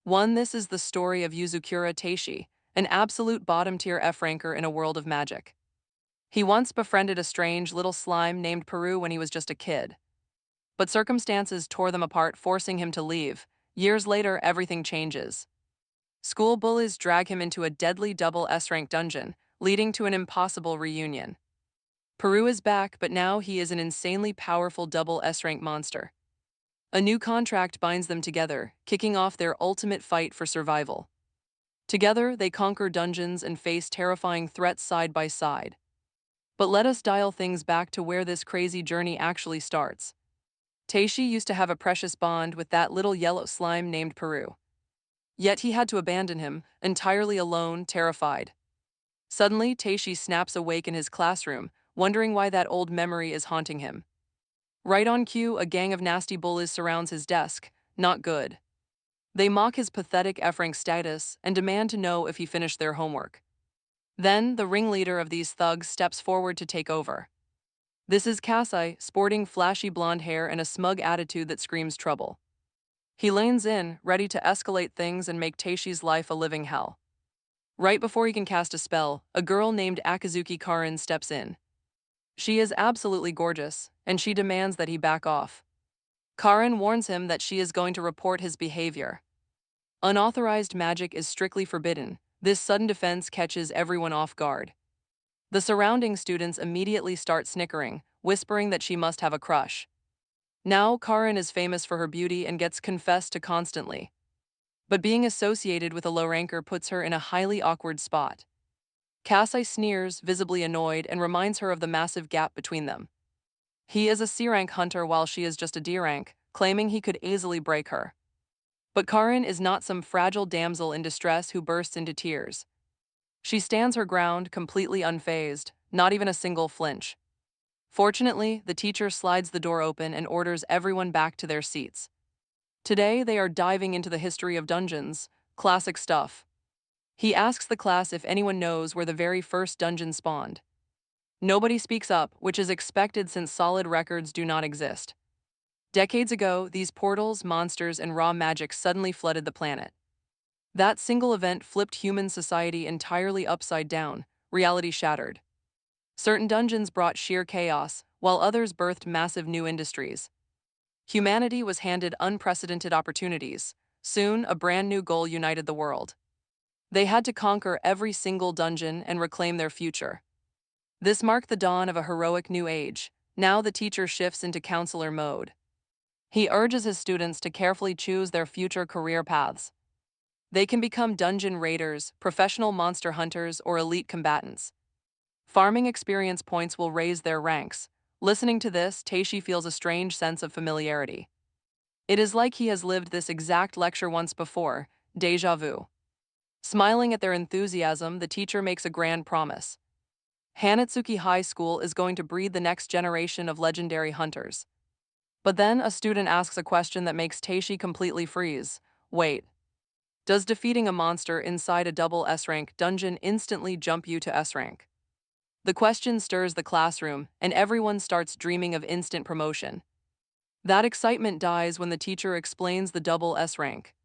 1. This is the story of Yuzukura Taishi, an absolute bottom-tier F-ranker in a world of magic. He once befriended a strange little slime named Peru when he was just a kid. But circumstances tore them apart, forcing him to leave. Years later, everything changes. School bullies drag him into a deadly double S-rank dungeon, leading to an impossible reunion. Peru is back, but now he is an insanely powerful double S-rank monster. A new contract binds them together, kicking off their ultimate fight for survival. Together, they conquer dungeons and face terrifying threats side by side. But let us dial things back to where this crazy journey actually starts. Taishi used to have a precious bond with that little yellow slime named Peru. Yet he had to abandon him, entirely alone, terrified. Suddenly, Taishi snaps awake in his classroom, wondering why that old memory is haunting him. Right on cue, a gang of nasty bullies surrounds his desk. Not good. They mock his pathetic F-rank status and demand to know if he finished their homework. Then, the ringleader of these thugs steps forward to take over. This is Kasai, sporting flashy blonde hair and a smug attitude that screams trouble. He leans in, ready to escalate things and make Taishi's life a living hell. Right before he can cast a spell, a girl named Akazuki Karin steps in. She is absolutely gorgeous, and she demands that he back off. Karin warns him that she is going to report his behavior. Unauthorized magic is strictly forbidden. This sudden defense catches everyone off guard. The surrounding students immediately start snickering, whispering that she must have a crush. Now, Karin is famous for her beauty and gets confessed to constantly. But being associated with a low ranker puts her in a highly awkward spot. Kasai sneers, visibly annoyed, and reminds her of the massive gap between them. He is a C-rank hunter while she is just a D-rank, claiming he could easily break her. But Karin is not some fragile damsel in distress who bursts into tears. She stands her ground, completely unfazed, not even a single flinch. Fortunately, the teacher slides the door open and orders everyone back to their seats. Today, they are diving into the history of dungeons, classic stuff. He asks the class if anyone knows where the very first dungeon spawned. Nobody speaks up, which is expected since solid records do not exist. Decades ago, these portals, monsters, and raw magic suddenly flooded the planet. That single event flipped human society entirely upside down, reality shattered. Certain dungeons brought sheer chaos, while others birthed massive new industries. Humanity was handed unprecedented opportunities. Soon, a brand new goal united the world. They had to conquer every single dungeon and reclaim their future. This marked the dawn of a heroic new age. Now the teacher shifts into counselor mode. He urges his students to carefully choose their future career paths. They can become dungeon raiders, professional monster hunters, or elite combatants. Farming experience points will raise their ranks. Listening to this, Taishi feels a strange sense of familiarity. It is like he has lived this exact lecture once before, déjà vu. Smiling at their enthusiasm, the teacher makes a grand promise. Hanatsuki High School is going to breed the next generation of legendary hunters. But then a student asks a question that makes Taishi completely freeze. Wait. Does defeating a monster inside a double S-rank dungeon instantly jump you to S-rank? The question stirs the classroom, and everyone starts dreaming of instant promotion. That excitement dies when the teacher explains the double S-rank.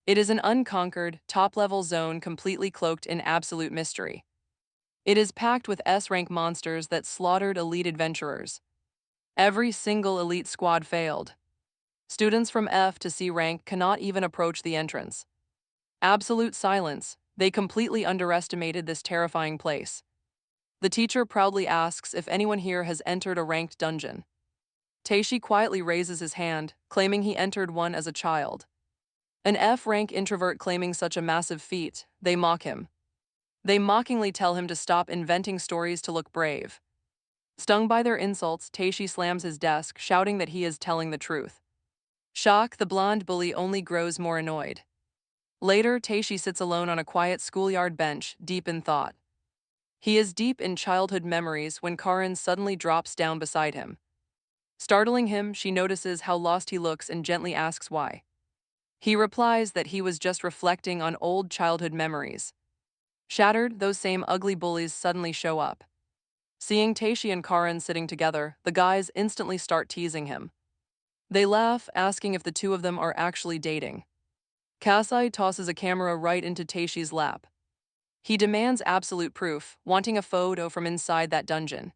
It is an unconquered, top-level zone completely cloaked in absolute mystery. It is packed with S-rank monsters that slaughtered elite adventurers. Every single elite squad failed. Students from F to C rank cannot even approach the entrance. Absolute silence. They completely underestimated this terrifying place. The teacher proudly asks if anyone here has entered a ranked dungeon. Taishi quietly raises his hand, claiming he entered one as a child. An F-rank introvert claiming such a massive feat, they mock him. They mockingly tell him to stop inventing stories to look brave. Stung by their insults, Taishi slams his desk, shouting that he is telling the truth. Shock, the blonde bully only grows more annoyed. Later, Taishi sits alone on a quiet schoolyard bench, deep in thought. He is deep in childhood memories when Karin suddenly drops down beside him. Startling him, she notices how lost he looks and gently asks why. He replies that he was just reflecting on old childhood memories. Shattered, those same ugly bullies suddenly show up. Seeing Taishi and Karin sitting together, the guys instantly start teasing him. They laugh, asking if the two of them are actually dating. Kasai tosses a camera right into Taishi's lap. He demands absolute proof, wanting a photo from inside that dungeon.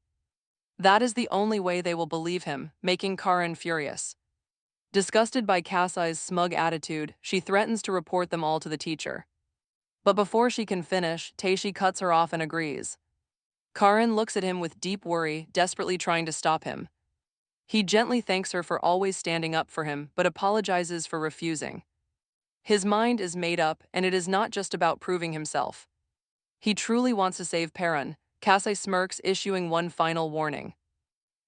That is the only way they will believe him, making Karin furious. Disgusted by Kasai's smug attitude, she threatens to report them all to the teacher. But before she can finish, Taishi cuts her off and agrees. Karin looks at him with deep worry, desperately trying to stop him. He gently thanks her for always standing up for him, but apologizes for refusing. His mind is made up, and it is not just about proving himself. He truly wants to save Perun. Kasai smirks, issuing one final warning.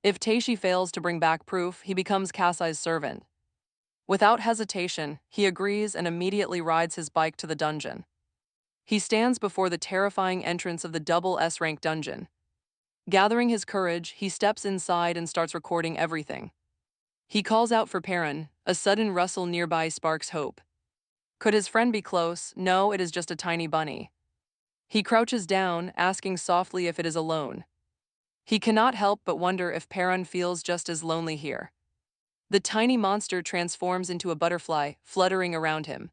If Taishi fails to bring back proof, he becomes Kasai's servant. Without hesitation, he agrees and immediately rides his bike to the dungeon. He stands before the terrifying entrance of the double S-rank dungeon. Gathering his courage, he steps inside and starts recording everything. He calls out for Perun. A sudden rustle nearby sparks hope. Could his friend be close? No, it is just a tiny bunny. He crouches down, asking softly if it is alone. He cannot help but wonder if Perun feels just as lonely here. The tiny monster transforms into a butterfly, fluttering around him.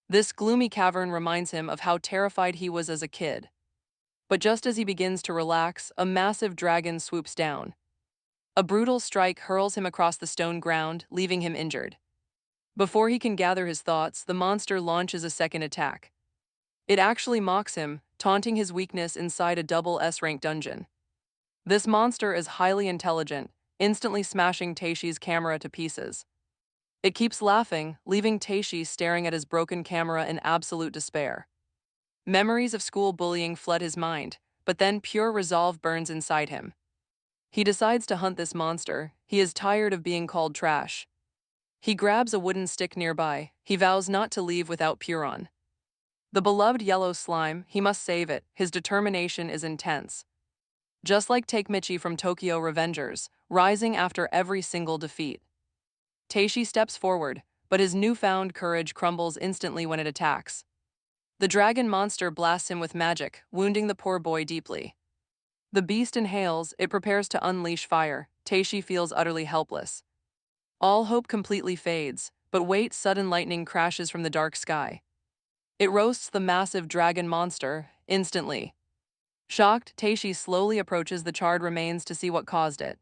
This gloomy cavern reminds him of how terrified he was as a kid. But just as he begins to relax, a massive dragon swoops down. A brutal strike hurls him across the stone ground, leaving him injured. Before he can gather his thoughts, the monster launches a second attack. It actually mocks him, taunting his weakness inside a double S-rank dungeon. This monster is highly intelligent, instantly smashing Taishi's camera to pieces. It keeps laughing, leaving Taishi staring at his broken camera in absolute despair. Memories of school bullying flood his mind, but then pure resolve burns inside him. He decides to hunt this monster. He is tired of being called trash. He grabs a wooden stick nearby. He vows not to leave without Puron. The beloved yellow slime, he must save it. His determination is intense. Just like Takemichi from Tokyo Revengers, rising after every single defeat. Taishi steps forward, but his newfound courage crumbles instantly when it attacks. The dragon monster blasts him with magic, wounding the poor boy deeply. The beast inhales, it prepares to unleash fire. Taishi feels utterly helpless. All hope completely fades, but wait, sudden lightning crashes from the dark sky. It roasts the massive dragon monster, instantly. Shocked, Taishi slowly approaches the charred remains to see what caused it.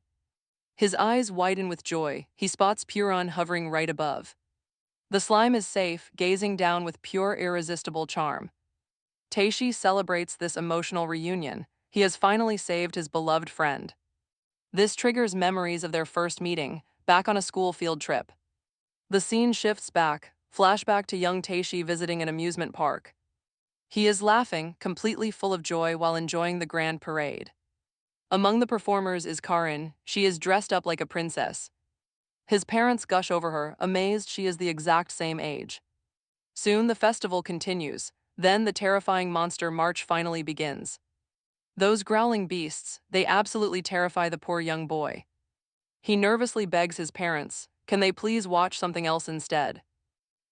His eyes widen with joy. He spots Puron hovering right above. The slime is safe, gazing down with pure, irresistible charm. Taishi celebrates this emotional reunion. He has finally saved his beloved friend. This triggers memories of their first meeting, back on a school field trip. The scene shifts back, flashback to young Taishi visiting an amusement park. He is laughing, completely full of joy while enjoying the grand parade. Among the performers is Karin. She is dressed up like a princess. His parents gush over her, amazed she is the exact same age. Soon the festival continues, then the terrifying monster march finally begins. Those growling beasts, they absolutely terrify the poor young boy. He nervously begs his parents, can they please watch something else instead?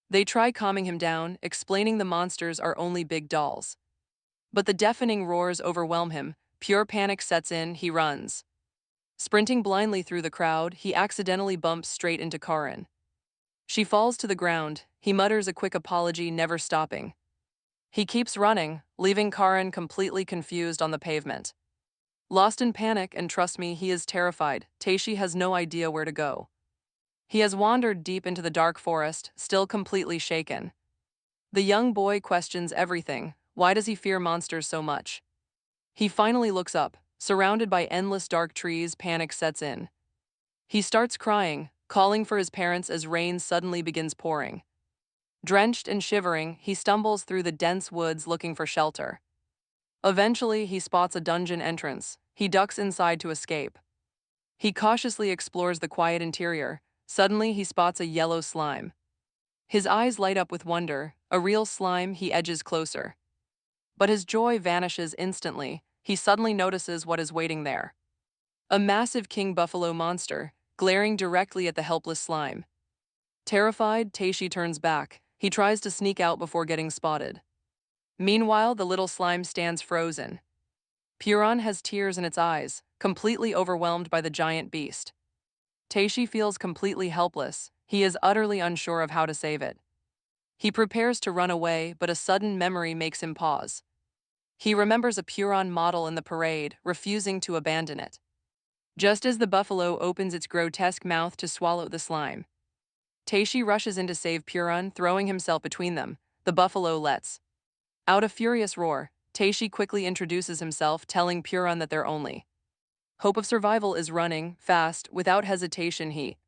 They try calming him down, explaining the monsters are only big dolls. But the deafening roars overwhelm him, pure panic sets in, he runs. Sprinting blindly through the crowd, he accidentally bumps straight into Karin. She falls to the ground, he mutters a quick apology, never stopping. He keeps running, leaving Karin completely confused on the pavement. Lost in panic, and trust me, he is terrified. Taishi has no idea where to go. He has wandered deep into the dark forest, still completely shaken. The young boy questions everything. Why does he fear monsters so much? He finally looks up. Surrounded by endless dark trees, panic sets in. He starts crying, calling for his parents as rain suddenly begins pouring. Drenched and shivering, he stumbles through the dense woods looking for shelter. Eventually, he spots a dungeon entrance. He ducks inside to escape. He cautiously explores the quiet interior. Suddenly, he spots a yellow slime. His eyes light up with wonder. A real slime, he edges closer. But his joy vanishes instantly. He suddenly notices what is waiting there. A massive king buffalo monster, glaring directly at the helpless slime. Terrified, Taishi turns back. He tries to sneak out before getting spotted. Meanwhile, the little slime stands frozen. Puron has tears in its eyes, completely overwhelmed by the giant beast. Taishi feels completely helpless. He is utterly unsure of how to save it. He prepares to run away, but a sudden memory makes him pause. He remembers a Puron model in the parade, refusing to abandon it. Just as the buffalo opens its grotesque mouth to swallow the slime, Taishi rushes in to save Puron, throwing himself between them. The buffalo lets out a furious roar. Taishi quickly introduces himself, telling Puron that their only hope of survival is running fast. Without hesitation, he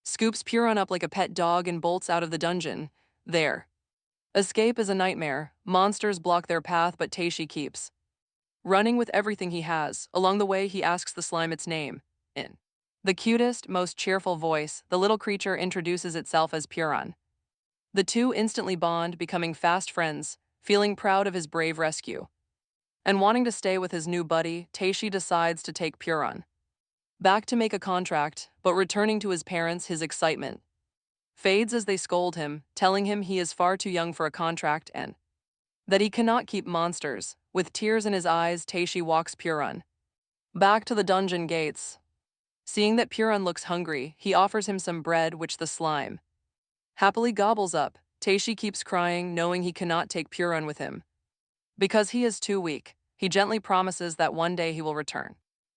scoops Puron up like a pet dog and bolts out of the dungeon. Their escape is a nightmare. Monsters block their path, but Taishi keeps running with everything he has. Along the way, he asks the slime its name. In the cutest, most cheerful voice, the little creature introduces itself as Puron. The two instantly bond, becoming fast friends, feeling proud of his brave rescue. And wanting to stay with his new buddy, Taishi decides to take Puron back to make a contract, but returning to his parents, his excitement fades as they scold him, telling him he is far too young for a contract and that he cannot keep monsters. With tears in his eyes, Taishi walks Puron back to the dungeon gates. Seeing that Puron looks hungry, he offers him some bread, which the slime happily gobbles up. Taishi keeps crying, knowing he cannot take Puron with him. Because he is too weak, he gently promises that one day he will return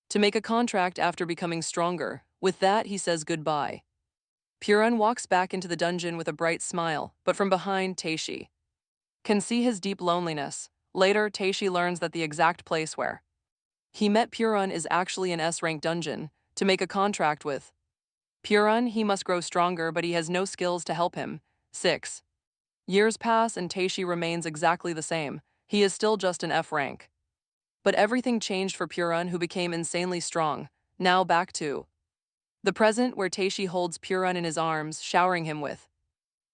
to make a contract after becoming stronger. With that, he says goodbye. Puron walks back into the dungeon with a bright smile, but from behind, Taishi can see his deep loneliness. Later, Taishi learns that the exact place where he met Puron is actually an S-rank dungeon. To make a contract with Puron, he must grow stronger, but he has no skills to help him. 6 years pass and Taishi remains exactly the same. He is still just an F rank. But everything changed for Puron, who became insanely strong. Now back to the present, where Taishi holds Puron in his arms, showering him with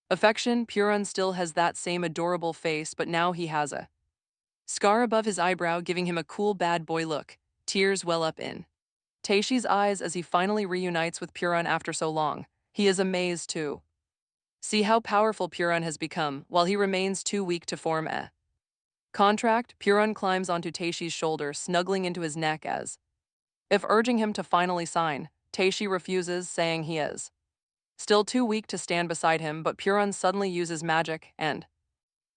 affection. Puron still has that same adorable face, but now he has a scar above his eyebrow, giving him a cool bad boy look. Tears well up in Taishi's eyes as he finally reunites with Puron after so long. He is amazed to see how powerful Puron has become, while he remains too weak to form a contract. Puron climbs onto Taishi's shoulder, snuggling into his neck as if urging him to finally sign. Taishi refuses, saying he is still too weak to stand beside him, but Puron suddenly uses magic, and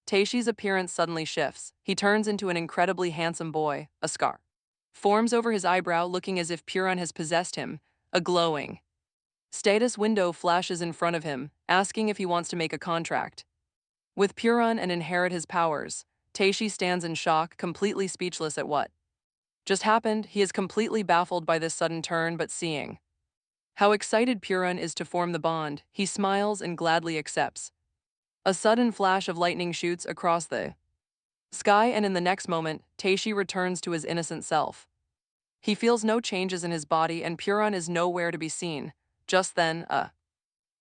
Taishi's appearance suddenly shifts. He turns into an incredibly handsome boy. A scar forms over his eyebrow, looking as if Puron has possessed him. A glowing status window flashes in front of him, asking if he wants to make a contract with Puron and inherit his powers. Taishi stands in shock, completely speechless at what just happened. He is completely baffled by this sudden turn, but seeing how excited Puron is to form the bond, he smiles and gladly accepts. A sudden flash of lightning shoots across the sky, and in the next moment, Taishi returns to his innocent self. He feels no changes in his body, and Puron is nowhere to be seen. Just then, a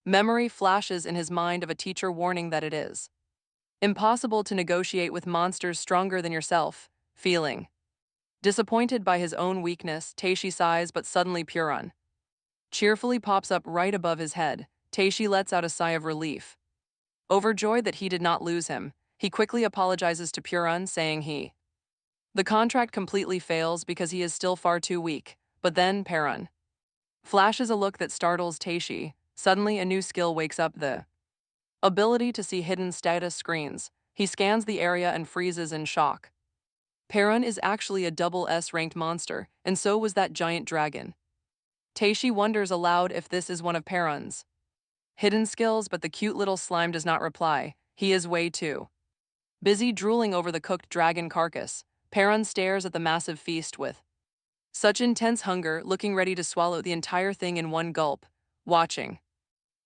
memory flashes in his mind of a teacher warning that it is impossible to negotiate with monsters stronger than yourself. Feeling disappointed by his own weakness, Taishi sighs, but suddenly Puron cheerfully pops up right above his head. Taishi lets out a sigh of relief. Overjoyed that he did not lose him, he quickly apologizes to Puron, saying the contract completely fails because he is still far too weak. But then Puron flashes a look that startles Taishi. Suddenly, a new skill wakes up: the ability to see hidden status screens. He scans the area and freezes in shock. Puron is actually a double S-ranked monster, and so was that giant dragon. Taishi wonders aloud if this is one of Puron's hidden skills, but the cute little slime does not reply. He is way too busy drooling over the cooked dragon carcass. Puron stares at the massive feast with such intense hunger, looking ready to swallow the entire thing in one gulp. Watching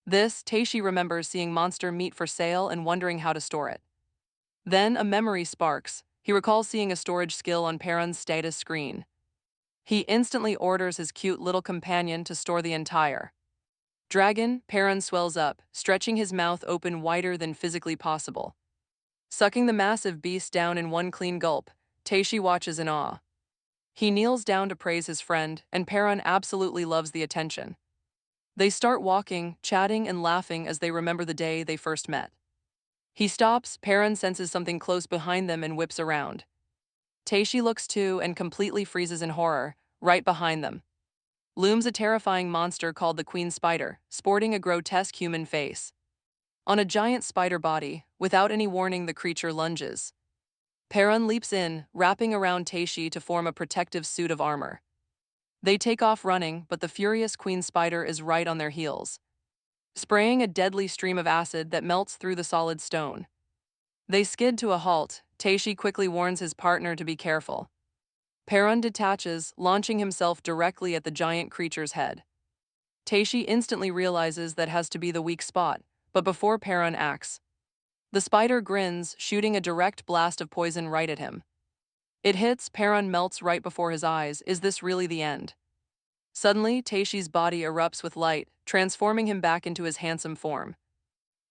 this, Taishi remembers seeing monster meat for sale and wondering how to store it. Then a memory sparks. He recalls seeing a storage skill on Puron's status screen. He instantly orders his cute little companion to store the entire dragon. Puron swells up, stretching his mouth open wider than physically possible, sucking the massive beast down in one clean gulp. Taishi watches in awe. He kneels down to praise his friend, and Puron absolutely loves the attention. They start walking, chatting and laughing as they remember the day they first met. He stops. Puron senses something close behind them and whips around. Taishi looks too and completely freezes in horror. Right behind them looms a terrifying monster called the Queen Spider, sporting a grotesque human face. On a giant spider body, without any warning, the creature lunges. Perun leaps in, wrapping around Taishi to form a protective suit of armor. They take off running, but the furious queen spider is right on their heels, spraying a deadly stream of acid that melts through the solid stone. They skid to a halt. Taishi quickly warns his partner to be careful. Perun detaches, launching himself directly at the giant creature's head. Taishi instantly realizes that has to be the weak spot, but before Perun acts, the spider grins, shooting a direct blast of poison right at him. It hits, Perun melts right before his eyes. Is this really the end? Suddenly, Taishi's body erupts with light, transforming him back into his handsome form.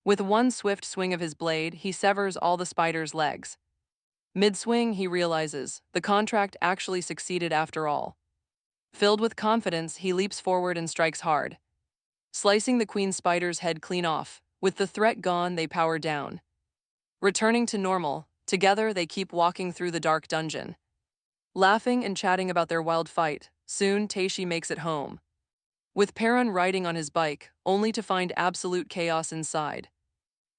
With one swift swing of his blade, he severs all the spider's legs. Mid-swing, he realizes the contract actually succeeded after all. Filled with confidence, he leaps forward and strikes hard, slicing the queen spider's head clean off. With the threat gone, they power down. Returning to normal, together they keep walking through the dark dungeon, laughing and chatting about their wild fight. Soon, Taishi makes it home, with Perun riding on his bike, only to find absolute chaos inside.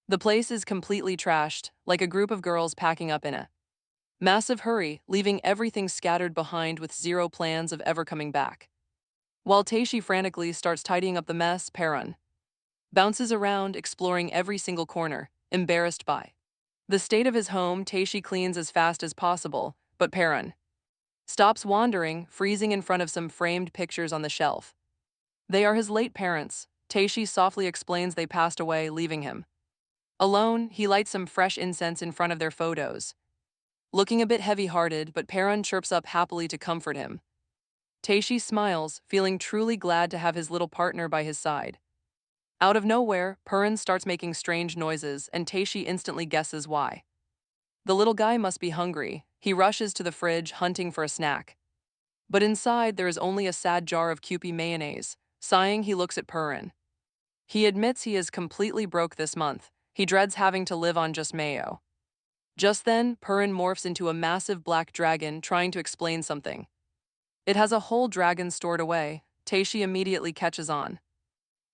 The place is completely trashed, like a group of girls packing up in a massive hurry, leaving everything scattered behind with zero plans of ever coming back. While Taishi frantically starts tidying up the mess, Perun bounces around, exploring every single corner, embarrassed by the state of his home. Taishi cleans as fast as possible, but Perun stops wandering, freezing in front of some framed pictures on the shelf. They are his late parents. Taishi softly explains they passed away, leaving him alone. He lights some fresh incense in front of their photos, looking a bit heavy-hearted, but Perun chirps up happily to comfort him. Taishi smiles, feeling truly glad to have his little partner by his side. Out of nowhere, Perun starts making strange noises, and Taishi instantly guesses why. The little guy must be hungry. He rushes to the fridge, hunting for a snack. But inside, there is only a sad jar of Kewpie mayonnaise. Sighing, he looks at Perun. He admits he is completely broke this month. He dreads having to live on just mayo. Just then, Perun morphs into a massive black dragon, trying to explain something. It has a whole dragon stored away. Taishi immediately catches on.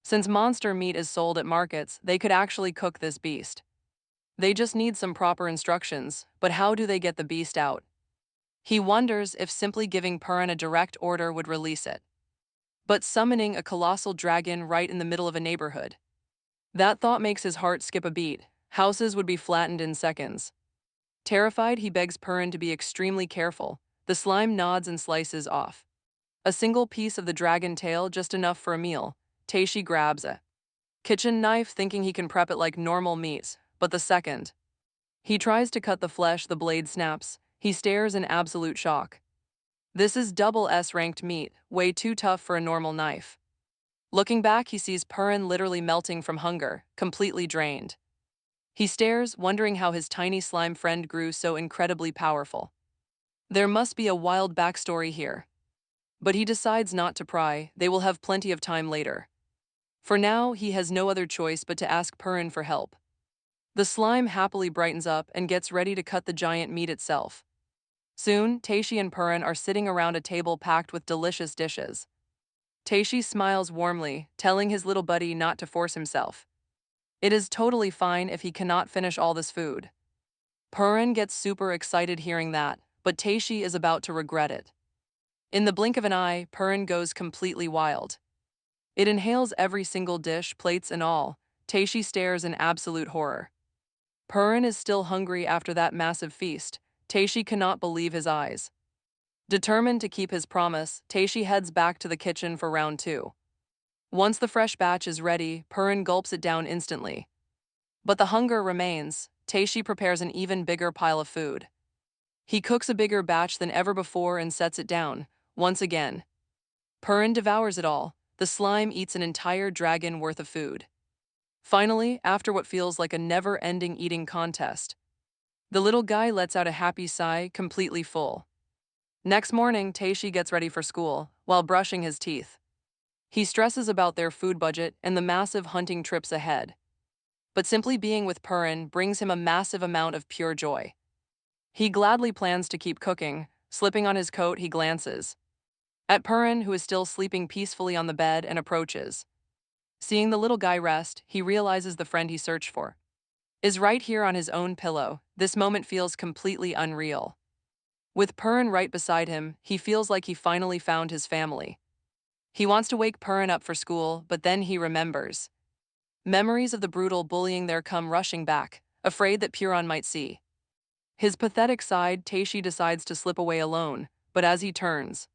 Since monster meat is sold at markets, they could actually cook this beast. They just need some proper instructions, but how do they get the beast out? He wonders if simply giving Perun a direct order would release it. But summoning a colossal dragon right in the middle of a neighborhood, that thought makes his heart skip a beat. Houses would be flattened in seconds. Terrified, he begs Perun to be extremely careful. The slime nods and slices off a single piece of the dragon tail, just enough for a meal. Taishi grabs a kitchen knife, thinking he can prep it like normal meat, but the second he tries to cut the flesh, the blade snaps. He stares in absolute shock. This is double S-ranked meat, way too tough for a normal knife. Looking back, he sees Perun literally melting from hunger, completely drained. He stares, wondering how his tiny slime friend grew so incredibly powerful. There must be a wild backstory here. But he decides not to pry. They will have plenty of time later. For now, he has no other choice but to ask Perun for help. The slime happily brightens up and gets ready to cut the giant meat itself. Soon, Taishi and Perun are sitting around a table packed with delicious dishes. Taishi smiles warmly, telling his little buddy not to force himself. It is totally fine if he cannot finish all this food. Perun gets super excited hearing that, but Taishi is about to regret it. In the blink of an eye, Perun goes completely wild. It inhales every single dish, plates and all. Taishi stares in absolute horror. Perun is still hungry after that massive feast. Taishi cannot believe his eyes. Determined to keep his promise, Taishi heads back to the kitchen for round 2. Once the fresh batch is ready, Perun gulps it down instantly. But the hunger remains. Taishi prepares an even bigger pile of food. He cooks a bigger batch than ever before and sets it down. Once again, Perun devours it all. The slime eats an entire dragon worth of food. Finally, after what feels like a never-ending eating contest, the little guy lets out a happy sigh, completely full. Next morning, Taishi gets ready for school, while brushing his teeth. He stresses about their food budget and the massive hunting trips ahead. But simply being with Perun brings him a massive amount of pure joy. He gladly plans to keep cooking. Slipping on his coat, he glances at Perun, who is still sleeping peacefully on the bed, and approaches. Seeing the little guy rest, he realizes the friend he searched for is right here on his own pillow. This moment feels completely unreal. With Purin right beside him, he feels like he finally found his family. He wants to wake Purin up for school, but then he remembers. Memories of the brutal bullying there come rushing back, afraid that Purin might see. His pathetic side, Taishi decides to slip away alone, but as he turns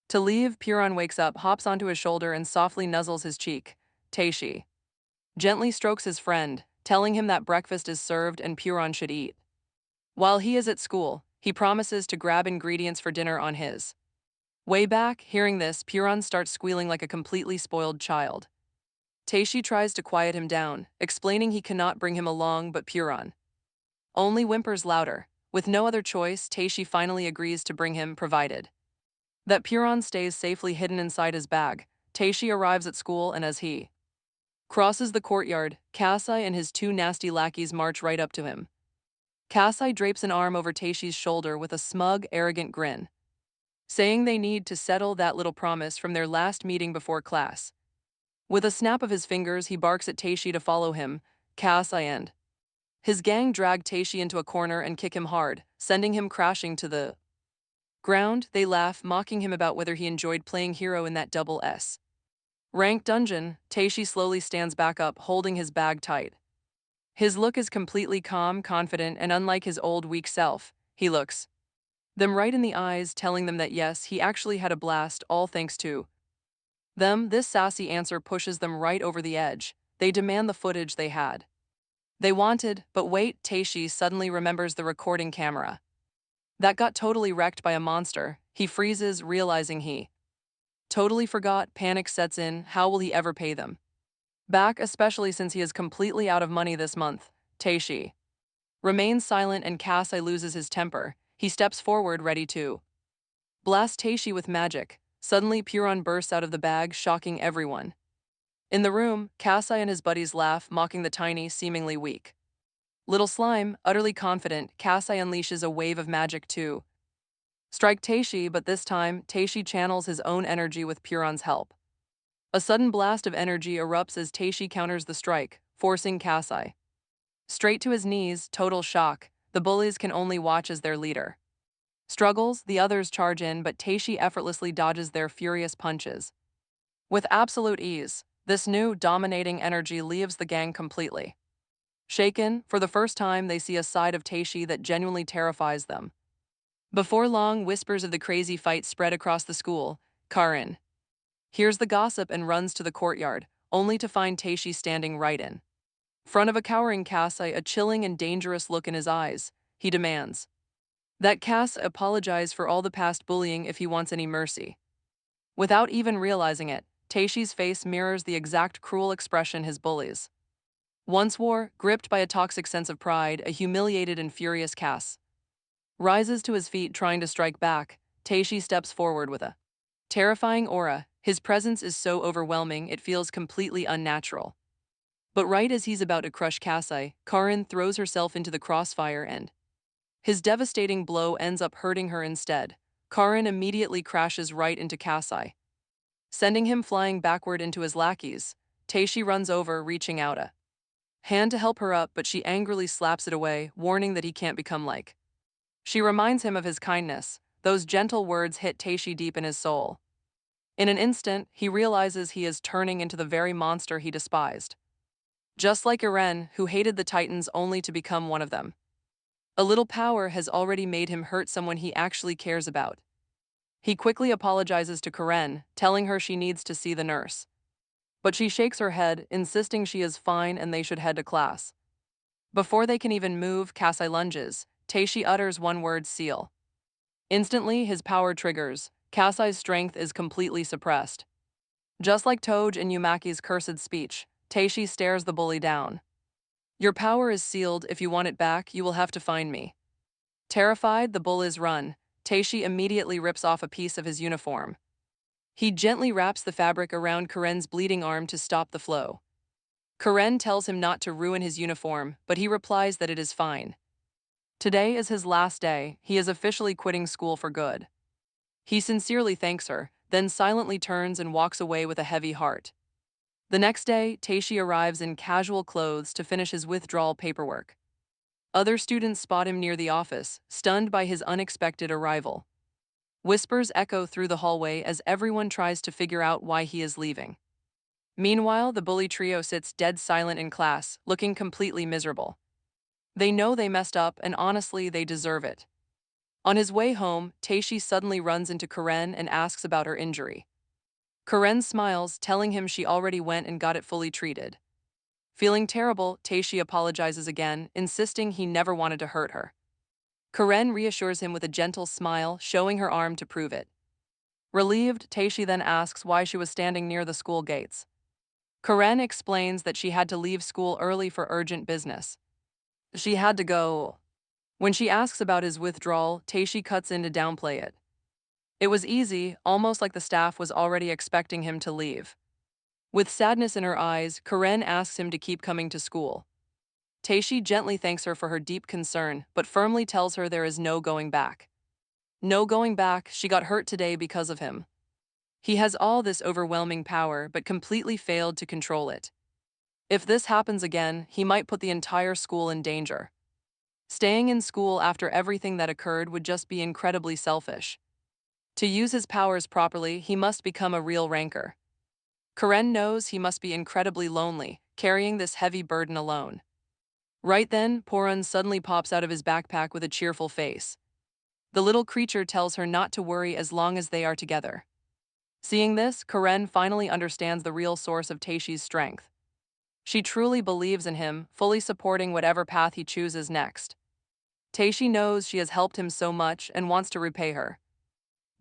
to leave, Purin wakes up, hops onto his shoulder, and softly nuzzles his cheek. Taishi gently strokes his friend, telling him that breakfast is served and Purin should eat. While he is at school, he promises to grab ingredients for dinner on his way back. Hearing this, Purin starts squealing like a completely spoiled child. Taishi tries to quiet him down, explaining he cannot bring him along, but Purin only whimpers louder. With no other choice, Taishi finally agrees to bring him, provided that Purin stays safely hidden inside his bag. Taishi arrives at school, and as he crosses the courtyard, Kasai and his two nasty lackeys march right up to him. Kasai drapes an arm over Taishi's shoulder with a smug, arrogant grin, saying they need to settle that little promise from their last meeting before class. With a snap of his fingers, he barks at Taishi to follow him. Kasai and his gang drag Taishi into a corner and kick him hard, sending him crashing to the ground. They laugh, mocking him about whether he enjoyed playing hero in that double S rank dungeon. Taishi slowly stands back up, holding his bag tight. His look is completely calm, confident, and unlike his old weak self. He looks them right in the eyes, telling them that yes, he actually had a blast, all thanks to them. This sassy answer pushes them right over the edge. They demand the footage they had they wanted, but wait, Taishi suddenly remembers the recording camera that got totally wrecked by a monster. He freezes, realizing he totally forgot. Panic sets in. How will he ever pay them back, especially since he is completely out of money this month? Taishi remains silent, and Kasai loses his temper. He steps forward, ready to blast Taishi with magic. Suddenly, Purin bursts out of the bag, shocking everyone in the room. Kasai and his buddies laugh, mocking the tiny, seemingly weak little slime. Utterly confident, Kasai unleashes a wave of magic to strike Taishi, but this time, Taishi channels his own energy with Purin's help. A sudden blast of energy erupts as Taishi counters the strike, forcing Kasai straight to his knees. Total shock. The bullies can only watch as their leader struggles. The others charge in, but Taishi effortlessly dodges their furious punches with absolute ease. This new, dominating energy leaves the gang completely shaken. For the first time, they see a side of Taishi that genuinely terrifies them. Before long, whispers of the crazy fight spread across the school. Karin hears the gossip and runs to the courtyard, only to find Taishi standing right in front of a cowering Kasai, a chilling and dangerous look in his eyes. He demands that Kasai apologize for all the past bullying if he wants any mercy. Without even realizing it, Taishi's face mirrors the exact cruel expression his bullies once wore. Gripped by a toxic sense of pride, a humiliated and furious Kasai rises to his feet, trying to strike back. Taishi steps forward with a terrifying aura. His presence is so overwhelming it feels completely unnatural. But right as he's about to crush Kasai, Karin throws herself into the crossfire, and his devastating blow ends up hurting her instead. Karin immediately crashes right into Kasai, sending him flying backward into his lackeys. Taishi runs over, reaching out a hand to help her up, but she angrily slaps it away, warning that he can't become like she. Reminds him of his kindness. Those gentle words hit Taishi deep in his soul. In an instant, he realizes he is turning into the very monster he despised. Just like Eren, who hated the Titans only to become one of them. A little power has already made him hurt someone he actually cares about. He quickly apologizes to Karin, telling her she needs to see the nurse. But she shakes her head, insisting she is fine and they should head to class. Before they can even move, Kasai lunges. Taishi utters one word: seal. Instantly, his power triggers. Kasai's strength is completely suppressed. Just like Toge in Yumaki's cursed speech, Taishi stares the bully down. Your power is sealed. If you want it back, you will have to find me. Terrified, the bullies run. Taishi immediately rips off a piece of his uniform. He gently wraps the fabric around Karen's bleeding arm to stop the flow. Karen tells him not to ruin his uniform, but he replies that it is fine. Today is his last day. He is officially quitting school for good. He sincerely thanks her, then silently turns and walks away with a heavy heart. The next day, Taishi arrives in casual clothes to finish his withdrawal paperwork. Other students spot him near the office, stunned by his unexpected arrival. Whispers echo through the hallway as everyone tries to figure out why he is leaving. Meanwhile, the bully trio sits dead silent in class, looking completely miserable. They know they messed up, and honestly, they deserve it. On his way home, Taishi suddenly runs into Karin and asks about her injury. Karin smiles, telling him she already went and got it fully treated. Feeling terrible, Taishi apologizes again, insisting he never wanted to hurt her. Karin reassures him with a gentle smile, showing her arm to prove it. Relieved, Taishi then asks why she was standing near the school gates. Karin explains that she had to leave school early for urgent business. She had to go. When she asks about his withdrawal, Taishi cuts in to downplay it. It was easy, almost like the staff was already expecting him to leave. With sadness in her eyes, Karin asks him to keep coming to school. Taishi gently thanks her for her deep concern, but firmly tells her there is no going back. No going back, she got hurt today because of him. He has all this overwhelming power, but completely failed to control it. If this happens again, he might put the entire school in danger. Staying in school after everything that occurred would just be incredibly selfish. To use his powers properly, he must become a real ranker. Karin knows he must be incredibly lonely, carrying this heavy burden alone. Right then, Porun suddenly pops out of his backpack with a cheerful face. The little creature tells her not to worry as long as they are together. Seeing this, Karin finally understands the real source of Taishi's strength. She truly believes in him, fully supporting whatever path he chooses next. Taishi knows she has helped him so much and wants to repay her.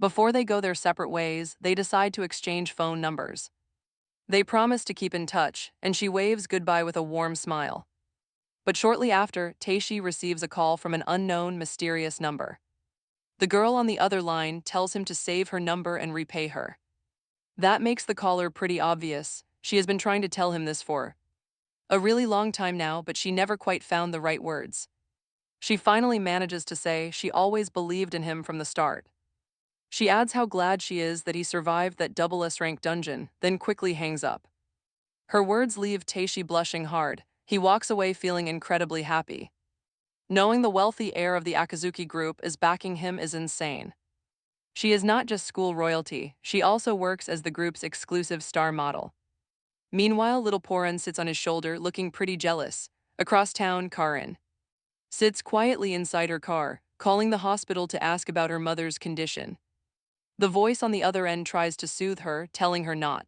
Before they go their separate ways, they decide to exchange phone numbers. They promise to keep in touch, and she waves goodbye with a warm smile. But shortly after, Taishi receives a call from an unknown, mysterious number. The girl on the other line tells him to save her number and repay her. That makes the caller pretty obvious. She has been trying to tell him this for a really long time now, but she never quite found the right words. She finally manages to say she always believed in him from the start. She adds how glad she is that he survived that double S-rank dungeon, then quickly hangs up. Her words leave Taishi blushing hard. He walks away feeling incredibly happy. Knowing the wealthy heir of the Akazuki group is backing him is insane. She is not just school royalty, she also works as the group's exclusive star model. Meanwhile, little Porun sits on his shoulder looking pretty jealous. Across town, Karin sits quietly inside her car, calling the hospital to ask about her mother's condition. The voice on the other end tries to soothe her, telling her not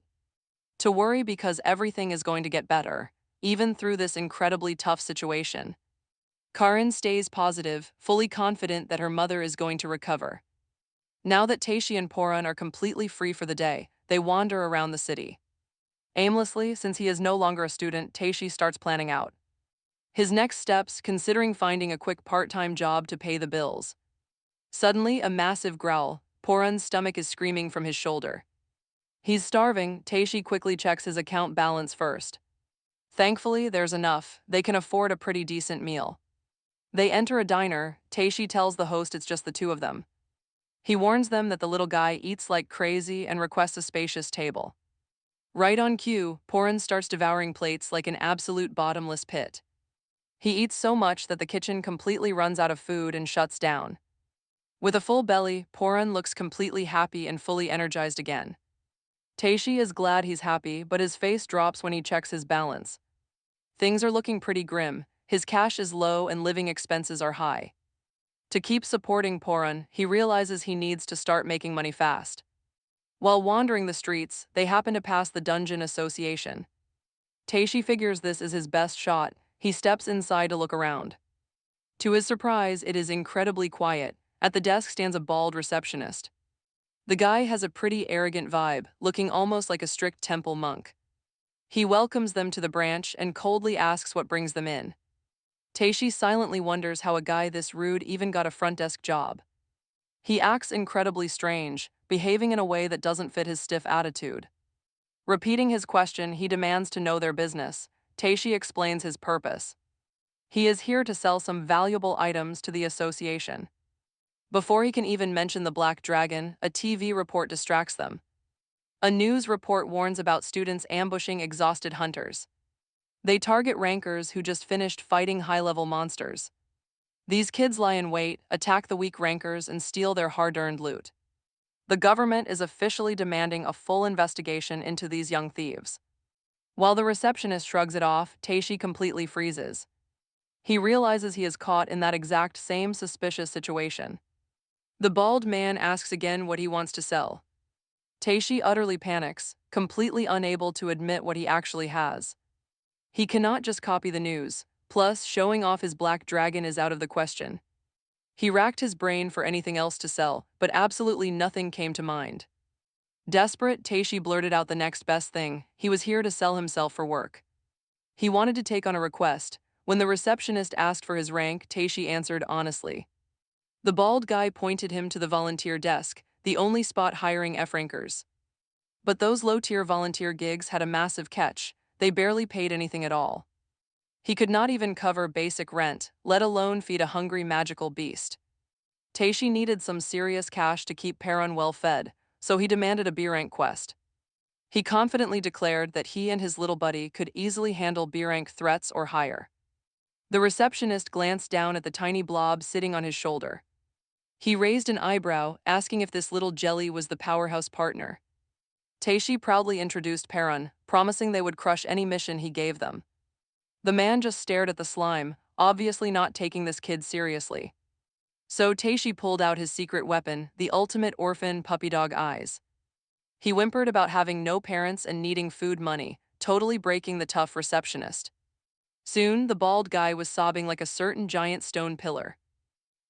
to worry because everything is going to get better, even through this incredibly tough situation. Karin stays positive, fully confident that her mother is going to recover. Now that Taishi and Porun are completely free for the day, they wander around the city. Aimlessly, since he is no longer a student, Taishi starts planning out his next steps, considering finding a quick part-time job to pay the bills. Suddenly, a massive growl. Porun's stomach is screaming from his shoulder. He's starving. Taishi quickly checks his account balance first. Thankfully, there's enough. They can afford a pretty decent meal. They enter a diner. Taishi tells the host it's just the two of them. He warns them that the little guy eats like crazy and requests a spacious table. Right on cue, Porun starts devouring plates like an absolute bottomless pit. He eats so much that the kitchen completely runs out of food and shuts down. With a full belly, Porun looks completely happy and fully energized again. Taishi is glad he's happy, but his face drops when he checks his balance. Things are looking pretty grim. His cash is low and living expenses are high. To keep supporting Porun, he realizes he needs to start making money fast. While wandering the streets, they happen to pass the Dungeon Association. Taishi figures this is his best shot. He steps inside to look around. To his surprise, it is incredibly quiet. At the desk stands a bald receptionist. The guy has a pretty arrogant vibe, looking almost like a strict temple monk. He welcomes them to the branch and coldly asks what brings them in. Taishi silently wonders how a guy this rude even got a front desk job. He acts incredibly strange, behaving in a way that doesn't fit his stiff attitude. Repeating his question, he demands to know their business. Taishi explains his purpose. He is here to sell some valuable items to the association. Before he can even mention the Black Dragon, a TV report distracts them. A news report warns about students ambushing exhausted hunters. They target rankers who just finished fighting high-level monsters. These kids lie in wait, attack the weak rankers, and steal their hard-earned loot. The government is officially demanding a full investigation into these young thieves. While the receptionist shrugs it off, Taishi completely freezes. He realizes he is caught in that exact same suspicious situation. The bald man asks again what he wants to sell. Taishi utterly panics, completely unable to admit what he actually has. He cannot just copy the news, plus showing off his black dragon is out of the question. He racked his brain for anything else to sell, but absolutely nothing came to mind. Desperate, Taishi blurted out the next best thing. He was here to sell himself for work. He wanted to take on a request. When the receptionist asked for his rank, Taishi answered honestly. The bald guy pointed him to the volunteer desk, the only spot hiring F-rankers. But those low-tier volunteer gigs had a massive catch. They barely paid anything at all. He could not even cover basic rent, let alone feed a hungry magical beast. Taishi needed some serious cash to keep Peron well fed, so he demanded a B-rank quest. He confidently declared that he and his little buddy could easily handle B-rank threats or higher. The receptionist glanced down at the tiny blob sitting on his shoulder. He raised an eyebrow, asking if this little jelly was the powerhouse partner. Taishi proudly introduced Peron, promising they would crush any mission he gave them. The man just stared at the slime, obviously not taking this kid seriously. So Taishi pulled out his secret weapon, the ultimate orphan puppy dog eyes. He whimpered about having no parents and needing food money, totally breaking the tough receptionist. Soon, the bald guy was sobbing like a certain giant stone pillar.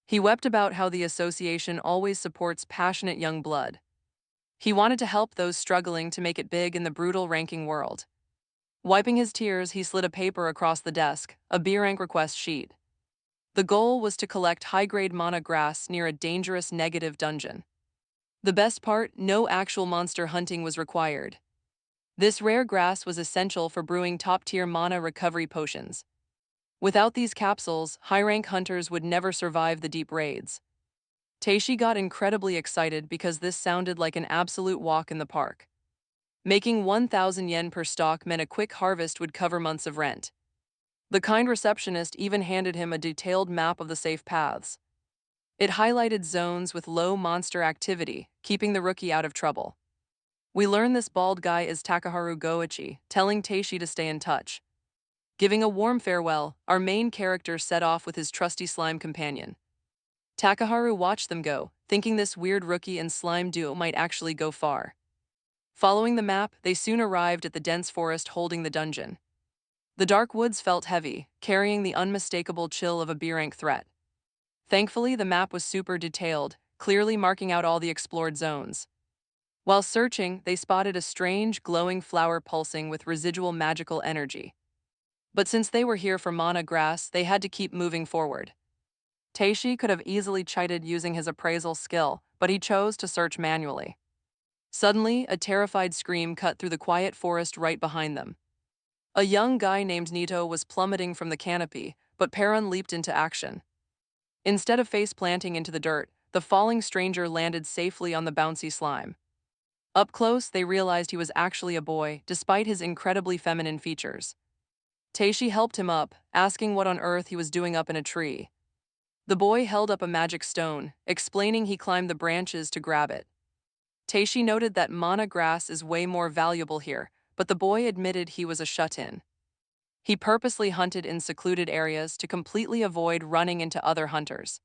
He wept about how the association always supports passionate young blood. He wanted to help those struggling to make it big in the brutal ranking world. Wiping his tears, he slid a paper across the desk, a B-rank request sheet. The goal was to collect high-grade mana grass near a dangerous negative dungeon. The best part, no actual monster hunting was required. This rare grass was essential for brewing top-tier mana recovery potions. Without these capsules, high-rank hunters would never survive the deep raids. Taishi got incredibly excited because this sounded like an absolute walk in the park. Making 1,000 yen per stalk meant a quick harvest would cover months of rent. The kind receptionist even handed him a detailed map of the safe paths. It highlighted zones with low monster activity, keeping the rookie out of trouble. We learn this bald guy is Takaharu Goichi, telling Taishi to stay in touch. Giving a warm farewell, our main character set off with his trusty slime companion. Takaharu watched them go, thinking this weird rookie and slime duo might actually go far. Following the map, they soon arrived at the dense forest holding the dungeon. The dark woods felt heavy, carrying the unmistakable chill of a B-rank threat. Thankfully, the map was super detailed, clearly marking out all the explored zones. While searching, they spotted a strange, glowing flower pulsing with residual magical energy. But since they were here for mana grass, they had to keep moving forward. Taishi could have easily cheated using his appraisal skill, but he chose to search manually. Suddenly, a terrified scream cut through the quiet forest right behind them. A young guy named Nito was plummeting from the canopy, but Perun leaped into action. Instead of face-planting into the dirt, the falling stranger landed safely on the bouncy slime. Up close, they realized he was actually a boy, despite his incredibly feminine features. Taishi helped him up, asking what on earth he was doing up in a tree. The boy held up a magic stone, explaining he climbed the branches to grab it. Taishi noted that mana grass is way more valuable here, but the boy admitted he was a shut-in. He purposely hunted in secluded areas to completely avoid running into other hunters.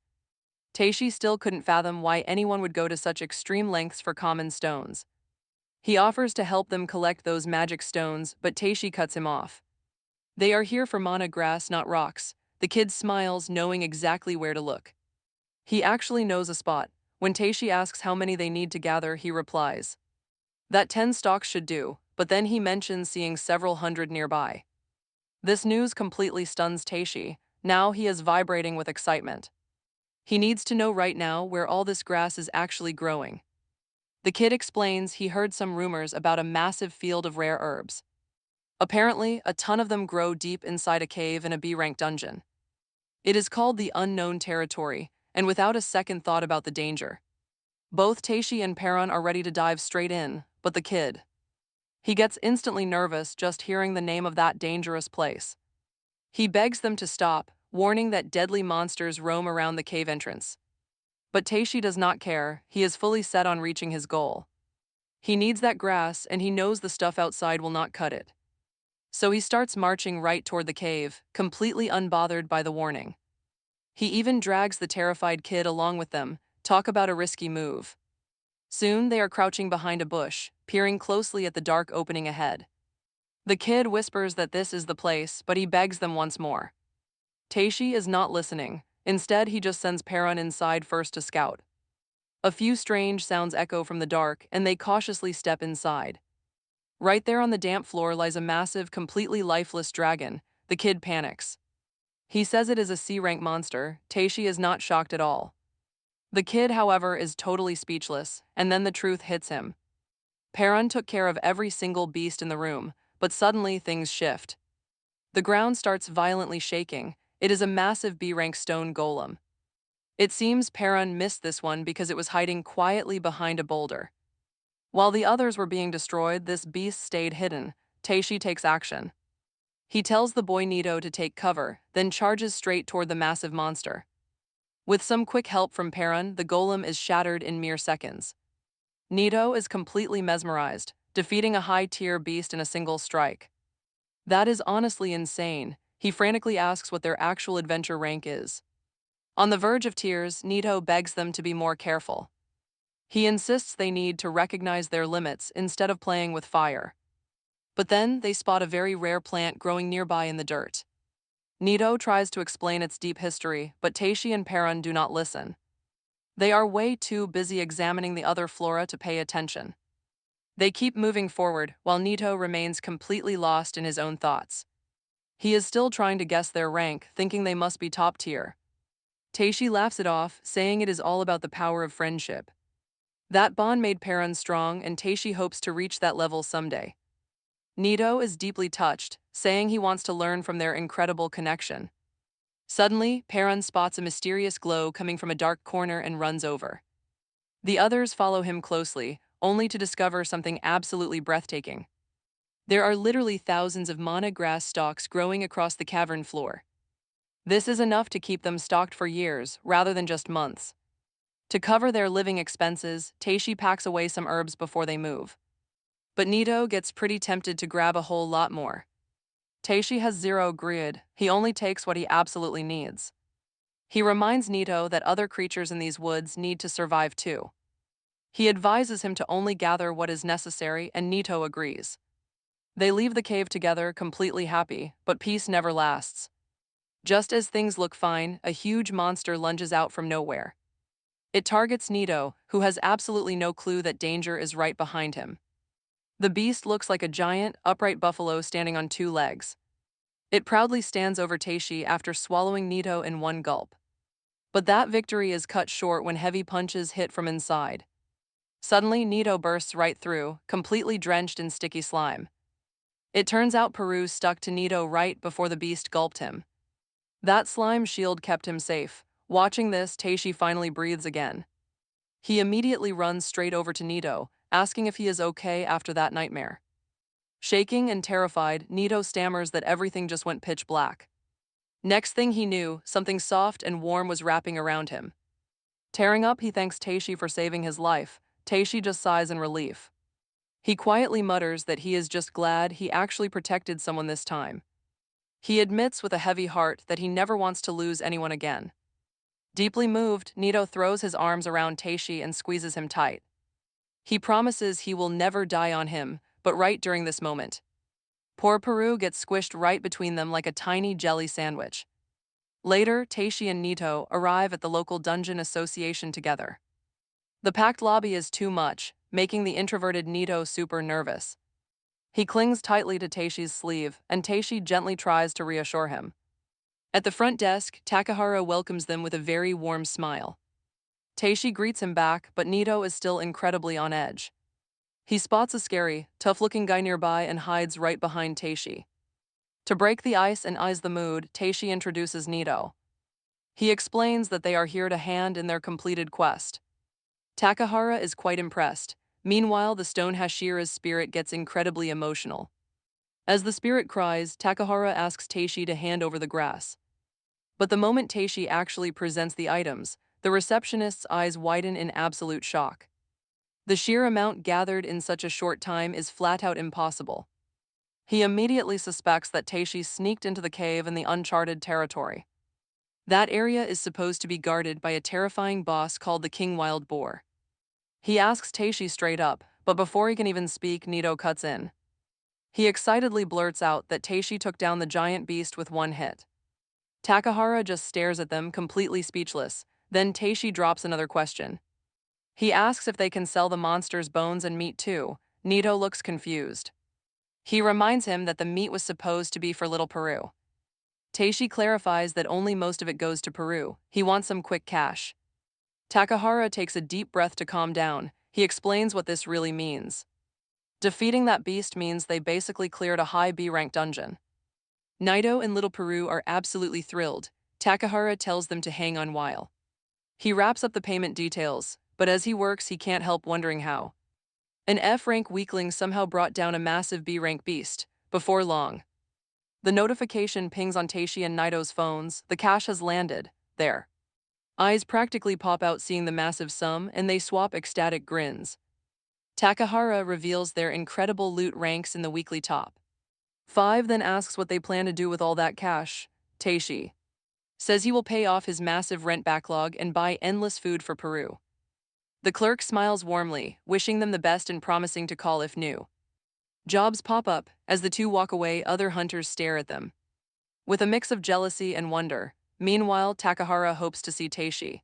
Taishi still couldn't fathom why anyone would go to such extreme lengths for common stones. He offers to help them collect those magic stones, but Taishi cuts him off. They are here for mana grass, not rocks. The kid smiles, knowing exactly where to look. He actually knows a spot. When Taishi asks how many they need to gather, he replies that 10 stalks should do, but then he mentions seeing several hundred nearby. This news completely stuns Taishi. Now he is vibrating with excitement. He needs to know right now where all this grass is actually growing. The kid explains he heard some rumors about a massive field of rare herbs. Apparently, a ton of them grow deep inside a cave in a B-rank dungeon. It is called the Unknown Territory, and without a second thought about the danger. Both Taishi and Perun are ready to dive straight in, but the kid. He gets instantly nervous just hearing the name of that dangerous place. He begs them to stop, warning that deadly monsters roam around the cave entrance. But Taishi does not care, he is fully set on reaching his goal. He needs that grass, and he knows the stuff outside will not cut it. So he starts marching right toward the cave, completely unbothered by the warning. He even drags the terrified kid along with them. Talk about a risky move. Soon they are crouching behind a bush, peering closely at the dark opening ahead. The kid whispers that this is the place, but he begs them once more. Taishi is not listening. Instead, he just sends Perun inside first to scout. A few strange sounds echo from the dark, and they cautiously step inside. Right there on the damp floor lies a massive, completely lifeless dragon. The kid panics. He says it is a C-rank monster. Taishi is not shocked at all. The kid, however, is totally speechless, and then the truth hits him. Perun took care of every single beast in the room, but suddenly things shift. The ground starts violently shaking. It is a massive B-rank stone golem. It seems Perun missed this one because it was hiding quietly behind a boulder. While the others were being destroyed, this beast stayed hidden. Taishi takes action. He tells the boy Nito to take cover, then charges straight toward the massive monster. With some quick help from Perun, the golem is shattered in mere seconds. Nito is completely mesmerized, defeating a high-tier beast in a single strike. That is honestly insane. He frantically asks what their actual adventure rank is. On the verge of tears, Nito begs them to be more careful. He insists they need to recognize their limits instead of playing with fire. But then they spot a very rare plant growing nearby in the dirt. Nito tries to explain its deep history, but Taishi and Perun do not listen. They are way too busy examining the other flora to pay attention. They keep moving forward, while Nito remains completely lost in his own thoughts. He is still trying to guess their rank, thinking they must be top tier. Taishi laughs it off, saying it is all about the power of friendship. That bond made Perun strong, and Taishi hopes to reach that level someday. Nito is deeply touched, saying he wants to learn from their incredible connection. Suddenly, Perun spots a mysterious glow coming from a dark corner and runs over. The others follow him closely, only to discover something absolutely breathtaking. There are literally thousands of mana grass stalks growing across the cavern floor. This is enough to keep them stocked for years, rather than just months. To cover their living expenses, Taishi packs away some herbs before they move. But Nito gets pretty tempted to grab a whole lot more. Taishi has zero greed, he only takes what he absolutely needs. He reminds Nito that other creatures in these woods need to survive too. He advises him to only gather what is necessary, and Nito agrees. They leave the cave together, completely happy, but peace never lasts. Just as things look fine, a huge monster lunges out from nowhere. It targets Nito, who has absolutely no clue that danger is right behind him. The beast looks like a giant, upright buffalo standing on two legs. It proudly stands over Taishi after swallowing Nito in one gulp. But that victory is cut short when heavy punches hit from inside. Suddenly, Nito bursts right through, completely drenched in sticky slime. It turns out Peru stuck to Nito right before the beast gulped him. That slime shield kept him safe. Watching this, Taishi finally breathes again. He immediately runs straight over to Nito, asking if he is okay after that nightmare. Shaking and terrified, Nito stammers that everything just went pitch black. Next thing he knew, something soft and warm was wrapping around him. Tearing up, he thanks Taishi for saving his life. Taishi just sighs in relief. He quietly mutters that he is just glad he actually protected someone this time. He admits with a heavy heart that he never wants to lose anyone again. Deeply moved, Nito throws his arms around Taishi and squeezes him tight. He promises he will never die on him, but right during this moment, poor Peru gets squished right between them like a tiny jelly sandwich. Later, Taishi and Nito arrive at the local dungeon association together. The packed lobby is too much, making the introverted Nito super nervous. He clings tightly to Taishi's sleeve, and Taishi gently tries to reassure him. At the front desk, Takahara welcomes them with a very warm smile. Taishi greets him back, but Nito is still incredibly on edge. He spots a scary, tough-looking guy nearby and hides right behind Taishi. To break the ice and ease the mood, Taishi introduces Nito. He explains that they are here to hand in their completed quest. Takahara is quite impressed. Meanwhile, the stone Hashira's spirit gets incredibly emotional. As the spirit cries, Takahara asks Taishi to hand over the grass. But the moment Taishi actually presents the items, the receptionist's eyes widen in absolute shock. The sheer amount gathered in such a short time is flat out impossible. He immediately suspects that Taishi sneaked into the cave in the uncharted territory. That area is supposed to be guarded by a terrifying boss called the King Wild Boar. He asks Taishi straight up, but before he can even speak, Nito cuts in. He excitedly blurts out that Taishi took down the giant beast with one hit. Takahara just stares at them, completely speechless. Then Taishi drops another question. He asks if they can sell the monster's bones and meat too. Nito looks confused. He reminds him that the meat was supposed to be for little Peru. Taishi clarifies that only most of it goes to Peru. He wants some quick cash. Takahara takes a deep breath to calm down. He explains what this really means. Defeating that beast means they basically cleared a high B-rank dungeon. Naito and Little Peru are absolutely thrilled. Takahara tells them to hang on while. He wraps up the payment details, but as he works he can't help wondering how. An F-rank weakling somehow brought down a massive B-rank beast. Before long, the notification pings on Taishi and Naito's phones. The cash has landed. Their eyes practically pop out seeing the massive sum, and they swap ecstatic grins. Takahara reveals their incredible loot ranks in the weekly top 5, then asks what they plan to do with all that cash. Taishi says he will pay off his massive rent backlog and buy endless food for Peru. The clerk smiles warmly, wishing them the best and promising to call if new jobs pop up. As the two walk away, other hunters stare at them with a mix of jealousy and wonder. Meanwhile, Takahara hopes to see Taishi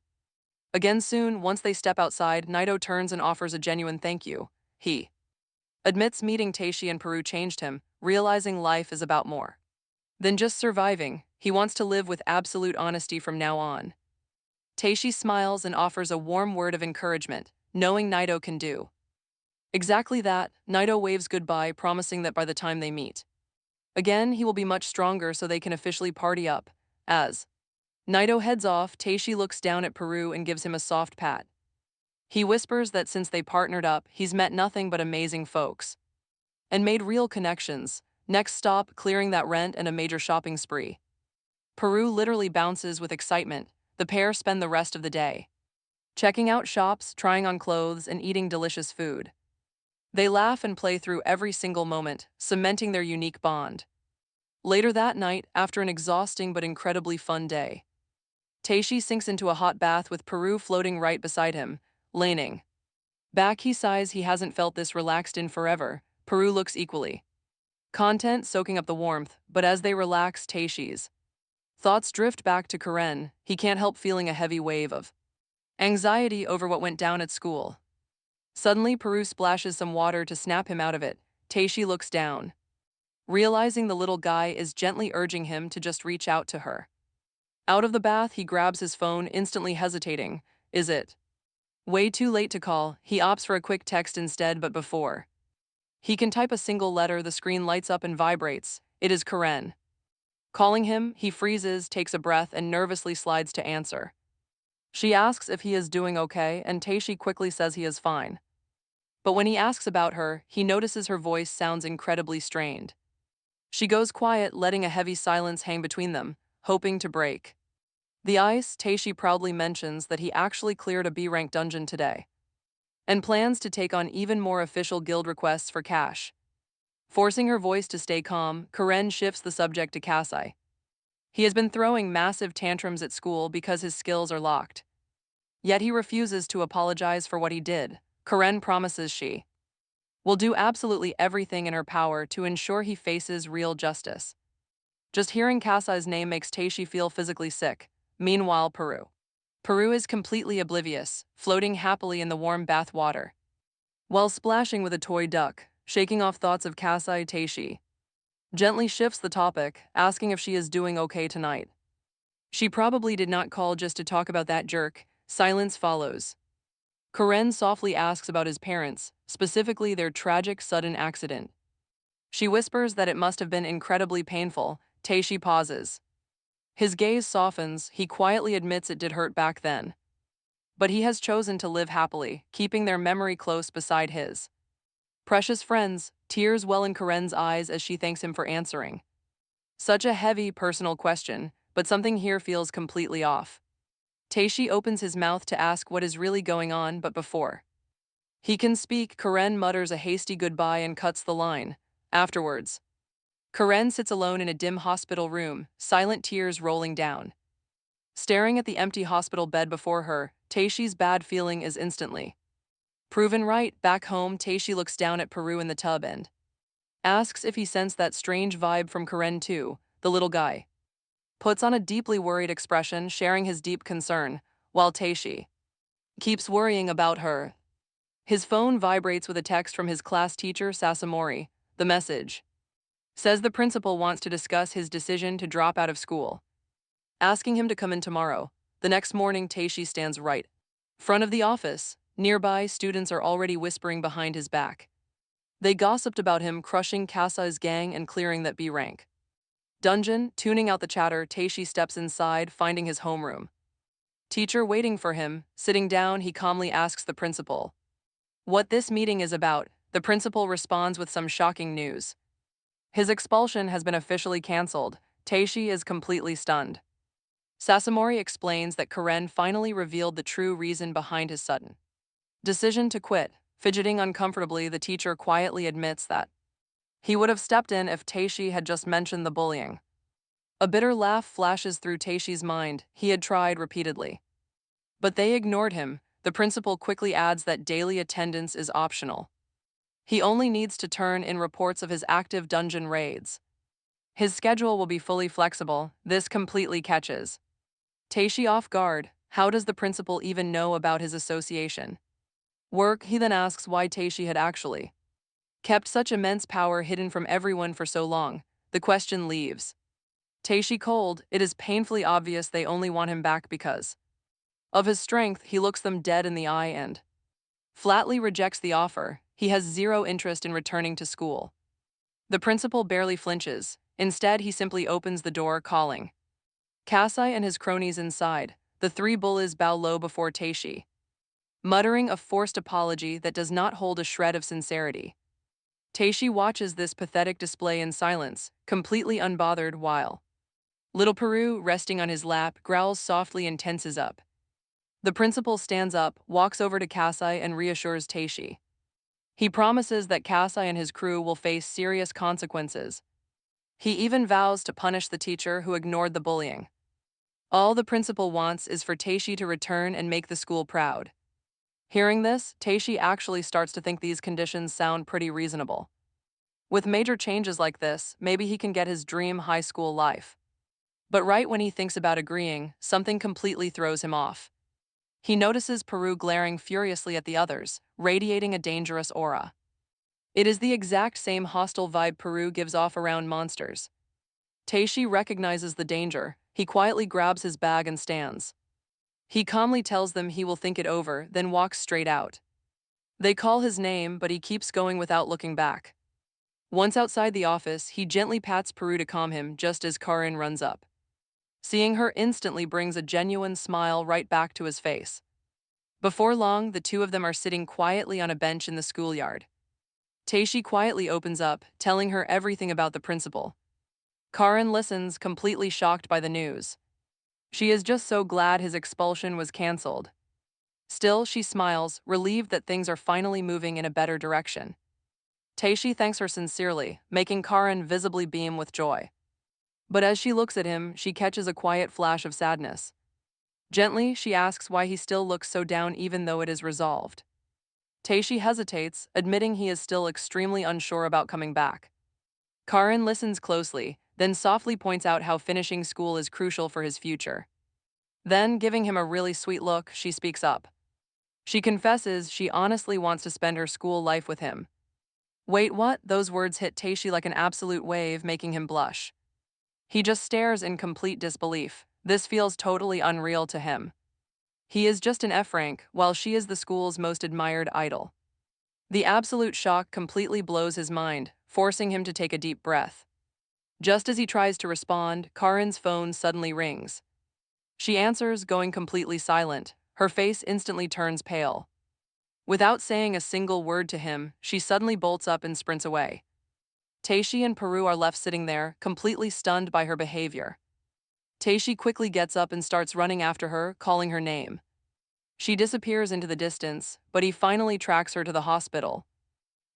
again soon. Once they step outside, Naito turns and offers a genuine thank you. He admits meeting Taishi and Peru changed him, realizing life is about more than just surviving. He wants to live with absolute honesty from now on. Taishi smiles and offers a warm word of encouragement, knowing Naito can do exactly that. Naito waves goodbye, promising that by the time they meet again, he will be much stronger so they can officially party up. As Naito heads off, Taishi looks down at Peru and gives him a soft pat. He whispers that since they partnered up, he's met nothing but amazing folks and made real connections. Next stop, clearing that rent and a major shopping spree. Peru literally bounces with excitement. The pair spend the rest of the day checking out shops, trying on clothes, and eating delicious food. They laugh and play through every single moment, cementing their unique bond. Later that night, after an exhausting but incredibly fun day, Taishi sinks into a hot bath with Peru floating right beside him, leaning back. He sighs. He hasn't felt this relaxed in forever. Peru looks equally content, soaking up the warmth, but as they relax, Taishi's thoughts drift back to Karin. He can't help feeling a heavy wave of anxiety over what went down at school. Suddenly, Peru splashes some water to snap him out of it. Taishi looks down, realizing the little guy is gently urging him to just reach out to her. Out of the bath, he grabs his phone, instantly hesitating. Is it way too late to call? He opts for a quick text instead, but before he can type a single letter, the screen lights up and vibrates. It is Karin calling him. He freezes, takes a breath, and nervously slides to answer. She asks if he is doing okay, and Taishi quickly says he is fine. But when he asks about her, he notices her voice sounds incredibly strained. She goes quiet, letting a heavy silence hang between them, hoping to break the ice. Taishi proudly mentions that he actually cleared a B-rank dungeon today and plans to take on even more official guild requests for cash. Forcing her voice to stay calm, Karin shifts the subject to Kasai. He has been throwing massive tantrums at school because his skills are locked. Yet he refuses to apologize for what he did. Karin promises she will do absolutely everything in her power to ensure he faces real justice. Just hearing Kasai's name makes Taishi feel physically sick. Meanwhile, Peru is completely oblivious, floating happily in the warm bath water while splashing with a toy duck, shaking off thoughts of Kasai. Taishi gently shifts the topic, asking if she is doing okay tonight. She probably did not call just to talk about that jerk. Silence follows. Karin softly asks about his parents, specifically their tragic sudden accident. She whispers that it must have been incredibly painful. Taishi pauses. His gaze softens. He quietly admits it did hurt back then. but he has chosen to live happily, keeping their memory close beside his. Precious friends, tears well in Karen's eyes as she thanks him for answering. Such a heavy, personal question, but something here feels completely off. Taishi opens his mouth to ask what is really going on, but before he can speak, Karen mutters a hasty goodbye and cuts the line. Afterwards, Karen sits alone in a dim hospital room, silent tears rolling down. Staring at the empty hospital bed before her, Taishi's bad feeling is instantly proven right. Back home, Taishi looks down at Peru in the tub and asks if he sensed that strange vibe from Karen too. The little guy puts on a deeply worried expression, sharing his deep concern, while Taishi keeps worrying about her. His phone vibrates with a text from his class teacher, Sasamori. The message says the principal wants to discuss his decision to drop out of school, asking him to come in tomorrow. The next morning, Taishi stands right in front of the office. Nearby, students are already whispering behind his back. They gossiped about him crushing Kasa's gang and clearing that B rank dungeon. Tuning out the chatter, Taishi steps inside, finding his homeroom teacher waiting for him. Sitting down, he calmly asks the principal what this meeting is about. The principal responds with some shocking news. His expulsion has been officially cancelled. Taishi is completely stunned. Sasamori explains that Karen finally revealed the true reason behind his sudden decision to quit. Fidgeting uncomfortably, the teacher quietly admits that he would have stepped in if Taishi had just mentioned the bullying. A bitter laugh flashes through Taishi's mind. He had tried repeatedly, but they ignored him. The principal quickly adds that daily attendance is optional. He only needs to turn in reports of his active dungeon raids. His schedule will be fully flexible. This completely catches Taishi off guard. How does the principal even know about his association work? He then asks why Taishi had actually kept such immense power hidden from everyone for so long. The question leaves Taishi cold. It is painfully obvious they only want him back because of his strength. He looks them dead in the eye and flatly rejects the offer. He has zero interest in returning to school. The principal barely flinches. Instead, he simply opens the door, calling Kasai and his cronies inside. The three bullies bow low before Taishi, muttering a forced apology that does not hold a shred of sincerity. Taishi watches this pathetic display in silence, completely unbothered, while little Peru, resting on his lap, growls softly and tenses up. The principal stands up, walks over to Kasai and reassures Taishi. He promises that Kasai and his crew will face serious consequences. He even vows to punish the teacher who ignored the bullying. All the principal wants is for Taishi to return and make the school proud. Hearing this, Taishi actually starts to think these conditions sound pretty reasonable. With major changes like this, maybe he can get his dream high school life. But right when he thinks about agreeing, something completely throws him off. He notices Peru glaring furiously at the others, radiating a dangerous aura. It is the exact same hostile vibe Peru gives off around monsters. Taishi recognizes the danger. He quietly grabs his bag and stands. He calmly tells them he will think it over, then walks straight out. They call his name, but he keeps going without looking back. Once outside the office, he gently pats Peru to calm him just as Karin runs up. Seeing her instantly brings a genuine smile right back to his face. Before long, the two of them are sitting quietly on a bench in the schoolyard. Taishi quietly opens up, telling her everything about the principal. Karin listens, completely shocked by the news. She is just so glad his expulsion was cancelled. Still, she smiles, relieved that things are finally moving in a better direction. Taishi thanks her sincerely, making Karin visibly beam with joy. But as she looks at him, she catches a quiet flash of sadness. Gently, she asks why he still looks so down even though it is resolved. Taishi hesitates, admitting he is still extremely unsure about coming back. Karin listens closely, then softly points out how finishing school is crucial for his future. Then, giving him a really sweet look, she speaks up. She confesses she honestly wants to spend her school life with him. Wait, what? Those words hit Taishi like an absolute wave, making him blush. He just stares in complete disbelief. This feels totally unreal to him. He is just an F rank, while she is the school's most admired idol. The absolute shock completely blows his mind, forcing him to take a deep breath. Just as he tries to respond, Karin's phone suddenly rings. She answers, going completely silent. her face instantly turns pale. Without saying a single word to him, she suddenly bolts up and sprints away. Taishi and Peru are left sitting there, completely stunned by her behavior. Taishi quickly gets up and starts running after her, calling her name. She disappears into the distance, but he finally tracks her to the hospital.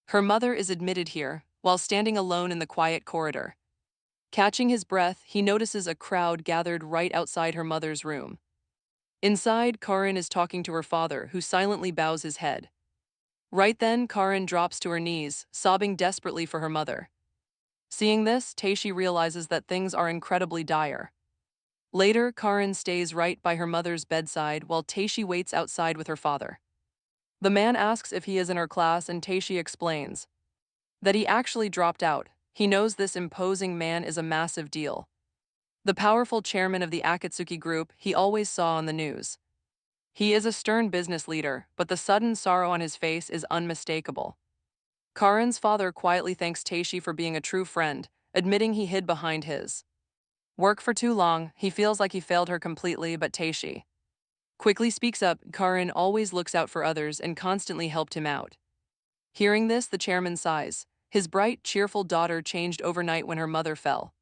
Her mother is admitted here, while standing alone in the quiet corridor. Catching his breath, he notices a crowd gathered right outside her mother's room. Inside, Karin is talking to her father, who silently bows his head. Right then, Karin drops to her knees, sobbing desperately for her mother. Seeing this, Taishi realizes that things are incredibly dire. Later, Karin stays right by her mother's bedside while Taishi waits outside with her father. The man asks if he is in her class, and Taishi explains that he actually dropped out. He knows this imposing man is a massive deal. The powerful chairman of the Akatsuki group he always saw on the news. He is a stern business leader, but the sudden sorrow on his face is unmistakable. Karin's father quietly thanks Taishi for being a true friend, admitting he hid behind his work for too long. He feels like he failed her completely, but Taishi quickly speaks up. Karin always looks out for others and constantly helped him out. Hearing this, the chairman sighs. His bright, cheerful daughter changed overnight when her mother fell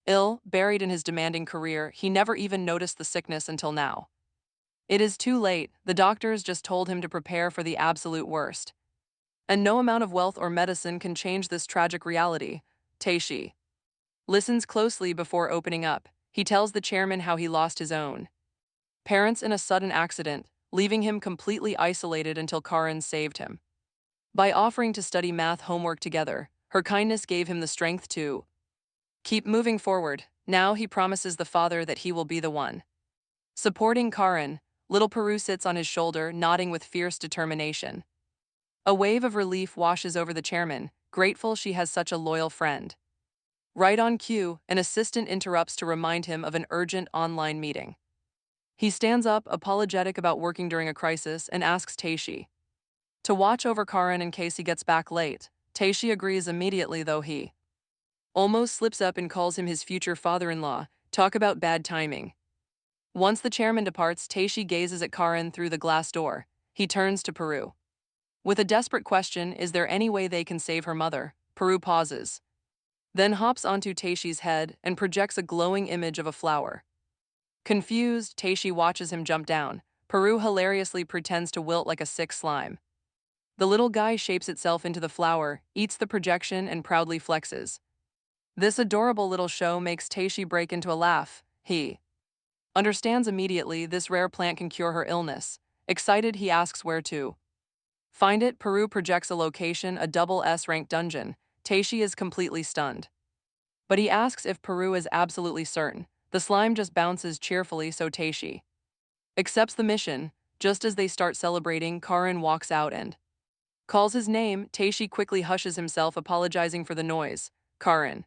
ill, buried in his demanding career. He never even noticed the sickness until now. It is too late. The doctors just told him to prepare for the absolute worst. And no amount of wealth or medicine can change this tragic reality. Taishi listens closely before opening up. He tells the chairman how he lost his own parents in a sudden accident, leaving him completely isolated until Karin saved him. By offering to study math homework together, her kindness gave him the strength to keep moving forward. Now he promises the father that he will be the one supporting Karin. Little Peru sits on his shoulder, nodding with fierce determination. A wave of relief washes over the chairman, grateful she has such a loyal friend. Right on cue, an assistant interrupts to remind him of an urgent online meeting. He stands up, apologetic about working during a crisis, and asks Taishi to watch over Karin in case he gets back late. Taishi agrees immediately, though he almost slips up and calls him his future father-in-law. Talk about bad timing. Once the chairman departs, Taishi gazes at Karin through the glass door. He turns to Peru with a desperate question: is there any way they can save her mother? Peru pauses, then hops onto Taishi's head and projects a glowing image of a flower. Confused, Taishi watches him jump down. Peru hilariously pretends to wilt like a sick slime. The little guy shapes itself into the flower, eats the projection, and proudly flexes. This adorable little show makes Taishi break into a laugh. He understands immediately this rare plant can cure her illness. Excited, he asks where to find it. Peru projects a location, a double S-ranked dungeon. Taishi is completely stunned. But he asks if Peru is absolutely certain. The slime just bounces cheerfully, so Taishi accepts the mission. Just as they start celebrating, Karin walks out and calls his name. Taishi quickly hushes himself, apologizing for the noise. Karin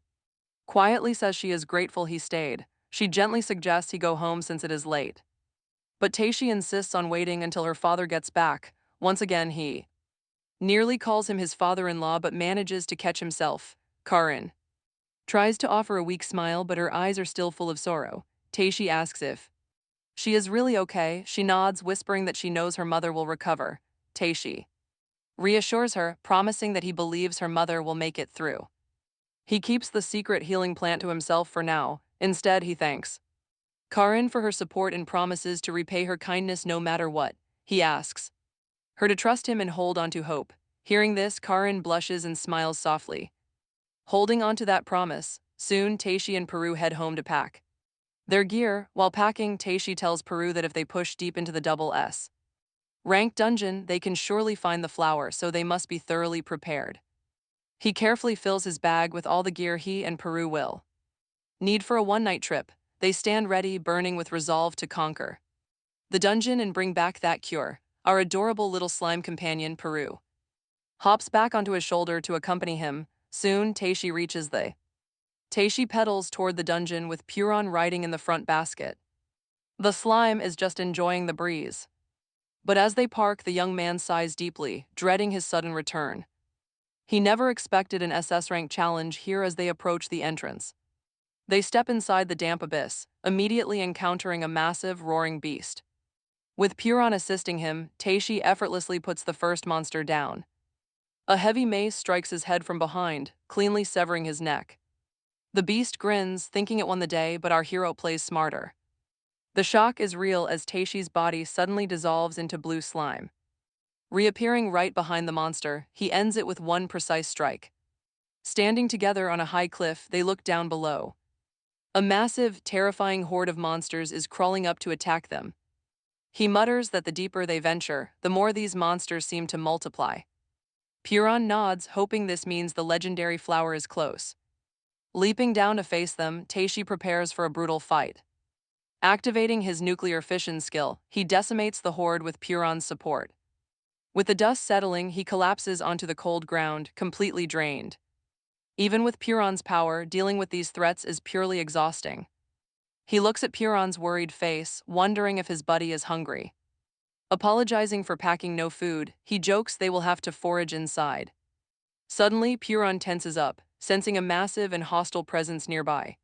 quietly says she is grateful he stayed. She gently suggests he go home since it is late. But Taishi insists on waiting until her father gets back. Once again, he nearly calls him his father-in-law but manages to catch himself. Karin tries to offer a weak smile, but her eyes are still full of sorrow. Taishi asks if she is really okay. She nods, whispering that she knows her mother will recover. Taishi reassures her, promising that he believes her mother will make it through. He keeps the secret healing plant to himself for now. Instead, he thanks Karin for her support and promises to repay her kindness no matter what. He asks her to trust him and hold on to hope. Hearing this, Karin blushes and smiles softly, holding on to that promise. Soon, Taishi and Peru head home to pack their gear. While packing, Taishi tells Peru that if they push deep into the double S ranked dungeon, they can surely find the flower, so they must be thoroughly prepared. He carefully fills his bag with all the gear he and Peru will need for a one-night trip. They stand ready, burning with resolve to conquer the dungeon and bring back that cure. Our adorable little slime companion, Peru, hops back onto his shoulder to accompany him. Soon, Taishi reaches the Taishi pedals toward the dungeon with Puron riding in the front basket. The slime is just enjoying the breeze. But as they park, the young man sighs deeply, dreading his sudden return. He never expected an SS rank challenge here. As they approach the entrance, they step inside the damp abyss, immediately encountering a massive, roaring beast. With Puron assisting him, Taishi effortlessly puts the first monster down. A heavy mace strikes his head from behind, cleanly severing his neck. The beast grins, thinking it won the day, but our hero plays smarter. The shock is real as Taishi's body suddenly dissolves into blue slime. Reappearing right behind the monster, he ends it with one precise strike. Standing together on a high cliff, they look down below. A massive, terrifying horde of monsters is crawling up to attack them. He mutters that the deeper they venture, the more these monsters seem to multiply. Puron nods, hoping this means the legendary flower is close. Leaping down to face them, Taishi prepares for a brutal fight. Activating his nuclear fission skill, he decimates the horde with Puron's support. With the dust settling, he collapses onto the cold ground, completely drained. Even with Puron's power, dealing with these threats is purely exhausting. He looks at Puron's worried face, wondering if his buddy is hungry. Apologizing for packing no food, he jokes they will have to forage inside. Suddenly, Puron tenses up, sensing a massive and hostile presence nearby.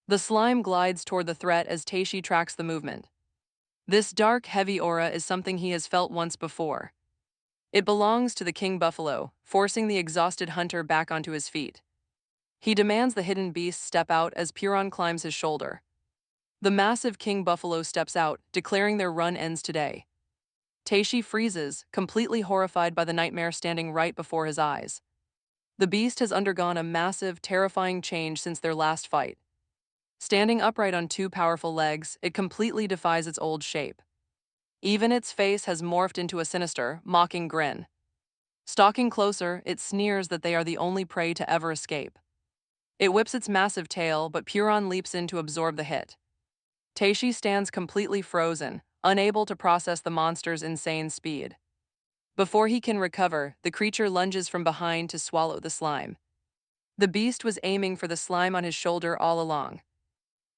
The slime glides toward the threat as Taishi tracks the movement. This dark, heavy aura is something he has felt once before. It belongs to the king buffalo, forcing the exhausted hunter back onto his feet. He demands the hidden beast step out as Puron climbs his shoulder. The massive king buffalo steps out, declaring their run ends today. Taishi freezes, completely horrified by the nightmare standing right before his eyes. The beast has undergone a massive, terrifying change since their last fight. Standing upright on two powerful legs, it completely defies its old shape. Even its face has morphed into a sinister, mocking grin. Stalking closer, it sneers that they are the only prey to ever escape. It whips its massive tail, but Puron leaps in to absorb the hit. Taishi stands completely frozen, unable to process the monster's insane speed. Before he can recover, the creature lunges from behind to swallow the slime. The beast was aiming for the slime on his shoulder all along.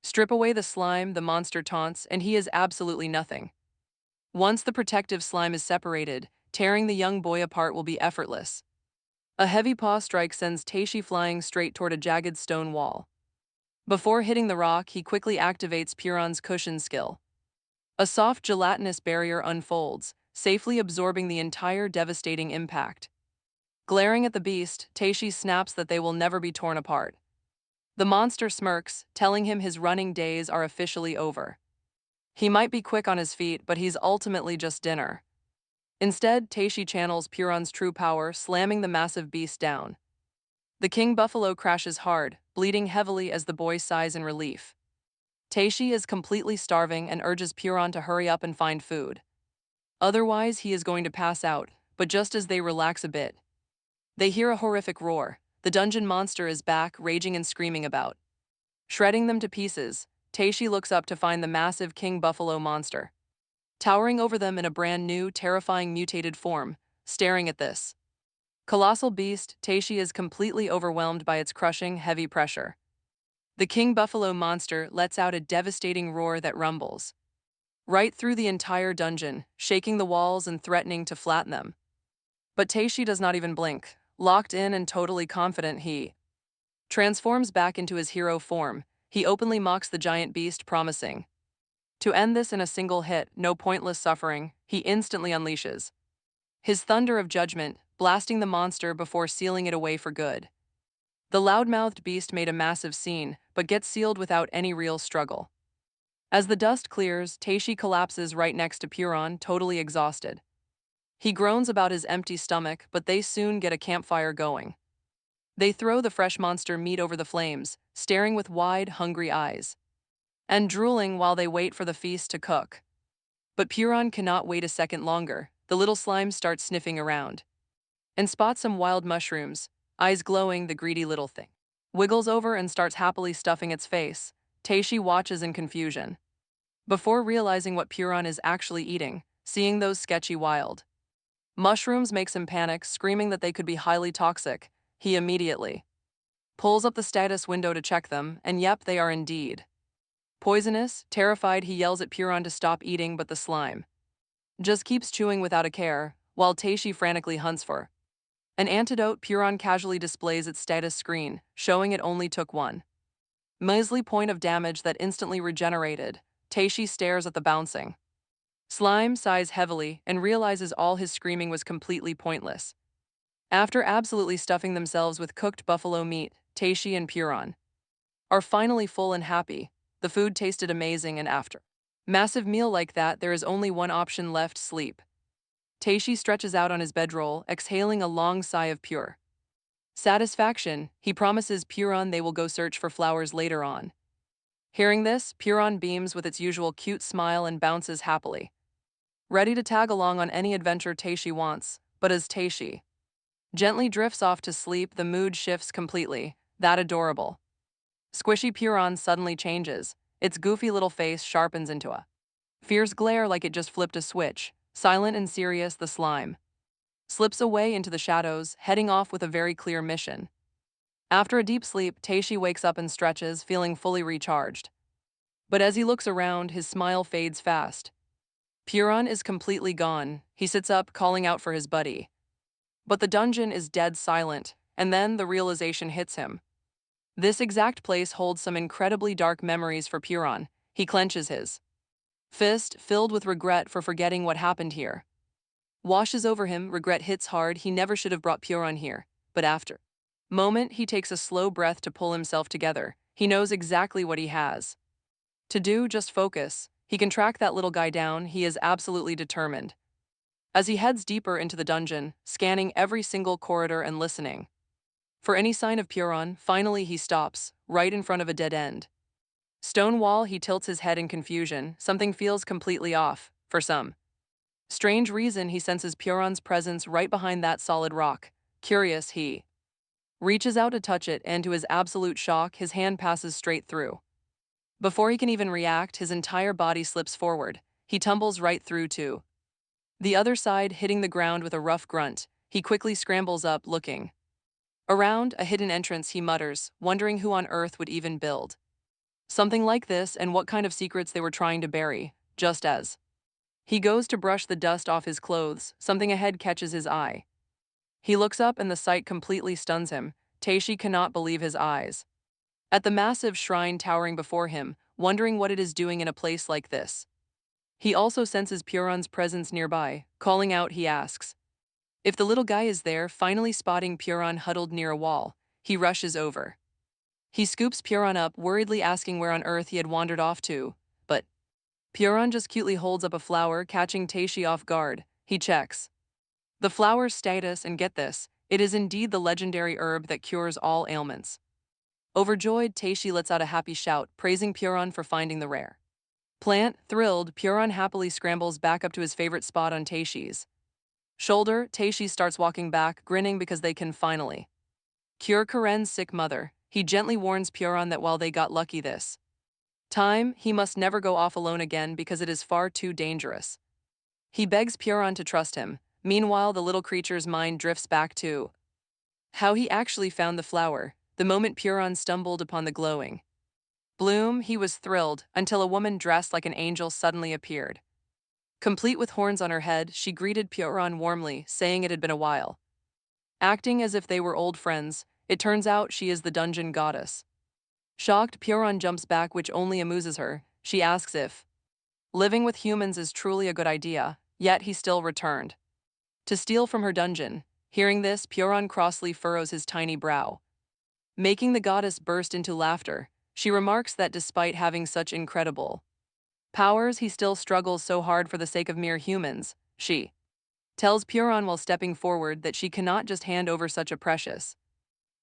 Strip away the slime, the monster taunts, and he is absolutely nothing. Once the protective slime is separated, tearing the young boy apart will be effortless. A heavy paw strike sends Taishi flying straight toward a jagged stone wall. Before hitting the rock, he quickly activates Puron's cushion skill. A soft gelatinous barrier unfolds, safely absorbing the entire devastating impact. Glaring at the beast, Taishi snaps that they will never be torn apart. The monster smirks, telling him his running days are officially over. He might be quick on his feet, but he's ultimately just dinner. Instead, Taishi channels Puron's true power, slamming the massive beast down. The king buffalo crashes hard, bleeding heavily as the boy sighs in relief. Taishi is completely starving and urges Puron to hurry up and find food. Otherwise, he is going to pass out, but just as they relax a bit, they hear a horrific roar. The dungeon monster is back, raging and screaming about. Shredding them to pieces, Taishi looks up to find the massive king buffalo monster towering over them in a brand new, terrifying mutated form, staring at this colossal beast. Taishi is completely overwhelmed by its crushing, heavy pressure. The king buffalo monster lets out a devastating roar that rumbles right through the entire dungeon, shaking the walls and threatening to flatten them. But Taishi does not even blink. Locked in and totally confident, he transforms back into his hero form. He openly mocks the giant beast, promising to end this in a single hit, no pointless suffering. He instantly unleashes his thunder of judgment, blasting the monster before sealing it away for good. The loud-mouthed beast made a massive scene, but gets sealed without any real struggle. As the dust clears, Taishi collapses right next to Puron, totally exhausted. He groans about his empty stomach, but they soon get a campfire going. They throw the fresh monster meat over the flames, staring with wide, hungry eyes, and drooling while they wait for the feast to cook. But Puron cannot wait a second longer. The little slime starts sniffing around and spots some wild mushrooms. Eyes glowing, the greedy little thing wiggles over and starts happily stuffing its face. Taishi watches in confusion, before realizing what Puron is actually eating. Seeing those sketchy wild mushrooms makes him panic, screaming that they could be highly toxic. He immediately pulls up the status window to check them, and yep, they are indeed poisonous. Terrified, he yells at Puron to stop eating, but the slime just keeps chewing without a care, while Taishi frantically hunts for an antidote. Puron casually displays its status screen, showing it only took one measly point of damage that instantly regenerated. Taishi stares at the bouncing Slime sighs heavily and realizes all his screaming was completely pointless. After absolutely stuffing themselves with cooked buffalo meat, Taishi and Puron are finally full and happy. The food tasted amazing, and after massive meal like that, there is only one option left: sleep. Taishi stretches out on his bedroll, exhaling a long sigh of pure satisfaction. He promises Puron they will go search for flowers later on. Hearing this, Puron beams with its usual cute smile and bounces happily, ready to tag along on any adventure Taishi wants. But as Taishi gently drifts off to sleep, the mood shifts completely. That adorable, squishy Puron suddenly changes. Its goofy little face sharpens into a fierce glare like it just flipped a switch. Silent and serious, the slime slips away into the shadows, heading off with a very clear mission. After a deep sleep, Taishi wakes up and stretches, feeling fully recharged. But as he looks around, his smile fades fast. Puron is completely gone. He sits up, calling out for his buddy. But the dungeon is dead silent, and then the realization hits him. This exact place holds some incredibly dark memories for Puron. He clenches his fist, filled with regret for forgetting what happened here. Washes over him, regret hits hard. He never should have brought Puron here. But after moment, he takes a slow breath to pull himself together. He knows exactly what he has to do: just focus. He can track that little guy down. He is absolutely determined. As he heads deeper into the dungeon, scanning every single corridor and listening for any sign of Puron, finally he stops, right in front of a dead end stone wall. He tilts his head in confusion. Something feels completely off. For some strange reason, he senses Puron's presence right behind that solid rock. Curious, he reaches out to touch it, and to his absolute shock, his hand passes straight through. Before he can even react, his entire body slips forward. He tumbles right through to the other side, hitting the ground with a rough grunt. He quickly scrambles up, looking around a hidden entrance. He mutters, wondering who on earth would even build something like this and what kind of secrets they were trying to bury. Just as he goes to brush the dust off his clothes, something ahead catches his eye. He looks up and the sight completely stuns him. Taishi cannot believe his eyes at the massive shrine towering before him, wondering what it is doing in a place like this. He also senses Puron's presence nearby. Calling out, he asks if the little guy is there. Finally spotting Puron huddled near a wall, he rushes over. He scoops Puron up, worriedly asking where on earth he had wandered off to. But Puron just cutely holds up a flower, catching Taishi off guard. He checks the flower's status, and get this, it is indeed the legendary herb that cures all ailments. Overjoyed, Taishi lets out a happy shout, praising Puron for finding the rare plant. Thrilled, Puron happily scrambles back up to his favorite spot on Taishi's shoulder. Taishi starts walking back, grinning because they can finally cure Karen's sick mother. He gently warns Puron that while they got lucky this time, he must never go off alone again because it is far too dangerous. He begs Puron to trust him. Meanwhile, the little creature's mind drifts back to how he actually found the flower. The moment Puron stumbled upon the glowing bloom, he was thrilled until a woman dressed like an angel suddenly appeared. Complete with horns on her head, she greeted Puron warmly, saying it had been a while. Acting as if they were old friends, it turns out she is the dungeon goddess. Shocked, Puron jumps back, which only amuses her. She asks if living with humans is truly a good idea, yet he still returned to steal from her dungeon. Hearing this, Puron crossly furrows his tiny brow, making the goddess burst into laughter. She remarks that despite having such incredible powers, he still struggles so hard for the sake of mere humans. She tells Puron while stepping forward that she cannot just hand over such a precious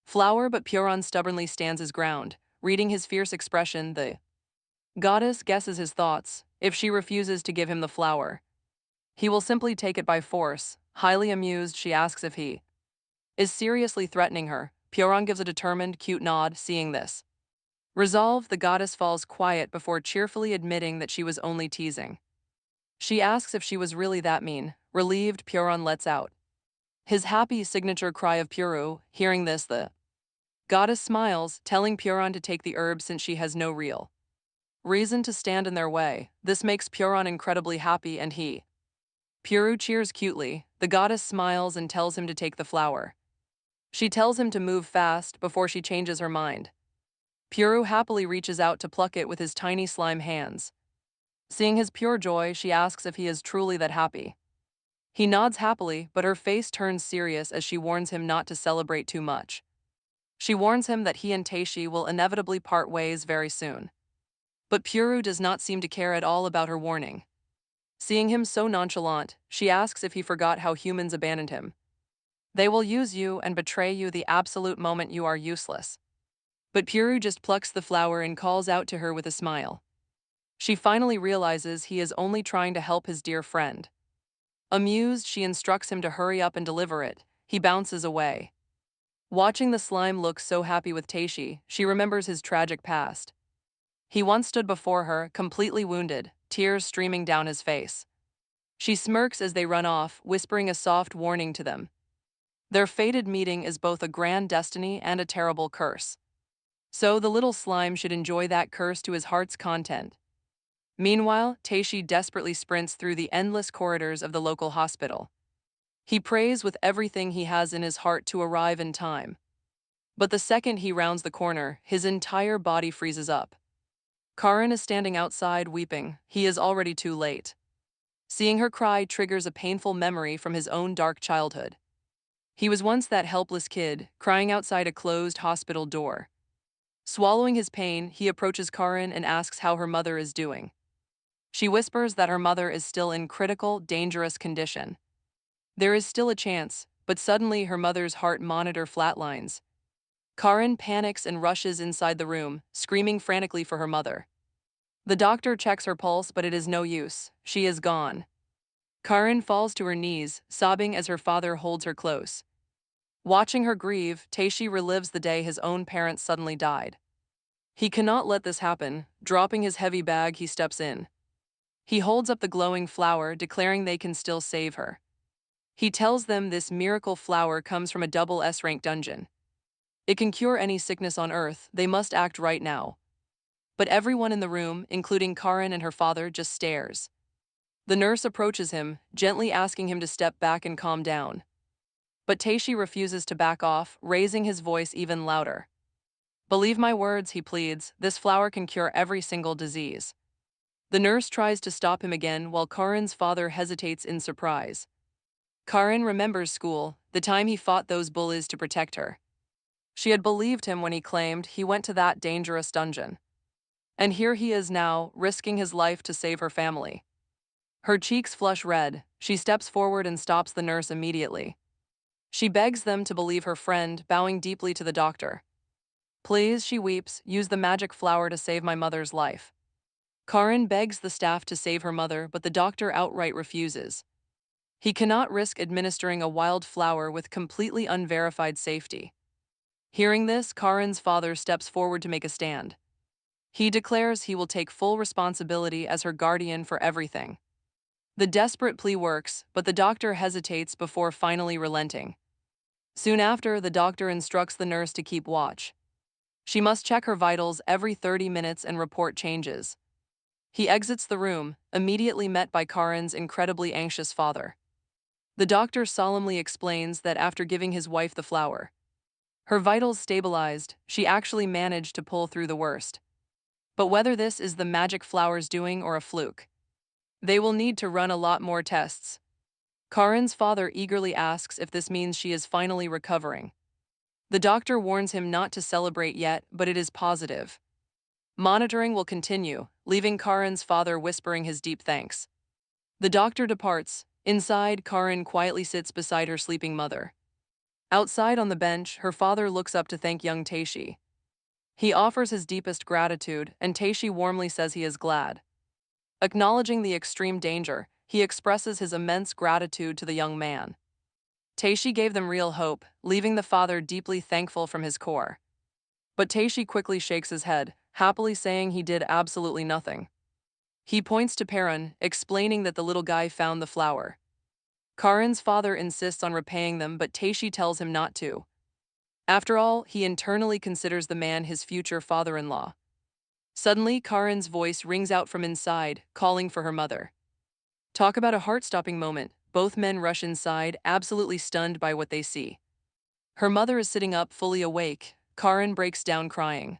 flower, but Puron stubbornly stands his ground. Reading his fierce expression, the goddess guesses his thoughts. If she refuses to give him the flower, he will simply take it by force. Highly amused, she asks if he is seriously threatening her. Puron gives a determined, cute nod. Seeing this resolve, the goddess falls quiet before cheerfully admitting that she was only teasing. She asks if she was really that mean. Relieved, Puron lets out his happy signature cry of Puru. Hearing this, the goddess smiles, telling Puron to take the herb since she has no real reason to stand in their way. This makes Puron incredibly happy, and he Puru cheers cutely. The goddess smiles and tells him to take the flower. She tells him to move fast before she changes her mind. Puru happily reaches out to pluck it with his tiny slime hands. Seeing his pure joy, she asks if he is truly that happy. He nods happily, but her face turns serious as she warns him not to celebrate too much. She warns him that he and Taishi will inevitably part ways very soon. But Peru does not seem to care at all about her warning. Seeing him so nonchalant, she asks if he forgot how humans abandoned him. They will use you and betray you the absolute moment you are useless. But Peru just plucks the flower and calls out to her with a smile. She finally realizes he is only trying to help his dear friend. Amused, she instructs him to hurry up and deliver it. He bounces away. Watching the slime look so happy with Taishi, she remembers his tragic past. He once stood before her, completely wounded, tears streaming down his face. She smirks as they run off, whispering a soft warning to them. Their fated meeting is both a grand destiny and a terrible curse. So the little slime should enjoy that curse to his heart's content. Meanwhile, Taishi desperately sprints through the endless corridors of the local hospital. He prays with everything he has in his heart to arrive in time. But the second he rounds the corner, his entire body freezes up. Karin is standing outside weeping. He is already too late. Seeing her cry triggers a painful memory from his own dark childhood. He was once that helpless kid, crying outside a closed hospital door. Swallowing his pain, he approaches Karin and asks how her mother is doing. She whispers that her mother is still in critical, dangerous condition. There is still a chance, but suddenly her mother's heart monitor flatlines. Karin panics and rushes inside the room, screaming frantically for her mother. The doctor checks her pulse, but it is no use. She is gone. Karin falls to her knees, sobbing as her father holds her close. Watching her grieve, Taishi relives the day his own parents suddenly died. He cannot let this happen. Dropping his heavy bag, he steps in. He holds up the glowing flower, declaring they can still save her. He tells them this miracle flower comes from a double S-rank dungeon. It can cure any sickness on Earth. They must act right now. But everyone in the room, including Karin and her father, just stares. The nurse approaches him, gently asking him to step back and calm down. But Taishi refuses to back off, raising his voice even louder. Believe my words, he pleads, this flower can cure every single disease. The nurse tries to stop him again while Karin's father hesitates in surprise. Karin remembers school, the time he fought those bullies to protect her. She had believed him when he claimed he went to that dangerous dungeon. And here he is now, risking his life to save her family. Her cheeks flush red. She steps forward and stops the nurse immediately. She begs them to believe her friend, bowing deeply to the doctor. Please, she weeps, use the magic flower to save my mother's life. Karin begs the staff to save her mother, but the doctor outright refuses. He cannot risk administering a wild flower with completely unverified safety. Hearing this, Karin's father steps forward to make a stand. He declares he will take full responsibility as her guardian for everything. The desperate plea works, but the doctor hesitates before finally relenting. Soon after, the doctor instructs the nurse to keep watch. She must check her vitals every 30 minutes and report changes. He exits the room, immediately met by Karin's incredibly anxious father. The doctor solemnly explains that after giving his wife the flower, her vitals stabilized. She actually managed to pull through the worst. But whether this is the magic flower's doing or a fluke, they will need to run a lot more tests. Karin's father eagerly asks if this means she is finally recovering. The doctor warns him not to celebrate yet, but it is positive. Monitoring will continue, leaving Karin's father whispering his deep thanks. The doctor departs. Inside, Karin quietly sits beside her sleeping mother. Outside on the bench, her father looks up to thank young Taishi. He offers his deepest gratitude, and Taishi warmly says he is glad. Acknowledging the extreme danger, he expresses his immense gratitude to the young man. Taishi gave them real hope, leaving the father deeply thankful from his core. But Taishi quickly shakes his head, happily saying he did absolutely nothing. He points to Peron, explaining that the little guy found the flower. Karin's father insists on repaying them, but Taishi tells him not to. After all, he internally considers the man his future father-in-law. Suddenly, Karin's voice rings out from inside, calling for her mother. Talk about a heart-stopping moment. Both men rush inside, absolutely stunned by what they see. Her mother is sitting up, fully awake. Karin breaks down crying.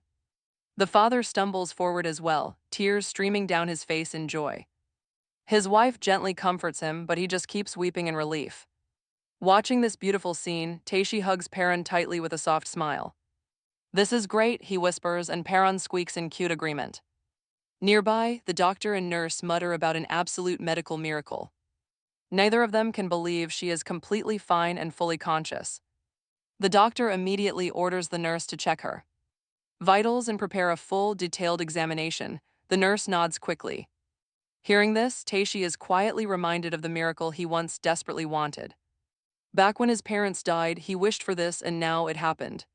The father stumbles forward as well, tears streaming down his face in joy. His wife gently comforts him, but he just keeps weeping in relief. Watching this beautiful scene, Taishi hugs Perrin tightly with a soft smile. "This is great," he whispers, and Perrin squeaks in cute agreement. Nearby, the doctor and nurse mutter about an absolute medical miracle. Neither of them can believe she is completely fine and fully conscious. The doctor immediately orders the nurse to check her vitals and prepare a full, detailed examination. The nurse nods quickly. Hearing this, Taishi is quietly reminded of the miracle he once desperately wanted. Back when his parents died, he wished for this, and now it happened.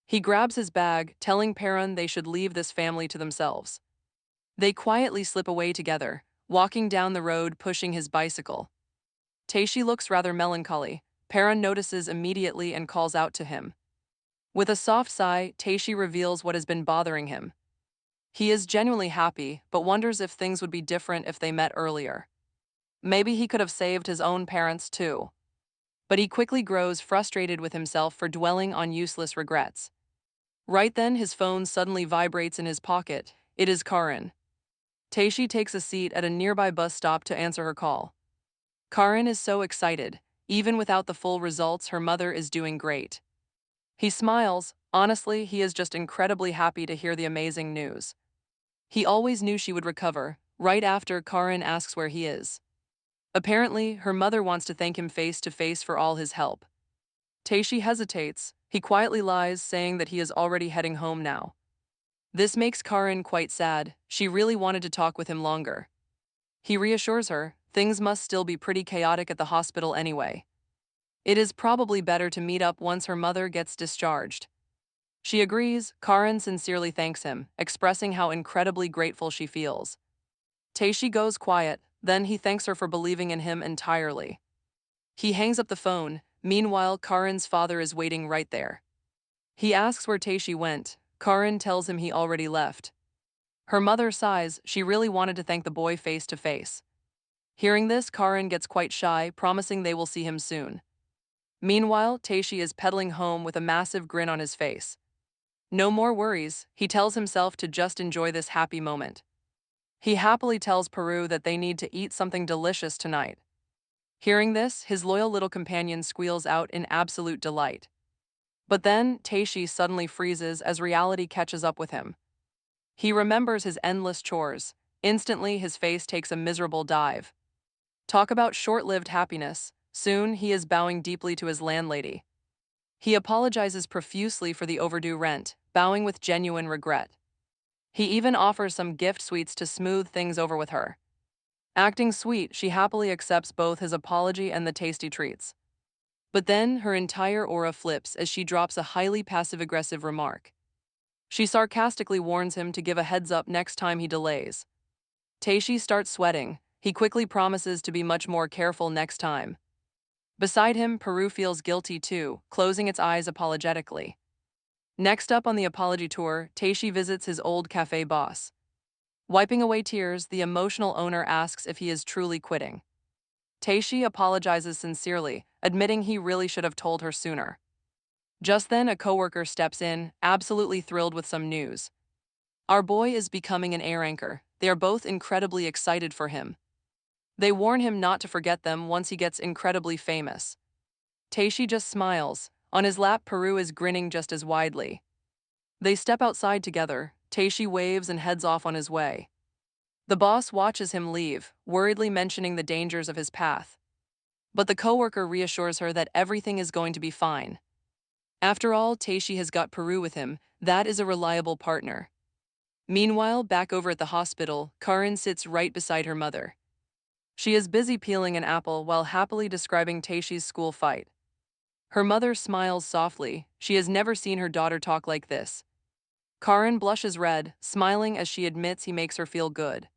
He grabs his bag, telling Perrin they should leave this family to themselves. They quietly slip away together, walking down the road pushing his bicycle. Taishi looks rather melancholy. Perrin notices immediately and calls out to him. With a soft sigh, Taishi reveals what has been bothering him. He is genuinely happy, but wonders if things would be different if they met earlier. Maybe he could have saved his own parents too. But he quickly grows frustrated with himself for dwelling on useless regrets. Right then, his phone suddenly vibrates in his pocket. It is Karin. Taishi takes a seat at a nearby bus stop to answer her call. Karin is so excited. Even without the full results, her mother is doing great. He smiles. Honestly, he is just incredibly happy to hear the amazing news. He always knew she would recover. Right after, Karin asks where he is. Apparently, her mother wants to thank him face to face for all his help. Taishi hesitates. He quietly lies, saying that he is already heading home now. This makes Karin quite sad. She really wanted to talk with him longer. He reassures her, things must still be pretty chaotic at the hospital anyway. It is probably better to meet up once her mother gets discharged. She agrees. Karin sincerely thanks him, expressing how incredibly grateful she feels. Taishi goes quiet, then he thanks her for believing in him entirely. He hangs up the phone. Meanwhile, Karin's father is waiting right there. He asks where Taishi went. Karin tells him he already left. Her mother sighs. She really wanted to thank the boy face to face. Hearing this, Karin gets quite shy, promising they will see him soon. Meanwhile, Taishi is pedaling home with a massive grin on his face. No more worries, he tells himself to just enjoy this happy moment. He happily tells Peru that they need to eat something delicious tonight. Hearing this, his loyal little companion squeals out in absolute delight. But then, Taishi suddenly freezes as reality catches up with him. He remembers his endless chores. Instantly, his face takes a miserable dive. Talk about short-lived happiness. Soon, he is bowing deeply to his landlady. He apologizes profusely for the overdue rent, bowing with genuine regret. He even offers some gift sweets to smooth things over with her. Acting sweet, she happily accepts both his apology and the tasty treats. But then, her entire aura flips as she drops a highly passive-aggressive remark. She sarcastically warns him to give a heads-up next time he delays. Taishi starts sweating. He quickly promises to be much more careful next time. Beside him, Peru feels guilty too, closing its eyes apologetically. Next up on the apology tour, Taishi visits his old cafe boss. Wiping away tears, the emotional owner asks if he is truly quitting. Taishi apologizes sincerely, admitting he really should have told her sooner. Just then, a coworker steps in, absolutely thrilled with some news. Our boy is becoming an air anchor. They are both incredibly excited for him. They warn him not to forget them once he gets incredibly famous. Taishi just smiles. On his lap, Peru is grinning just as widely. They step outside together. Taishi waves and heads off on his way. The boss watches him leave, worriedly mentioning the dangers of his path. But the coworker reassures her that everything is going to be fine. After all, Taishi has got Peru with him. That is a reliable partner. Meanwhile, back over at the hospital, Karin sits right beside her mother. She is busy peeling an apple while happily describing Taishi's school fight. Her mother smiles softly. She has never seen her daughter talk like this. Karin blushes red, smiling as she admits he makes her feel good.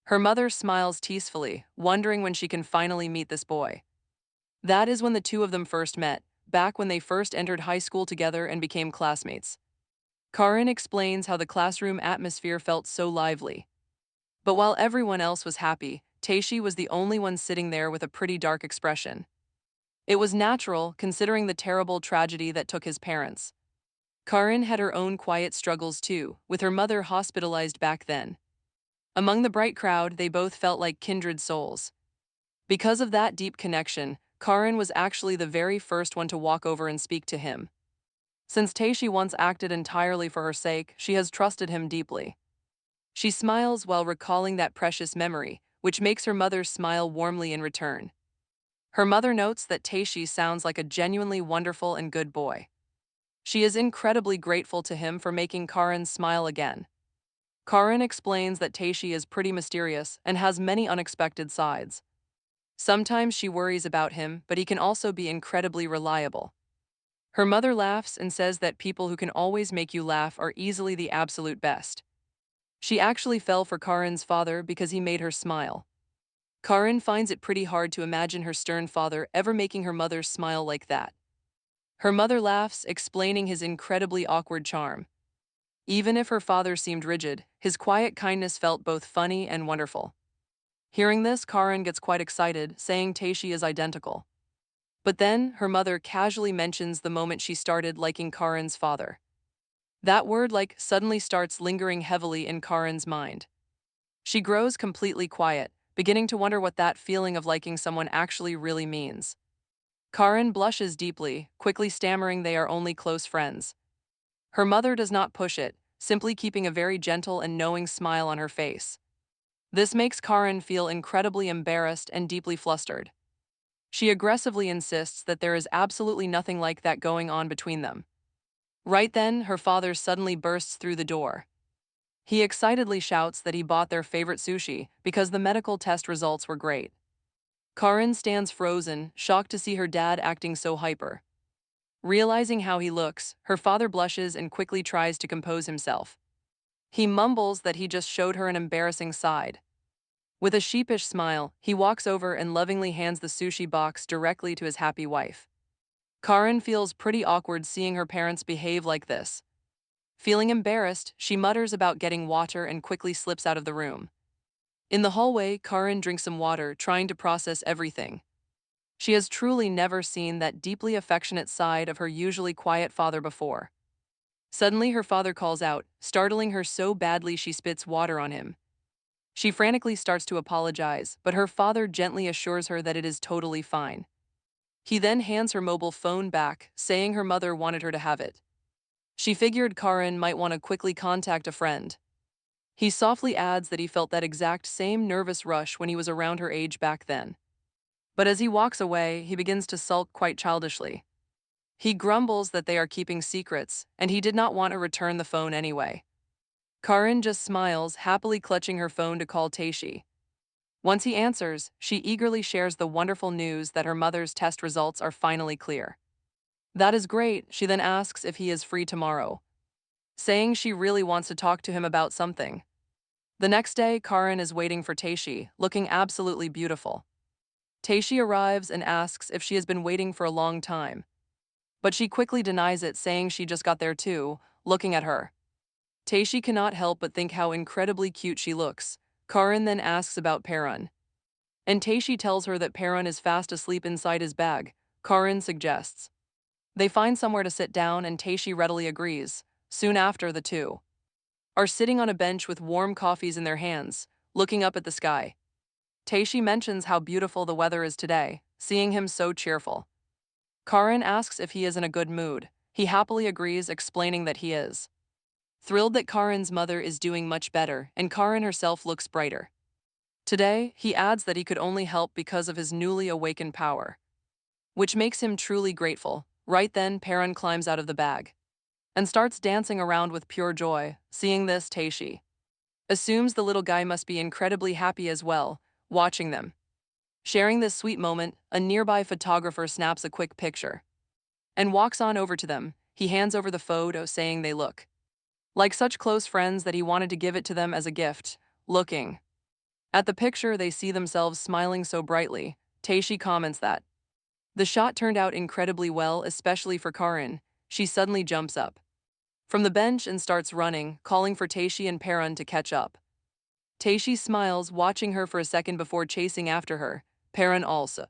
Her mother smiles teasfully, wondering when she can finally meet this boy. That is when the two of them first met, back when they first entered high school together and became classmates. Karin explains how the classroom atmosphere felt so lively. But while everyone else was happy, Taishi was the only one sitting there with a pretty dark expression. It was natural, considering the terrible tragedy that took his parents. Karin had her own quiet struggles too, with her mother hospitalized back then. Among the bright crowd, they both felt like kindred souls. Because of that deep connection, Karin was actually the very first one to walk over and speak to him. Since Taishi once acted entirely for her sake, she has trusted him deeply. She smiles while recalling that precious memory, which makes her mother smile warmly in return. Her mother notes that Taishi sounds like a genuinely wonderful and good boy. She is incredibly grateful to him for making Karin smile again. Karin explains that Taishi is pretty mysterious and has many unexpected sides. Sometimes she worries about him, but he can also be incredibly reliable. Her mother laughs and says that people who can always make you laugh are easily the absolute best. She actually fell for Karin's father because he made her smile. Karin finds it pretty hard to imagine her stern father ever making her mother smile like that. Her mother laughs, explaining his incredibly awkward charm. Even if her father seemed rigid, his quiet kindness felt both funny and wonderful. Hearing this, Karin gets quite excited, saying Taishi is identical. But then, her mother casually mentions the moment she started liking Karin's father. That word like suddenly starts lingering heavily in Karin's mind. She grows completely quiet, beginning to wonder what that feeling of liking someone actually really means. Karin blushes deeply, quickly stammering they are only close friends. Her mother does not push it, simply keeping a very gentle and knowing smile on her face. This makes Karin feel incredibly embarrassed and deeply flustered. She aggressively insists that there is absolutely nothing like that going on between them. Right then, her father suddenly bursts through the door. He excitedly shouts that he bought their favorite sushi because the medical test results were great. Karin stands frozen, shocked to see her dad acting so hyper. Realizing how he looks, her father blushes and quickly tries to compose himself. He mumbles that he just showed her an embarrassing side. With a sheepish smile, he walks over and lovingly hands the sushi box directly to his happy wife. Karin feels pretty awkward seeing her parents behave like this. Feeling embarrassed, she mutters about getting water and quickly slips out of the room. In the hallway, Karin drinks some water, trying to process everything. She has truly never seen that deeply affectionate side of her usually quiet father before. Suddenly, her father calls out, startling her so badly she spits water on him. She frantically starts to apologize, but her father gently assures her that it is totally fine. He then hands her mobile phone back, saying her mother wanted her to have it. She figured Karin might want to quickly contact a friend. He softly adds that he felt that exact same nervous rush when he was around her age back then. But as he walks away, he begins to sulk quite childishly. He grumbles that they are keeping secrets, and he did not want to return the phone anyway. Karin just smiles, happily clutching her phone to call Taishi. Once he answers, she eagerly shares the wonderful news that her mother's test results are finally clear. That is great, she then asks if he is free tomorrow, saying she really wants to talk to him about something. The next day, Karin is waiting for Taishi, looking absolutely beautiful. Taishi arrives and asks if she has been waiting for a long time. But she quickly denies it, saying she just got there too, looking at her. Taishi cannot help but think how incredibly cute she looks. Karin then asks about Perun. And Taishi tells her that Perun is fast asleep inside his bag. Karin suggests. They find somewhere to sit down and Taishi readily agrees. Soon after, the two are sitting on a bench with warm coffees in their hands, looking up at the sky. Taishi mentions how beautiful the weather is today, seeing him so cheerful. Karin asks if he is in a good mood. He happily agrees, explaining that he is. Thrilled that Karin's mother is doing much better, and Karin herself looks brighter. Today, he adds that he could only help because of his newly awakened power, which makes him truly grateful. Right then, Perun climbs out of the bag and starts dancing around with pure joy. Seeing this, Taishi assumes the little guy must be incredibly happy as well, watching them. Sharing this sweet moment, a nearby photographer snaps a quick picture and walks on over to them. He hands over the photo, saying they look like such close friends that he wanted to give it to them as a gift. Looking at the picture, they see themselves smiling so brightly. Taishi comments that the shot turned out incredibly well, especially for Karin. She suddenly jumps up from the bench and starts running, calling for Taishi and Perun to catch up. Taishi smiles, watching her for a second before chasing after her. Perun also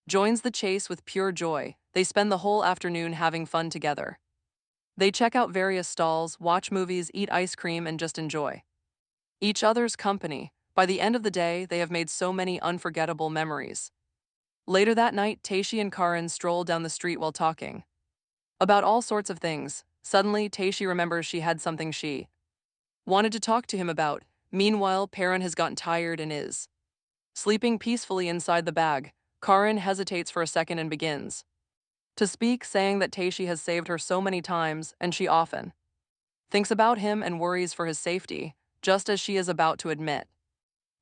joins the chase with pure joy. They spend the whole afternoon having fun together. They check out various stalls, watch movies, eat ice cream, and just enjoy each other's company. By the end of the day, they have made so many unforgettable memories. Later that night, Taishi and Karin stroll down the street while talking about all sorts of things. Suddenly, Taishi remembers she had something she wanted to talk to him about. Meanwhile, Perrin has gotten tired and is sleeping peacefully inside the bag. Karin hesitates for a second and begins to speak, saying that Taishi has saved her so many times and she often thinks about him and worries for his safety, just as she is about to admit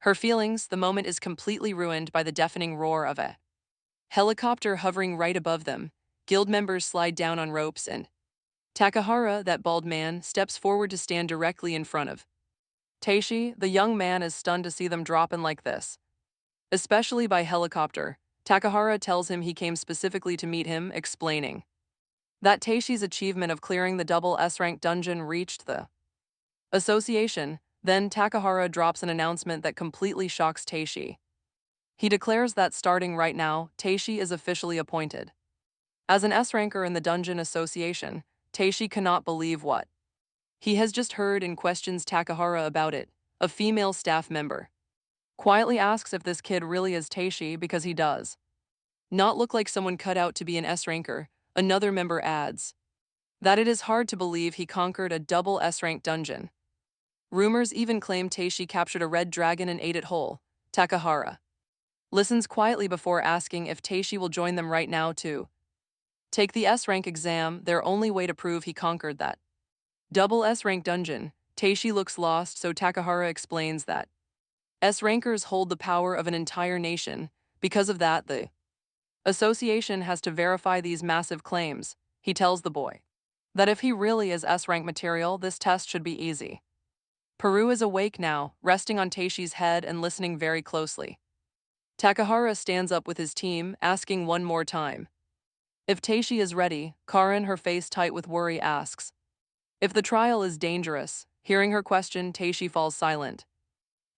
her feelings. The moment is completely ruined by the deafening roar of a helicopter hovering right above them. Guild members slide down on ropes and Takahara, that bald man, steps forward to stand directly in front of Taishi. The young man is stunned to see them drop in like this, especially by helicopter. Takahara tells him he came specifically to meet him, explaining that Taishi's achievement of clearing the double S-rank dungeon reached the association. Then Takahara drops an announcement that completely shocks Taishi. He declares that starting right now, Taishi is officially appointed as an S-ranker in the Dungeon Association. Taishi cannot believe what he has just heard and questions Takahara about it. A female staff member quietly asks if this kid really is Taishi because he does not look like someone cut out to be an S-ranker. Another member adds that it is hard to believe he conquered a double S-rank dungeon. Rumors even claim Taishi captured a red dragon and ate it whole. Takahara listens quietly before asking if Taishi will join them right now to take the S-rank exam, their only way to prove he conquered that double S-rank dungeon. Taishi looks lost, so Takahara explains that S-rankers hold the power of an entire nation. Because of that, the association has to verify these massive claims. He tells the boy that if he really is S-rank material, this test should be easy. Peru is awake now, resting on Taishi's head and listening very closely. Takahara stands up with his team, asking one more time if Taishi is ready. Karin, her face tight with worry, asks if the trial is dangerous. Hearing her question, Taishi falls silent.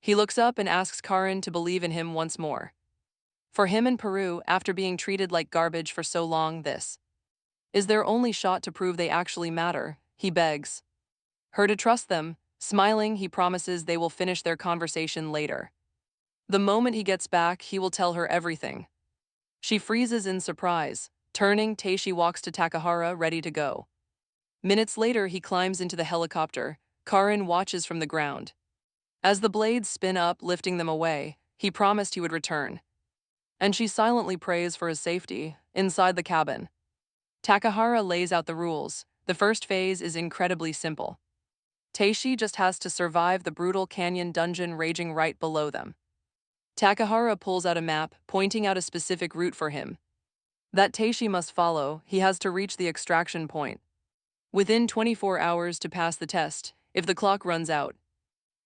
He looks up and asks Karin to believe in him once more. For him and Peru, after being treated like garbage for so long, this is their only shot to prove they actually matter. He begs her to trust them. Smiling, he promises they will finish their conversation later. The moment he gets back, he will tell her everything. She freezes in surprise. Turning, Taishi walks to Takahara, ready to go. Minutes later, he climbs into the helicopter. Karin watches from the ground. As the blades spin up, lifting them away, he promised he would return. And she silently prays for his safety. Inside the cabin, Takahara lays out the rules. The first phase is incredibly simple. Taishi just has to survive the brutal canyon dungeon raging right below them. Takahara pulls out a map, pointing out a specific route for him that Taishi must follow. He has to reach the extraction point within 24 hours to pass the test. If the clock runs out,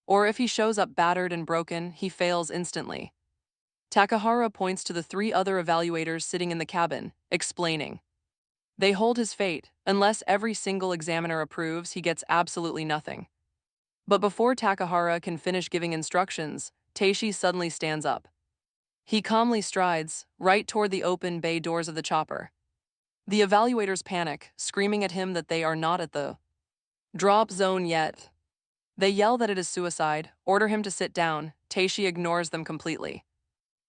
or if he shows up battered and broken, he fails instantly. Takahara points to the 3 other evaluators sitting in the cabin, explaining they hold his fate. Unless every single examiner approves, he gets absolutely nothing. But before Takahara can finish giving instructions, Taishi suddenly stands up. He calmly strides right toward the open bay doors of the chopper. The evaluators panic, screaming at him that they are not at the drop zone yet. They yell that it is suicide, order him to sit down. Taishi ignores them completely.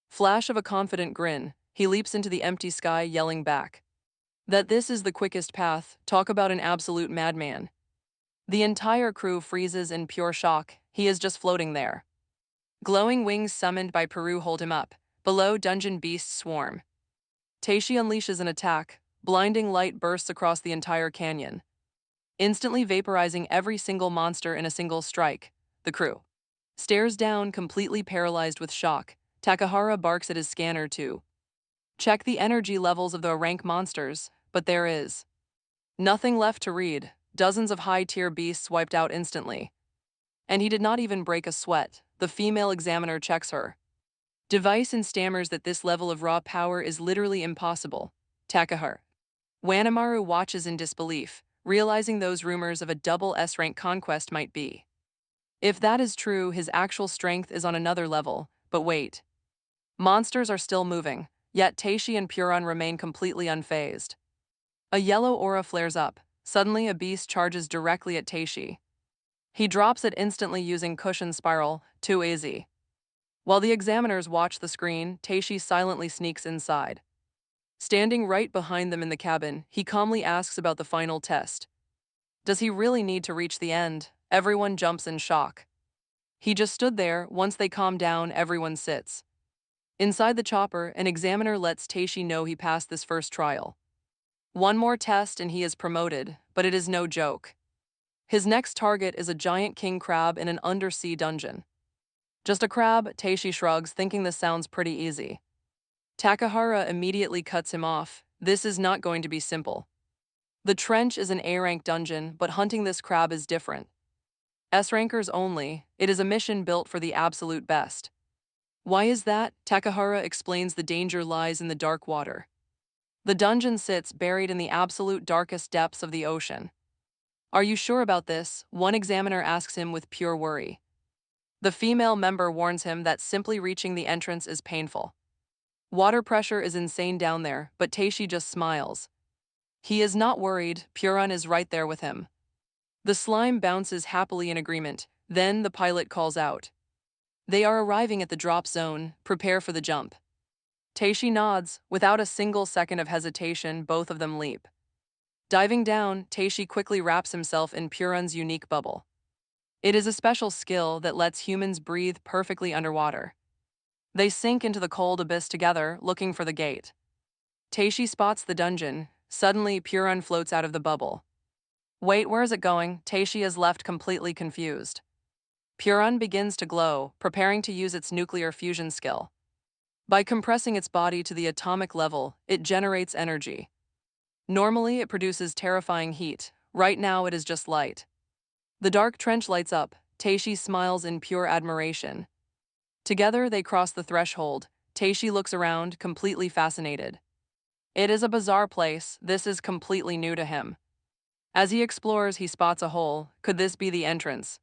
Flash of a confident grin, he leaps into the empty sky, yelling back that this is the quickest path. Talk about an absolute madman. The entire crew freezes in pure shock. He is just floating there. Glowing wings summoned by Peru hold him up. Below, dungeon beasts swarm. Taishi unleashes an attack. Blinding light bursts across the entire canyon, instantly vaporizing every single monster in a single strike. The crew stares down, completely paralyzed with shock. Takahara barks at his scanner to check the energy levels of the rank monsters, but there is nothing left to read. Dozens of high-tier beasts wiped out instantly. And he did not even break a sweat. The female examiner checks her device and stammers that this level of raw power is literally impossible. Takahara Wanamaru watches in disbelief, realizing those rumors of a double S-rank conquest might be. If that is true, his actual strength is on another level. But wait. Monsters are still moving, yet Taishi and Puron remain completely unfazed. A yellow aura flares up. Suddenly, a beast charges directly at Taishi. He drops it instantly using cushion spiral, too easy. While the examiners watch the screen, Taishi silently sneaks inside. Standing right behind them in the cabin, he calmly asks about the final test. Does he really need to reach the end? Everyone jumps in shock. He just stood there. Once they calm down, everyone sits. Inside the chopper, an examiner lets Taishi know he passed this first trial. One more test and he is promoted, but it is no joke. His next target is a giant king crab in an undersea dungeon. Just a crab, Taishi shrugs, thinking this sounds pretty easy. Takahara immediately cuts him off. This is not going to be simple. The trench is an A-rank dungeon, but hunting this crab is different. S-rankers only. It is a mission built for the absolute best. Why is that? Takahara explains the danger lies in the dark water. The dungeon sits buried in the absolute darkest depths of the ocean. Are you sure about this? One examiner asks him with pure worry. The female member warns him that simply reaching the entrance is painful. Water pressure is insane down there, but Taishi just smiles. He is not worried, Puron is right there with him. The slime bounces happily in agreement, then the pilot calls out. They are arriving at the drop zone, prepare for the jump. Taishi nods, without a single second of hesitation, both of them leap. Diving down, Taishi quickly wraps himself in Puron's unique bubble. It is a special skill that lets humans breathe perfectly underwater. They sink into the cold abyss together, looking for the gate. Taishi spots the dungeon. Suddenly, Puron floats out of the bubble. Wait, where is it going? Taishi is left completely confused. Puron begins to glow, preparing to use its nuclear fusion skill. By compressing its body to the atomic level, it generates energy. Normally, it produces terrifying heat. Right now, it is just light. The dark trench lights up. Taishi smiles in pure admiration. Together, they cross the threshold. Taishi looks around, completely fascinated. It is a bizarre place. This is completely new to him. As he explores, he spots a hole. Could this be the entrance?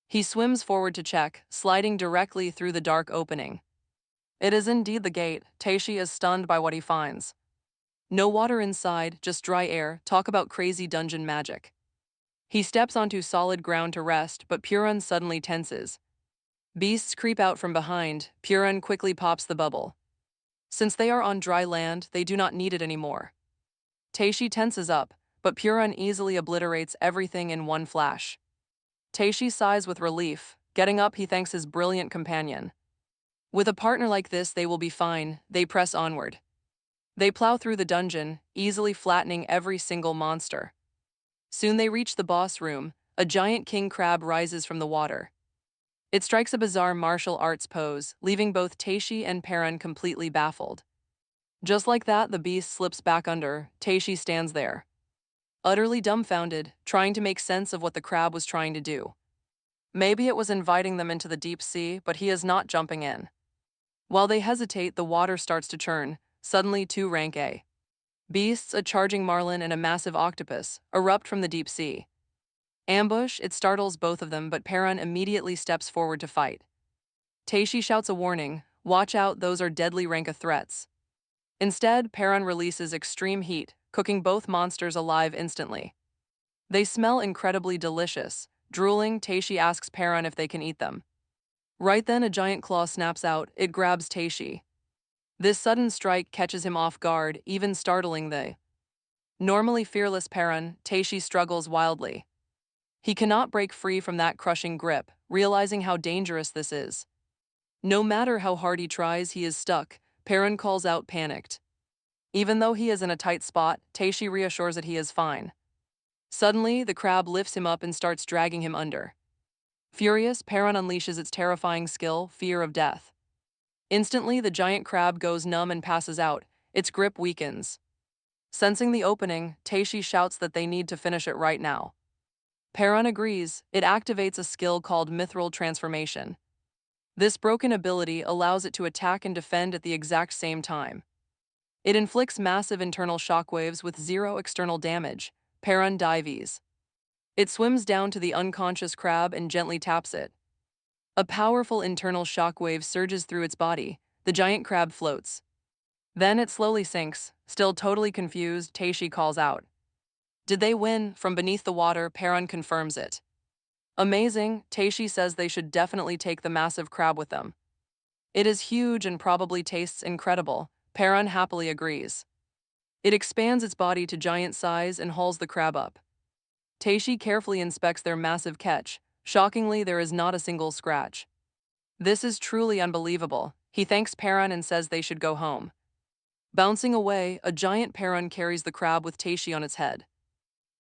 He swims forward to check, sliding directly through the dark opening. It is indeed the gate. Taishi is stunned by what he finds. No water inside, just dry air. Talk about crazy dungeon magic. He steps onto solid ground to rest, but Puron suddenly tenses. Beasts creep out from behind. Puron quickly pops the bubble. Since they are on dry land, they do not need it anymore. Taishi tenses up, but Puron easily obliterates everything in one flash. Taishi sighs with relief. Getting up, he thanks his brilliant companion. With a partner like this, they will be fine. They press onward. They plow through the dungeon, easily flattening every single monster. Soon they reach the boss room. A giant king crab rises from the water. It strikes a bizarre martial arts pose, leaving both Taishi and Perrin completely baffled. Just like that, the beast slips back under. Taishi stands there, utterly dumbfounded, trying to make sense of what the crab was trying to do. Maybe it was inviting them into the deep sea, but he is not jumping in. While they hesitate, the water starts to churn. Suddenly, two rank A beasts, a charging marlin and a massive octopus, erupt from the deep sea. Ambush, it startles both of them, but Perrin immediately steps forward to fight. Taishi shouts a warning, watch out, those are deadly rank A threats. Instead, Perrin releases extreme heat, cooking both monsters alive instantly. They smell incredibly delicious. Drooling, Taishi asks Perrin if they can eat them. Right then, a giant claw snaps out. It grabs Taishi. This sudden strike catches him off guard, even startling the normally fearless Perrin. Taishi struggles wildly. He cannot break free from that crushing grip, realizing how dangerous this is. No matter how hard he tries, he is stuck. Perrin calls out, panicked. Even though he is in a tight spot, Taishi reassures that he is fine. Suddenly, the crab lifts him up and starts dragging him under. Furious, Perrin unleashes its terrifying skill, Fear of Death. Instantly, the giant crab goes numb and passes out. Its grip weakens. Sensing the opening, Taishi shouts that they need to finish it right now. Perrin agrees. It activates a skill called mithril transformation. This broken ability allows it to attack and defend at the exact same time. It inflicts massive internal shockwaves with zero external damage. Perrin dives. It swims down to the unconscious crab and gently taps it. A powerful internal shockwave surges through its body. The giant crab floats. Then it slowly sinks. Still totally confused, Taishi calls out. Did they win? From beneath the water, Perrin confirms it. Amazing, Taishi says they should definitely take the massive crab with them. It is huge and probably tastes incredible, Perrin happily agrees. It expands its body to giant size and hauls the crab up. Taishi carefully inspects their massive catch. Shockingly, there is not a single scratch. This is truly unbelievable. He thanks Perrin and says they should go home. Bouncing away, a giant Perrin carries the crab with Taishi on its head.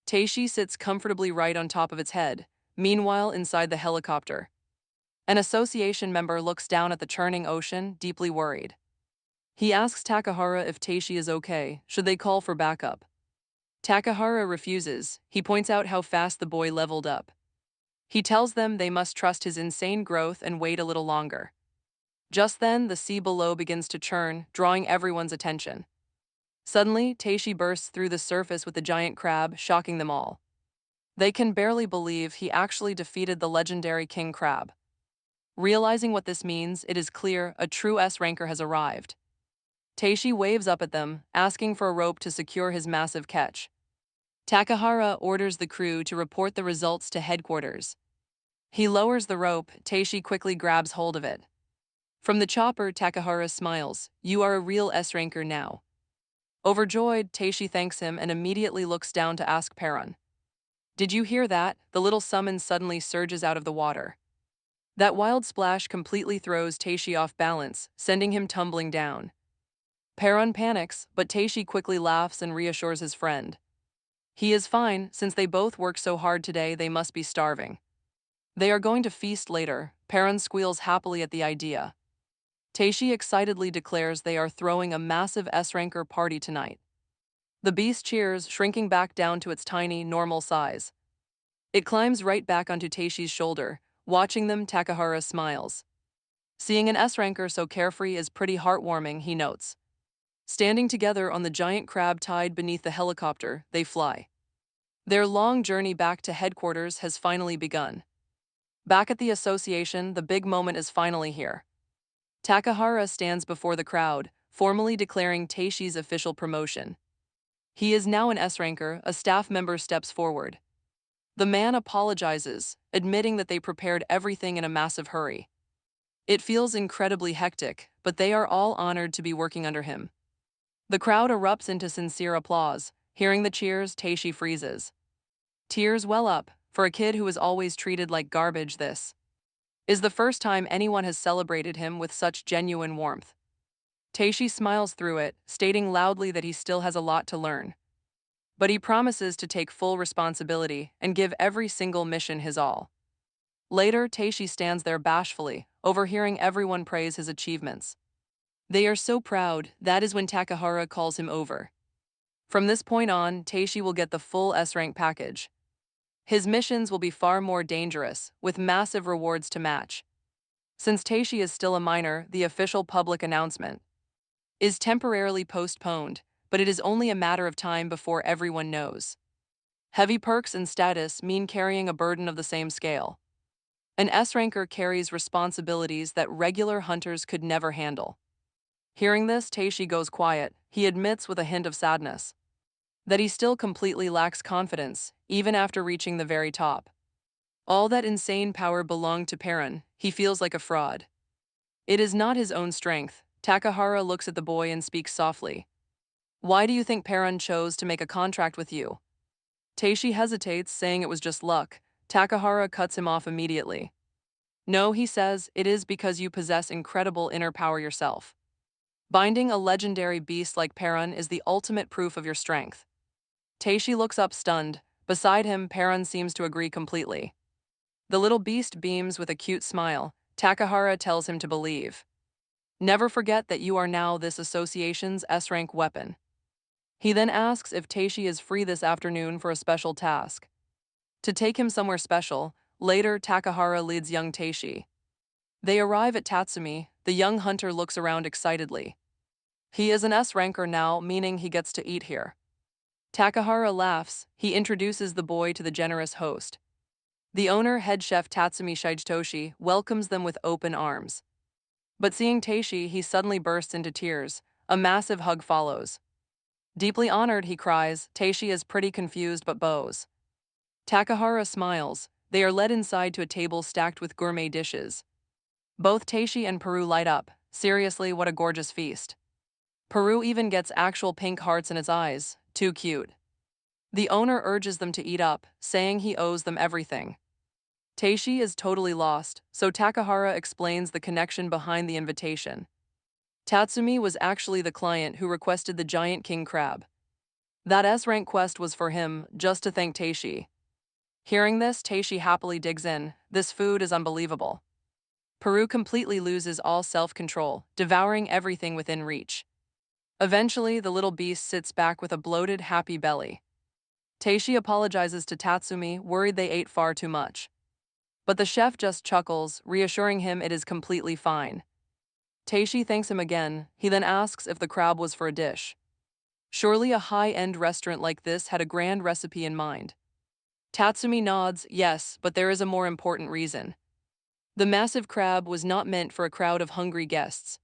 Taishi sits comfortably right on top of its head, meanwhile inside the helicopter. An association member looks down at the churning ocean, deeply worried. He asks Takahara if Taishi is okay, should they call for backup. Takahara refuses. He points out how fast the boy leveled up. He tells them they must trust his insane growth and wait a little longer. Just then, the sea below begins to churn, drawing everyone's attention. Suddenly, Taishi bursts through the surface with the giant crab, shocking them all. They can barely believe he actually defeated the legendary king crab. Realizing what this means, it is clear a true S-ranker has arrived. Taishi waves up at them, asking for a rope to secure his massive catch. Takahara orders the crew to report the results to headquarters. He lowers the rope, Taishi quickly grabs hold of it. From the chopper, Takahara smiles. You are a real S-ranker now. Overjoyed, Taishi thanks him and immediately looks down to ask Perrin. Did you hear that? The little summon suddenly surges out of the water. That wild splash completely throws Taishi off balance, sending him tumbling down. Perrin panics, but Taishi quickly laughs and reassures his friend. He is fine, since they both worked so hard today they must be starving. They are going to feast later. Perrin squeals happily at the idea. Taishi excitedly declares they are throwing a massive S-ranker party tonight. The beast cheers, shrinking back down to its tiny, normal size. It climbs right back onto Taishi's shoulder. Watching them, Takahara smiles. Seeing an S-ranker so carefree is pretty heartwarming, he notes. Standing together on the giant crab tied beneath the helicopter, they fly. Their long journey back to headquarters has finally begun. Back at the association, the big moment is finally here. Takahara stands before the crowd, formally declaring Taishi's official promotion. He is now an S-ranker. A staff member steps forward. The man apologizes, admitting that they prepared everything in a massive hurry. It feels incredibly hectic, but they are all honored to be working under him. The crowd erupts into sincere applause. Hearing the cheers, Taishi freezes. Tears well up. For a kid who was always treated like garbage, this is the first time anyone has celebrated him with such genuine warmth. Taishi smiles through it, stating loudly that he still has a lot to learn. But he promises to take full responsibility and give every single mission his all. Later, Taishi stands there bashfully, overhearing everyone praise his achievements. They are so proud. That is when Takahara calls him over. From this point on, Taishi will get the full S-rank package. His missions will be far more dangerous, with massive rewards to match. Since Taishi is still a minor, the official public announcement is temporarily postponed, but it is only a matter of time before everyone knows. Heavy perks and status mean carrying a burden of the same scale. An S-ranker carries responsibilities that regular hunters could never handle. Hearing this, Taishi goes quiet. He admits with a hint of sadness that he still completely lacks confidence, even after reaching the very top. All that insane power belonged to Perrin. He feels like a fraud. It is not his own strength. Takahara looks at the boy and speaks softly. Why do you think Perrin chose to make a contract with you? Taishi hesitates, saying it was just luck. Takahara cuts him off immediately. No, he says, it is because you possess incredible inner power yourself. Binding a legendary beast like Perrin is the ultimate proof of your strength. Taishi looks up stunned. Beside him, Perrin seems to agree completely. The little beast beams with a cute smile. Takahara tells him to believe. Never forget that you are now this association's S-rank weapon. He then asks if Taishi is free this afternoon for a special task. To take him somewhere special, later Takahara leads young Taishi. They arrive at Tatsumi. The young hunter looks around excitedly. He is an S-ranker now, meaning he gets to eat here. Takahara laughs. He introduces the boy to the generous host. The owner, head chef Tatsumi Shigetoshi, welcomes them with open arms. But seeing Taishi, he suddenly bursts into tears. A massive hug follows. Deeply honored, he cries. Taishi is pretty confused but bows. Takahara smiles. They are led inside to a table stacked with gourmet dishes. Both Taishi and Peru light up. Seriously, what a gorgeous feast. Peru even gets actual pink hearts in its eyes. Too cute. The owner urges them to eat up, saying he owes them everything. Taishi is totally lost, so Takahara explains the connection behind the invitation. Tatsumi was actually the client who requested the giant king crab. That S-rank quest was for him, just to thank Taishi. Hearing this, Taishi happily digs in. This food is unbelievable. Peru completely loses all self-control, devouring everything within reach. Eventually, the little beast sits back with a bloated, happy belly. Taishi apologizes to Tatsumi, worried they ate far too much. But the chef just chuckles, reassuring him it is completely fine. Taishi thanks him again. He then asks if the crab was for a dish. Surely a high-end restaurant like this had a grand recipe in mind. Tatsumi nods, yes, but there is a more important reason. The massive crab was not meant for a crowd of hungry guests.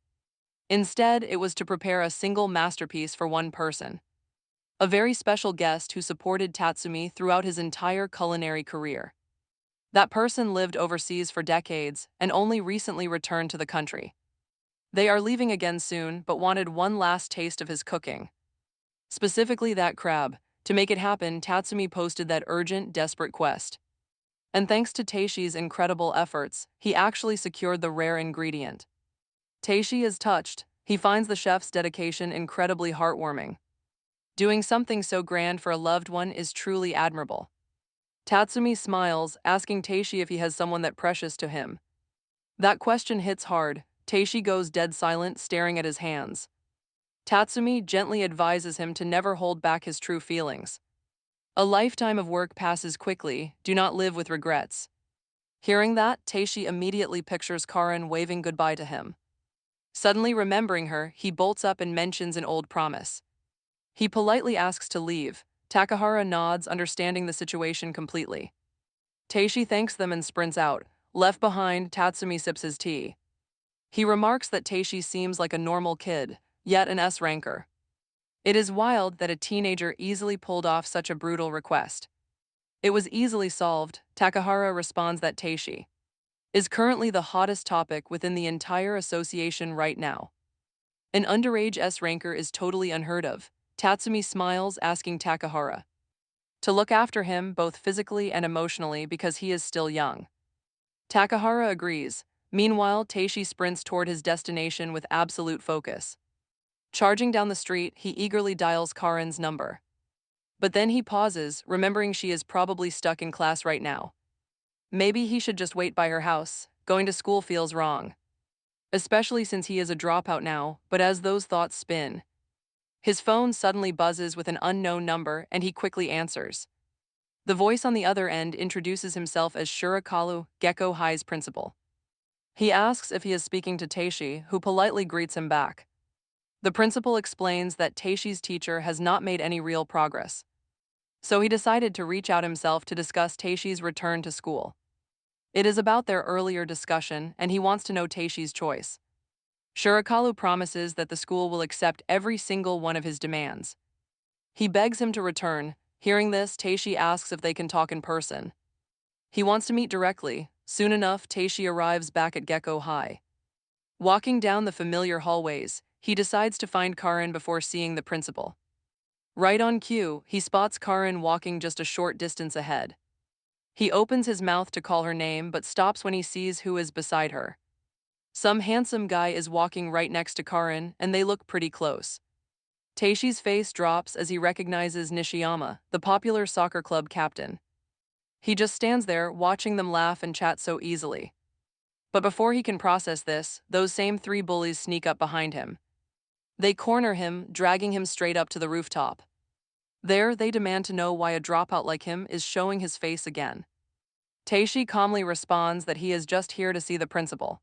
Instead, it was to prepare a single masterpiece for one person. A very special guest who supported Tatsumi throughout his entire culinary career. That person lived overseas for decades and only recently returned to the country. They are leaving again soon, but wanted one last taste of his cooking. Specifically that crab. To make it happen, Tatsumi posted that urgent, desperate quest. And thanks to Taishi's incredible efforts, he actually secured the rare ingredient. Taishi is touched. He finds the chef's dedication incredibly heartwarming. Doing something so grand for a loved one is truly admirable. Tatsumi smiles, asking Taishi if he has someone that precious to him. That question hits hard. Taishi goes dead silent, staring at his hands. Tatsumi gently advises him to never hold back his true feelings. A lifetime of work passes quickly, do not live with regrets. Hearing that, Taishi immediately pictures Karin waving goodbye to him. Suddenly remembering her, he bolts up and mentions an old promise. He politely asks to leave. Takahara nods, understanding the situation completely. Taishi thanks them and sprints out. Left behind, Tatsumi sips his tea. He remarks that Taishi seems like a normal kid, yet an S-ranker. It is wild that a teenager easily pulled off such a brutal request. It was easily solved. Takahara responds that Taishi is currently the hottest topic within the entire association right now. An underage S-ranker is totally unheard of. Tatsumi smiles, asking Takahara to look after him both physically and emotionally because he is still young. Takahara agrees. Meanwhile, Taishi sprints toward his destination with absolute focus. Charging down the street, he eagerly dials Karin's number. But then he pauses, remembering she is probably stuck in class right now. Maybe he should just wait by her house. Going to school feels wrong. Especially since he is a dropout now, but as those thoughts spin, his phone suddenly buzzes with an unknown number and he quickly answers. The voice on the other end introduces himself as Shurikalu, Gecko High's principal. He asks if he is speaking to Taishi, who politely greets him back. The principal explains that Taishi's teacher has not made any real progress. So he decided to reach out himself to discuss Taishi's return to school. It is about their earlier discussion, and he wants to know Taishi's choice. Shurikalu promises that the school will accept every single one of his demands. He begs him to return. Hearing this, Taishi asks if they can talk in person. He wants to meet directly. Soon enough, Taishi arrives back at Gecko High. Walking down the familiar hallways, he decides to find Karin before seeing the principal. Right on cue, he spots Karin walking just a short distance ahead. He opens his mouth to call her name but stops when he sees who is beside her. Some handsome guy is walking right next to Karin, and they look pretty close. Taishi's face drops as he recognizes Nishiyama, the popular soccer club captain. He just stands there, watching them laugh and chat so easily. But before he can process this, those same three bullies sneak up behind him. They corner him, dragging him straight up to the rooftop. There, they demand to know why a dropout like him is showing his face again. Taishi calmly responds that he is just here to see the principal.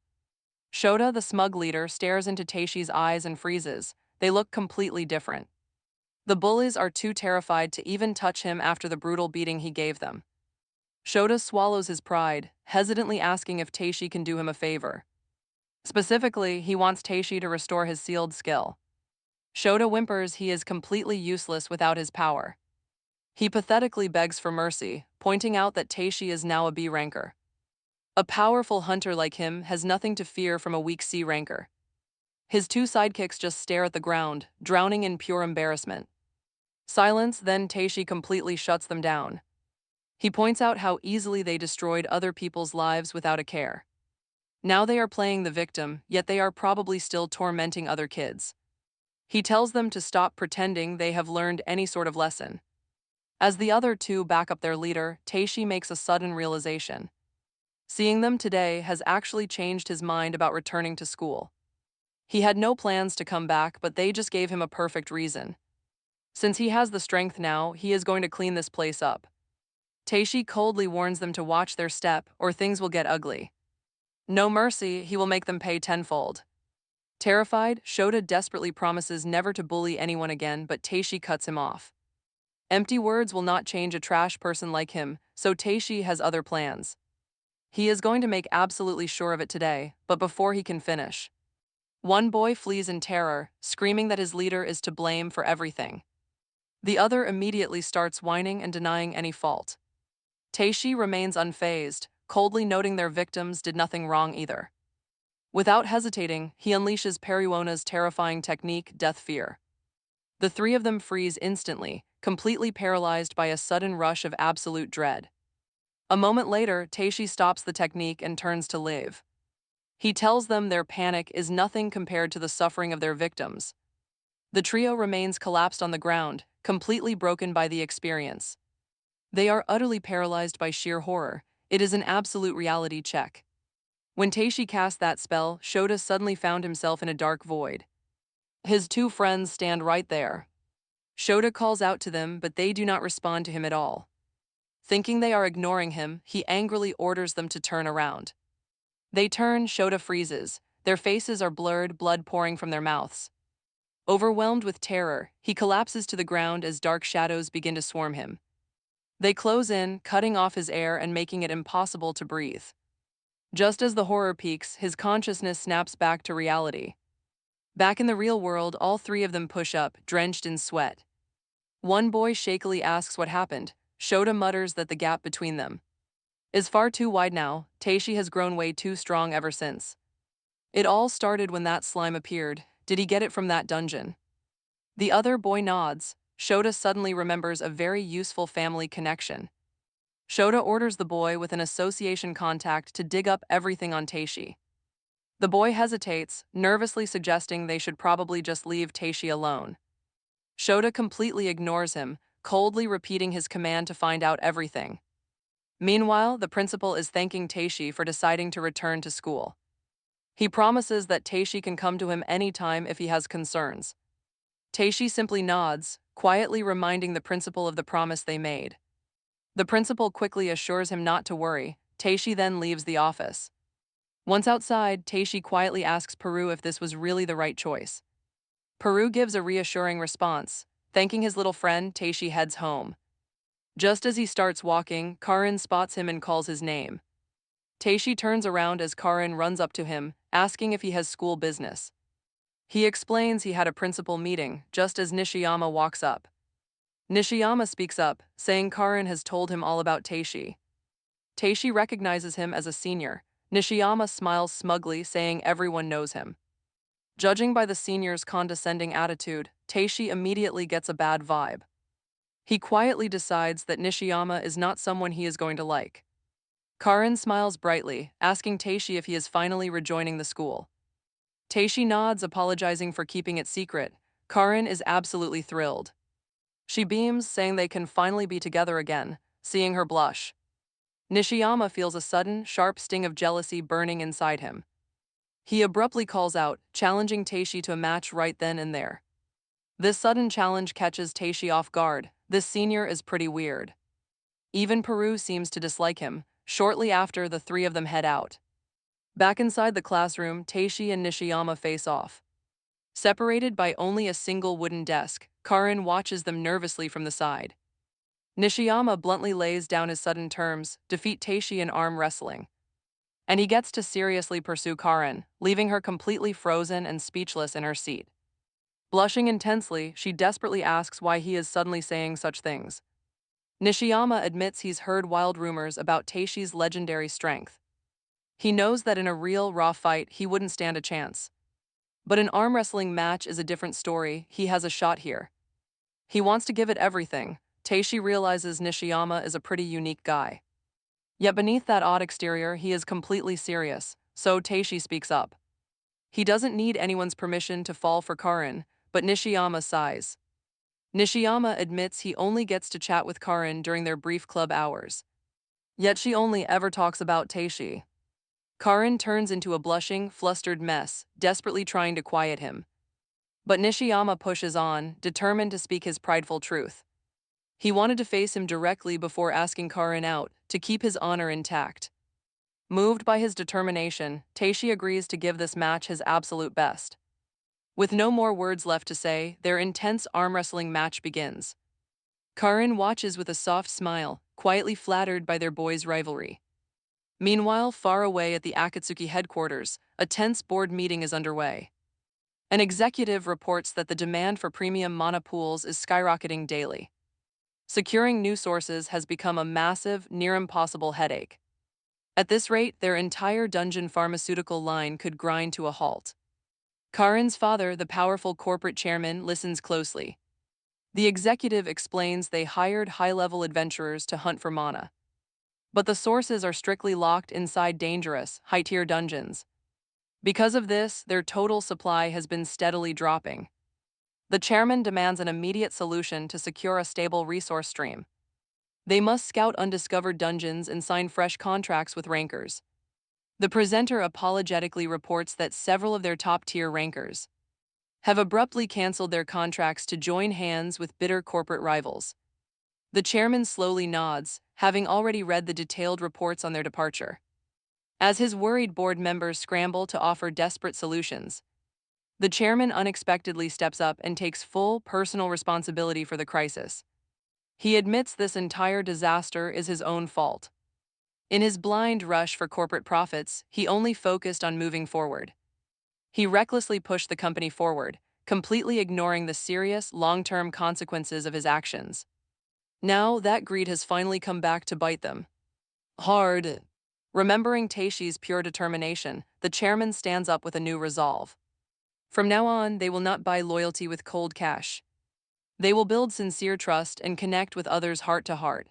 Shota, the smug leader, stares into Taishi's eyes and freezes. They look completely different. The bullies are too terrified to even touch him after the brutal beating he gave them. Shota swallows his pride, hesitantly asking if Taishi can do him a favor. Specifically, he wants Taishi to restore his sealed skill. Shota whimpers he is completely useless without his power. He pathetically begs for mercy, pointing out that Taishi is now a B ranker. A powerful hunter like him has nothing to fear from a weak C ranker. His two sidekicks just stare at the ground, drowning in pure embarrassment. Silence, then Taishi completely shuts them down. He points out how easily they destroyed other people's lives without a care. Now they are playing the victim, yet they are probably still tormenting other kids. He tells them to stop pretending they have learned any sort of lesson. As the other two back up their leader, Taishi makes a sudden realization. Seeing them today has actually changed his mind about returning to school. He had no plans to come back, but they just gave him a perfect reason. Since he has the strength now, he is going to clean this place up. Taishi coldly warns them to watch their step, or things will get ugly. No mercy, he will make them pay tenfold. Terrified, Shota desperately promises never to bully anyone again, but Taishi cuts him off. Empty words will not change a trash person like him, so Taishi has other plans. He is going to make absolutely sure of it today, but before he can finish. One boy flees in terror, screaming that his leader is to blame for everything. The other immediately starts whining and denying any fault. Taishi remains unfazed, coldly noting their victims did nothing wrong either. Without hesitating, he unleashes Peruona's terrifying technique, Death Fear. The three of them freeze instantly, completely paralyzed by a sudden rush of absolute dread. A moment later, Taishi stops the technique and turns to Liv. He tells them their panic is nothing compared to the suffering of their victims. The trio remains collapsed on the ground, completely broken by the experience. They are utterly paralyzed by sheer horror. It is an absolute reality check. When Taishi cast that spell, Shota suddenly found himself in a dark void. His two friends stand right there. Shota calls out to them, but they do not respond to him at all. Thinking they are ignoring him, he angrily orders them to turn around. They turn, Shota freezes. Their faces are blurred, blood pouring from their mouths. Overwhelmed with terror, he collapses to the ground as dark shadows begin to swarm him. They close in, cutting off his air and making it impossible to breathe. Just as the horror peaks, his consciousness snaps back to reality. Back in the real world, all three of them push up, drenched in sweat. One boy shakily asks what happened. Shota mutters that the gap between them is far too wide now. Taishi has grown way too strong ever since. It all started when that slime appeared. Did he get it from that dungeon? The other boy nods. Shota suddenly remembers a very useful family connection. Shota orders the boy with an association contact to dig up everything on Taishi. The boy hesitates, nervously suggesting they should probably just leave Taishi alone. Shota completely ignores him, coldly repeating his command to find out everything. Meanwhile, the principal is thanking Taishi for deciding to return to school. He promises that Taishi can come to him anytime if he has concerns. Taishi simply nods, quietly reminding the principal of the promise they made. The principal quickly assures him not to worry. Taishi then leaves the office. Once outside, Taishi quietly asks Peru if this was really the right choice. Peru gives a reassuring response. Thanking his little friend, Taishi heads home. Just as he starts walking, Karin spots him and calls his name. Taishi turns around as Karin runs up to him, asking if he has school business. He explains he had a principal meeting, just as Nishiyama walks up. Nishiyama speaks up, saying Karin has told him all about Taishi. Taishi recognizes him as a senior. Nishiyama smiles smugly, saying everyone knows him. Judging by the senior's condescending attitude, Taishi immediately gets a bad vibe. He quietly decides that Nishiyama is not someone he is going to like. Karin smiles brightly, asking Taishi if he is finally rejoining the school. Taishi nods, apologizing for keeping it secret. Karin is absolutely thrilled. She beams, saying they can finally be together again, seeing her blush. Nishiyama feels a sudden, sharp sting of jealousy burning inside him. He abruptly calls out, challenging Taishi to a match right then and there. This sudden challenge catches Taishi off guard. This senior is pretty weird. Even Peru seems to dislike him. Shortly after, the three of them head out. Back inside the classroom, Taishi and Nishiyama face off. Separated by only a single wooden desk, Karin watches them nervously from the side. Nishiyama bluntly lays down his sudden terms, defeat Taishi in arm wrestling. And he gets to seriously pursue Karin, leaving her completely frozen and speechless in her seat. Blushing intensely, she desperately asks why he is suddenly saying such things. Nishiyama admits he's heard wild rumors about Taishi's legendary strength. He knows that in a real, raw fight, he wouldn't stand a chance. But an arm wrestling match is a different story. He has a shot here. He wants to give it everything. Taishi realizes Nishiyama is a pretty unique guy. Yet beneath that odd exterior, he is completely serious, so Taishi speaks up. He doesn't need anyone's permission to fall for Karin, but Nishiyama sighs. Nishiyama admits he only gets to chat with Karin during their brief club hours. Yet she only ever talks about Taishi. Karin turns into a blushing, flustered mess, desperately trying to quiet him. But Nishiyama pushes on, determined to speak his prideful truth. He wanted to face him directly before asking Karin out, to keep his honor intact. Moved by his determination, Taishi agrees to give this match his absolute best. With no more words left to say, their intense arm wrestling match begins. Karin watches with a soft smile, quietly flattered by their boys' rivalry. Meanwhile, far away at the Akatsuki headquarters, a tense board meeting is underway. An executive reports that the demand for premium mana pools is skyrocketing daily. Securing new sources has become a massive, near-impossible headache. At this rate, their entire dungeon pharmaceutical line could grind to a halt. Karin's father, the powerful corporate chairman, listens closely. The executive explains they hired high-level adventurers to hunt for mana. But the sources are strictly locked inside dangerous, high-tier dungeons. Because of this, their total supply has been steadily dropping. The chairman demands an immediate solution to secure a stable resource stream. They must scout undiscovered dungeons and sign fresh contracts with rankers. The presenter apologetically reports that several of their top-tier rankers have abruptly canceled their contracts to join hands with bitter corporate rivals. The chairman slowly nods, having already read the detailed reports on their departure. As his worried board members scramble to offer desperate solutions, the chairman unexpectedly steps up and takes full personal responsibility for the crisis. He admits this entire disaster is his own fault. In his blind rush for corporate profits, he only focused on moving forward. He recklessly pushed the company forward, completely ignoring the serious, long-term consequences of his actions. Now, that greed has finally come back to bite them hard. Remembering Taishi's pure determination, the chairman stands up with a new resolve. From now on, they will not buy loyalty with cold cash. They will build sincere trust and connect with others heart to heart.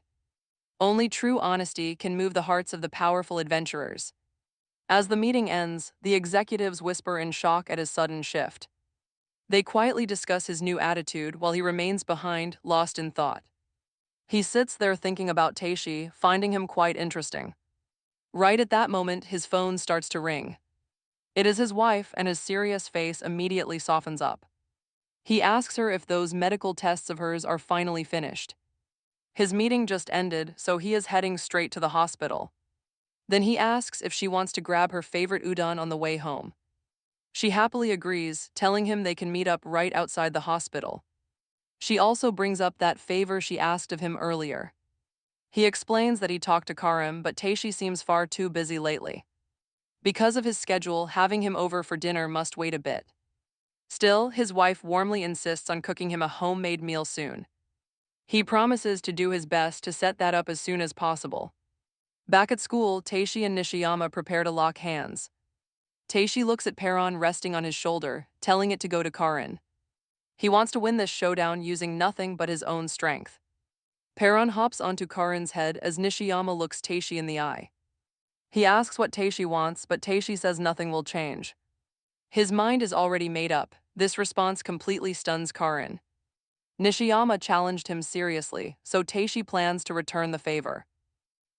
Only true honesty can move the hearts of the powerful adventurers. As the meeting ends, the executives whisper in shock at his sudden shift. They quietly discuss his new attitude while he remains behind, lost in thought. He sits there thinking about Taishi, finding him quite interesting. Right at that moment, his phone starts to ring. It is his wife, and his serious face immediately softens up. He asks her if those medical tests of hers are finally finished. His meeting just ended, so he is heading straight to the hospital. Then he asks if she wants to grab her favorite udon on the way home. She happily agrees, telling him they can meet up right outside the hospital. She also brings up that favor she asked of him earlier. He explains that he talked to Karim, but Taishi seems far too busy lately. Because of his schedule, having him over for dinner must wait a bit. Still, his wife warmly insists on cooking him a homemade meal soon. He promises to do his best to set that up as soon as possible. Back at school, Taishi and Nishiyama prepare to lock hands. Taishi looks at Peron resting on his shoulder, telling it to go to Karin. He wants to win this showdown using nothing but his own strength. Peron hops onto Karin's head as Nishiyama looks Taishi in the eye. He asks what Taishi wants, but Taishi says nothing will change. His mind is already made up. This response completely stuns Karin. Nishiyama challenged him seriously, so Taishi plans to return the favor.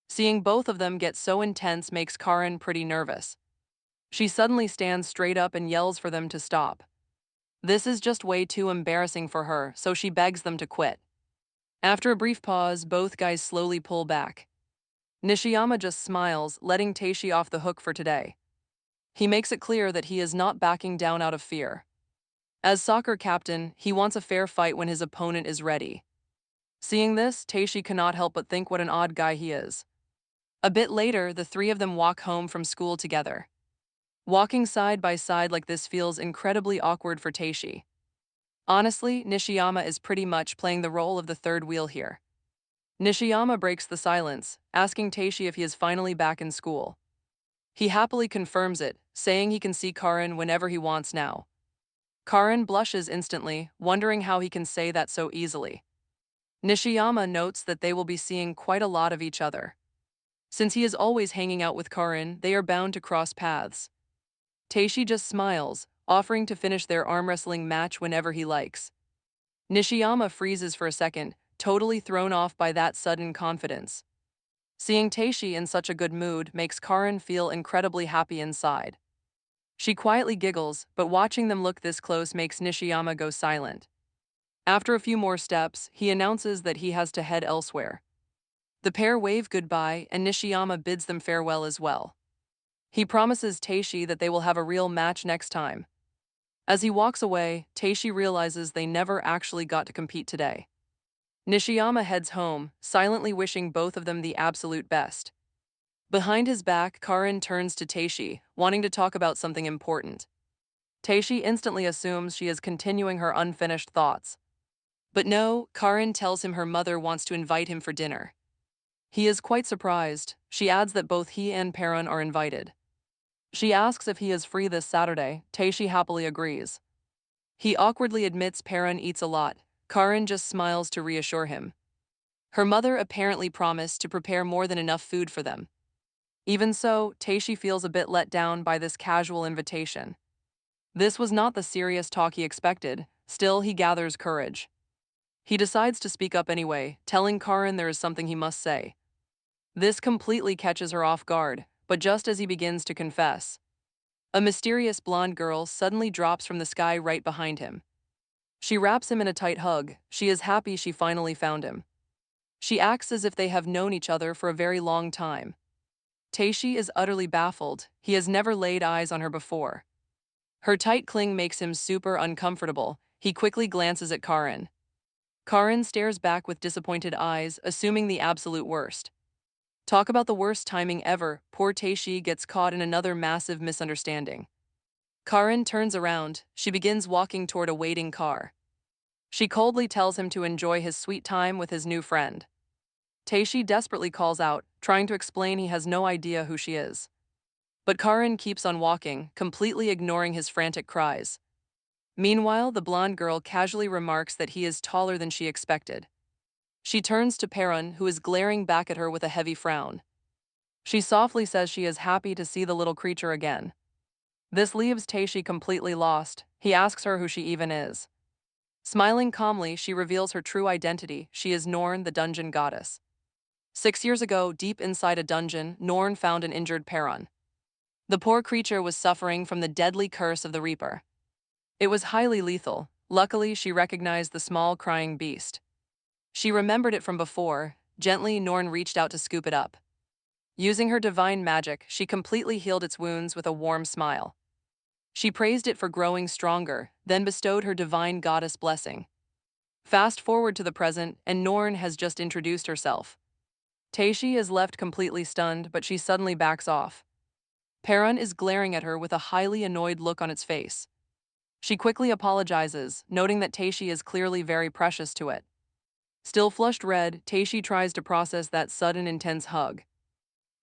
Seeing both of them get so intense makes Karin pretty nervous. She suddenly stands straight up and yells for them to stop. This is just way too embarrassing for her, so she begs them to quit. After a brief pause, both guys slowly pull back. Nishiyama just smiles, letting Taishi off the hook for today. He makes it clear that he is not backing down out of fear. As soccer captain, he wants a fair fight when his opponent is ready. Seeing this, Taishi cannot help but think what an odd guy he is. A bit later, the three of them walk home from school together. Walking side by side like this feels incredibly awkward for Taishi. Honestly, Nishiyama is pretty much playing the role of the third wheel here. Nishiyama breaks the silence, asking Taishi if he is finally back in school. He happily confirms it, saying he can see Karin whenever he wants now. Karin blushes instantly, wondering how he can say that so easily. Nishiyama notes that they will be seeing quite a lot of each other. Since he is always hanging out with Karin, they are bound to cross paths. Taishi just smiles, offering to finish their arm wrestling match whenever he likes. Nishiyama freezes for a second, totally thrown off by that sudden confidence. Seeing Taishi in such a good mood makes Karin feel incredibly happy inside. She quietly giggles, but watching them look this close makes Nishiyama go silent. After a few more steps, he announces that he has to head elsewhere. The pair wave goodbye and Nishiyama bids them farewell as well. He promises Taishi that they will have a real match next time. As he walks away, Taishi realizes they never actually got to compete today. Nishiyama heads home, silently wishing both of them the absolute best. Behind his back, Karin turns to Taishi, wanting to talk about something important. Taishi instantly assumes she is continuing her unfinished thoughts. But no, Karin tells him her mother wants to invite him for dinner. He is quite surprised. She adds that both he and Perun are invited. She asks if he is free this Saturday. Taishi happily agrees. He awkwardly admits Perun eats a lot. Karin just smiles to reassure him. Her mother apparently promised to prepare more than enough food for them. Even so, Taishi feels a bit let down by this casual invitation. This was not the serious talk he expected, still he gathers courage. He decides to speak up anyway, telling Karin there is something he must say. This completely catches her off guard, but just as he begins to confess, a mysterious blonde girl suddenly drops from the sky right behind him. She wraps him in a tight hug. She is happy she finally found him. She acts as if they have known each other for a very long time. Taishi is utterly baffled. He has never laid eyes on her before. Her tight cling makes him super uncomfortable. He quickly glances at Karin. Karin stares back with disappointed eyes, assuming the absolute worst. Talk about the worst timing ever. Poor Taishi gets caught in another massive misunderstanding. Karin turns around. She begins walking toward a waiting car. She coldly tells him to enjoy his sweet time with his new friend. Taishi desperately calls out, trying to explain he has no idea who she is. But Karin keeps on walking, completely ignoring his frantic cries. Meanwhile, the blonde girl casually remarks that he is taller than she expected. She turns to Perun, who is glaring back at her with a heavy frown. She softly says she is happy to see the little creature again. This leaves Taishi completely lost. He asks her who she even is. Smiling calmly, she reveals her true identity. She is Norn, the dungeon goddess. 6 years ago, deep inside a dungeon, Norn found an injured Perun. The poor creature was suffering from the deadly curse of the Reaper. It was highly lethal. Luckily, she recognized the small, crying beast. She remembered it from before. Gently, Norn reached out to scoop it up. Using her divine magic, she completely healed its wounds with a warm smile. She praised it for growing stronger, then bestowed her divine goddess blessing. Fast forward to the present, and Norn has just introduced herself. Taishi is left completely stunned, but she suddenly backs off. Perun is glaring at her with a highly annoyed look on its face. She quickly apologizes, noting that Taishi is clearly very precious to it. Still flushed red, Taishi tries to process that sudden intense hug.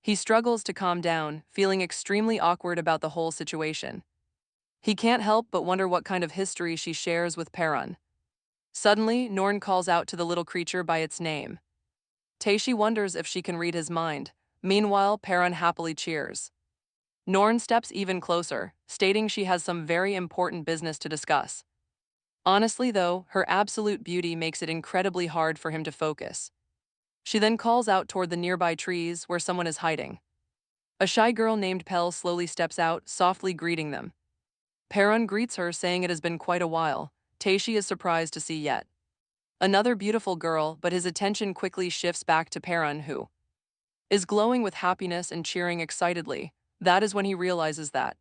He struggles to calm down, feeling extremely awkward about the whole situation. He can't help but wonder what kind of history she shares with Perun. Suddenly, Norn calls out to the little creature by its name. Taishi wonders if she can read his mind. Meanwhile, Perun happily cheers. Norn steps even closer, stating she has some very important business to discuss. Honestly, though, her absolute beauty makes it incredibly hard for him to focus. She then calls out toward the nearby trees where someone is hiding. A shy girl named Pell slowly steps out, softly greeting them. Perun greets her, saying it has been quite a while. Taishi is surprised to see yet another beautiful girl, but his attention quickly shifts back to Perun, who is glowing with happiness and cheering excitedly. That is when he realizes that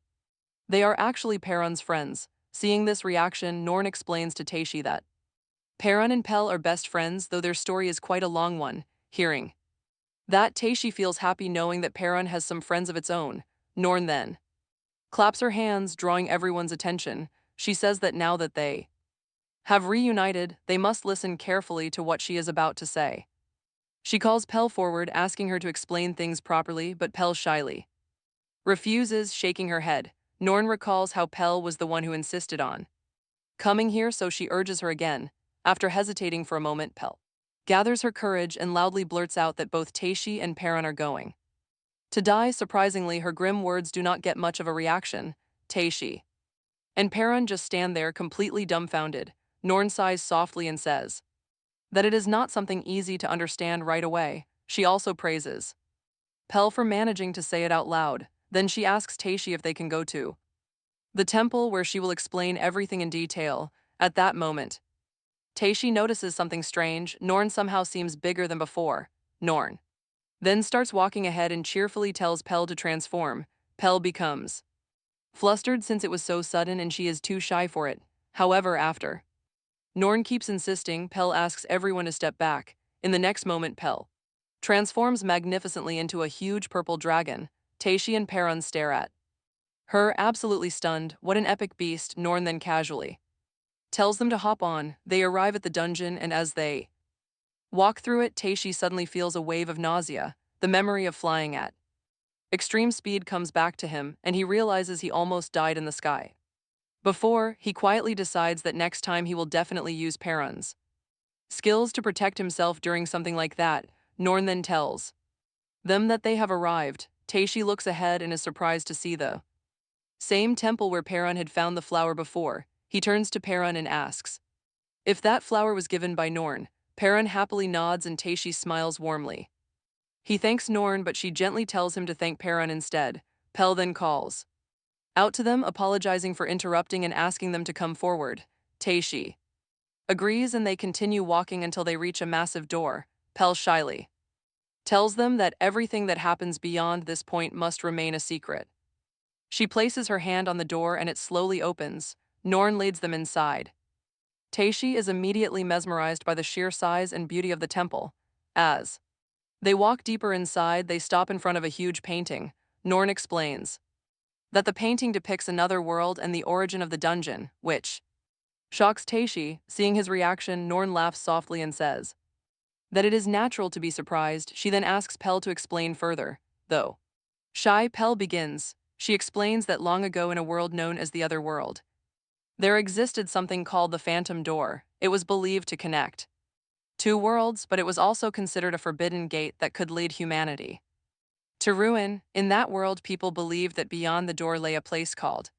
they are actually Perun's friends. Seeing this reaction, Norn explains to Taishi that Perun and Pell are best friends, though their story is quite a long one. Hearing that, Taishi feels happy knowing that Perun has some friends of its own. Norn then claps her hands, drawing everyone's attention. She says that now that they have reunited, they must listen carefully to what she is about to say. She calls Pell forward, asking her to explain things properly, but Pell shyly refuses, shaking her head. Norn recalls how Pell was the one who insisted on coming here, so she urges her again. After hesitating for a moment, Pell gathers her courage and loudly blurts out that both Taishi and Perrin are going to die. Surprisingly, her grim words do not get much of a reaction. Taishi and Perrin just stand there completely dumbfounded. Norn sighs softly and says that it is not something easy to understand right away. She also praises Pell for managing to say it out loud. Then she asks Taishi if they can go to the temple, where she will explain everything in detail. At that moment, Taishi notices something strange. Norn somehow seems bigger than before. Norn then starts walking ahead and cheerfully tells Pell to transform. Pell becomes flustered since it was so sudden and she is too shy for it. However, after Norn keeps insisting, Pell asks everyone to step back. In the next moment, Pell transforms magnificently into a huge purple dragon. Taishi and Perrin stare at her, absolutely stunned. What an epic beast. Norn then casually tells them to hop on. They arrive at the dungeon, and as they walk through it, Taishi suddenly feels a wave of nausea. The memory of flying at extreme speed comes back to him, and he realizes he almost died in the sky. Before, he quietly decides that next time he will definitely use Perrin's skills to protect himself during something like that. Norn then tells them that they have arrived. Taishi looks ahead and is surprised to see the same temple where Perrin had found the flower before. He turns to Perrin and asks if that flower was given by Norn. Perrin happily nods and Taishi smiles warmly. He thanks Norn, but she gently tells him to thank Perrin instead. Pell then calls out to them, apologizing for interrupting and asking them to come forward. Taishi agrees and they continue walking until they reach a massive door. Pell shyly tells them that everything that happens beyond this point must remain a secret. She places her hand on the door and it slowly opens. Norn leads them inside. Taishi is immediately mesmerized by the sheer size and beauty of the temple. As they walk deeper inside, they stop in front of a huge painting. Norn explains that the painting depicts another world and the origin of the dungeon, which shocks Taishi. Seeing his reaction, Norn laughs softly and says that it is natural to be surprised. She then asks Pell to explain further. Though shy, Pell begins. She explains that long ago, in a world known as the Other World, there existed something called the Phantom Door. It was believed to connect two worlds, but it was also considered a forbidden gate that could lead humanity to ruin. In that world, people believed that beyond the door lay a place called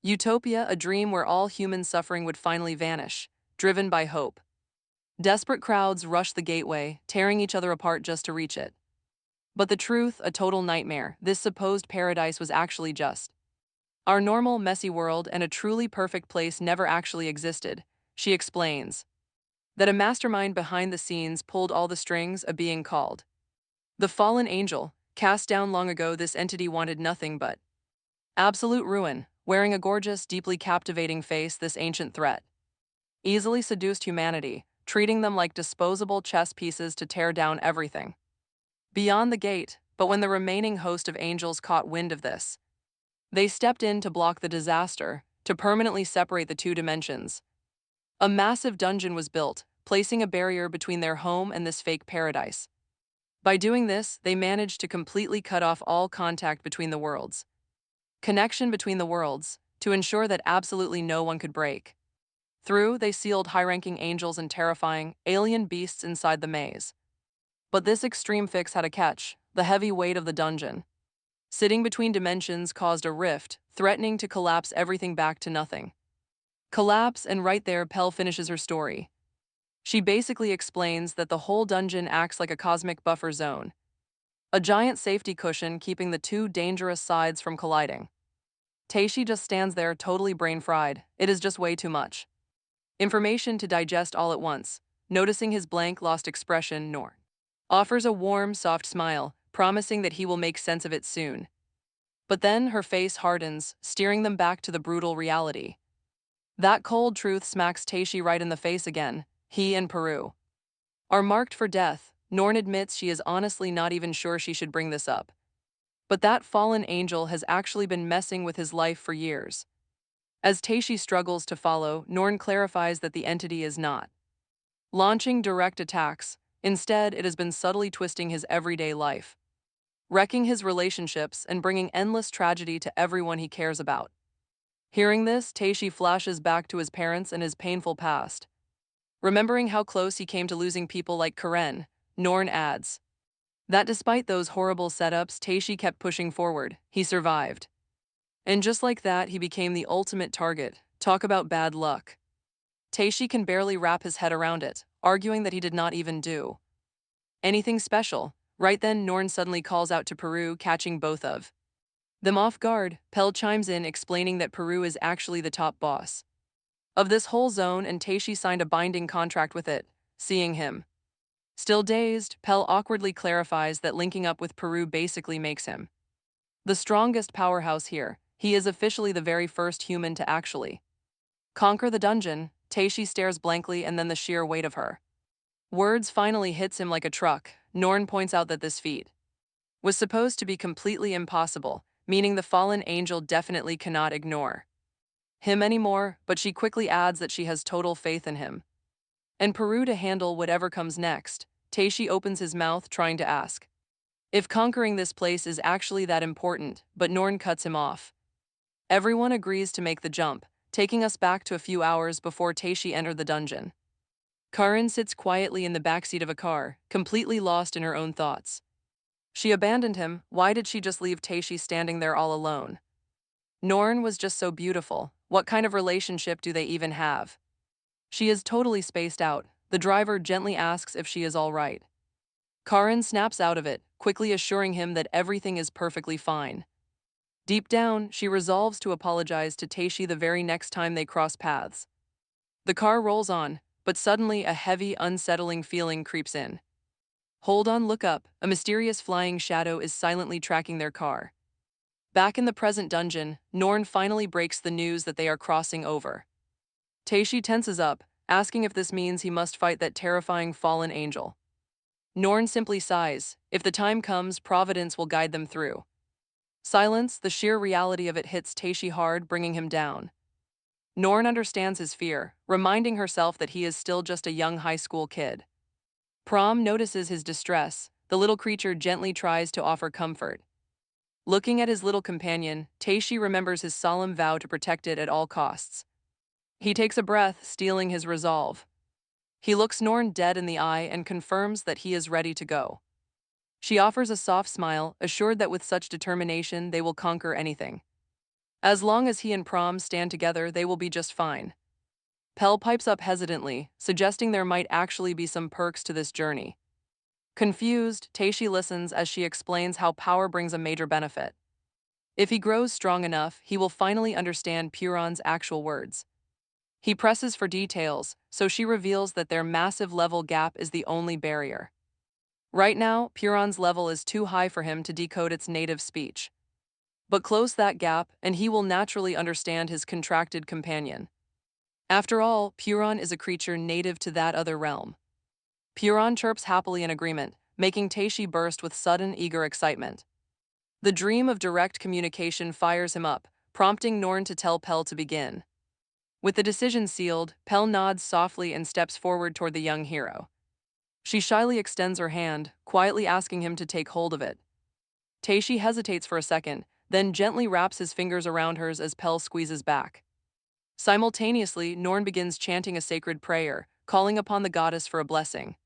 Utopia, a dream where all human suffering would finally vanish. Driven by hope, desperate crowds rushed the gateway, tearing each other apart just to reach it. But the truth, a total nightmare. This supposed paradise was actually just our normal, messy world, and a truly perfect place never actually existed. She explains that a mastermind behind the scenes pulled all the strings, a being called the Fallen Angel. Cast down long ago, this entity wanted nothing but absolute ruin. Wearing a gorgeous, deeply captivating face, this ancient threat easily seduced humanity, treating them like disposable chess pieces to tear down everything beyond the gate. But when the remaining host of angels caught wind of this, they stepped in to block the disaster, to permanently separate the two dimensions. A massive dungeon was built, placing a barrier between their home and this fake paradise. By doing this, they managed to completely cut off all contact between the worlds. Connection between the worlds, to ensure that absolutely no one could break through. They sealed high-ranking angels and terrifying alien beasts inside the maze. But this extreme fix had a catch. The heavy weight of the dungeon sitting between dimensions caused a rift, threatening to collapse everything back to nothing. Collapse, and right there, Pell finishes her story. She basically explains that the whole dungeon acts like a cosmic buffer zone, a giant safety cushion keeping the two dangerous sides from colliding. Taishi just stands there, totally brain-fried. It is just way too much information to digest all at once. Noticing his blank, lost expression, Norn offers a warm, soft smile, promising that he will make sense of it soon. But then her face hardens, steering them back to the brutal reality. That cold truth smacks Taishi right in the face again. He and Peru are marked for death. Norn admits she is honestly not even sure she should bring this up. But that fallen angel has actually been messing with his life for years. As Taishi struggles to follow, Norn clarifies that the entity is not launching direct attacks. Instead, it has been subtly twisting his everyday life, wrecking his relationships and bringing endless tragedy to everyone he cares about. Hearing this, Taishi flashes back to his parents and his painful past. Remembering how close he came to losing people like Karin, Norn adds that despite those horrible setups, Taishi kept pushing forward. He survived. And just like that, he became the ultimate target. Talk about bad luck. Taishi can barely wrap his head around it, arguing that he did not even do anything special. Right then, Norn suddenly calls out to Peru, catching both of them off guard. Pell chimes in, explaining that Peru is actually the top boss of this whole zone, and Taishi signed a binding contract with it. Seeing him still dazed, Pell awkwardly clarifies that linking up with Peru basically makes him the strongest powerhouse here. He is officially the very first human to actually conquer the dungeon. Taishi stares blankly, and then the sheer weight of her words finally hits him like a truck. Norn points out that this feat was supposed to be completely impossible, meaning the fallen angel definitely cannot ignore him anymore, but she quickly adds that she has total faith in him and Peru to handle whatever comes next. Taishi opens his mouth, trying to ask if conquering this place is actually that important, but Norn cuts him off. Everyone agrees to make the jump, taking us back to a few hours before Taishi entered the dungeon. Karin sits quietly in the backseat of a car, completely lost in her own thoughts. She abandoned him. Why did she just leave Taishi standing there all alone? Norn was just so beautiful. What kind of relationship do they even have? She is totally spaced out. The driver gently asks if she is all right. Karin snaps out of it, quickly assuring him that everything is perfectly fine. Deep down, she resolves to apologize to Taishi the very next time they cross paths. The car rolls on, but suddenly a heavy, unsettling feeling creeps in. Hold on, look up. A mysterious flying shadow is silently tracking their car. Back in the present dungeon, Norn finally breaks the news that they are crossing over. Taishi tenses up, asking if this means he must fight that terrifying fallen angel. Norn simply sighs. If the time comes, Providence will guide them through. Silence, the sheer reality of it hits Taishi hard, bringing him down. Norn understands his fear, reminding herself that he is still just a young high school kid. Prom notices his distress. The little creature gently tries to offer comfort. Looking at his little companion, Taishi remembers his solemn vow to protect it at all costs. He takes a breath, steeling his resolve. He looks Norn dead in the eye and confirms that he is ready to go. She offers a soft smile, assured that with such determination they will conquer anything. As long as he and Prom stand together, they will be just fine. Pell pipes up hesitantly, suggesting there might actually be some perks to this journey. Confused, Taishi listens as she explains how power brings a major benefit. If he grows strong enough, he will finally understand Puron's actual words. He presses for details, so she reveals that their massive level gap is the only barrier. Right now, Puron's level is too high for him to decode its native speech. But close that gap, and he will naturally understand his contracted companion. After all, Puron is a creature native to that other realm. Puron chirps happily in agreement, making Taishi burst with sudden, eager excitement. The dream of direct communication fires him up, prompting Norn to tell Pell to begin. With the decision sealed, Pell nods softly and steps forward toward the young hero. She shyly extends her hand, quietly asking him to take hold of it. Taishi hesitates for a second, then gently wraps his fingers around hers as Pell squeezes back. Simultaneously, Norn begins chanting a sacred prayer, calling upon the goddess for a blessing.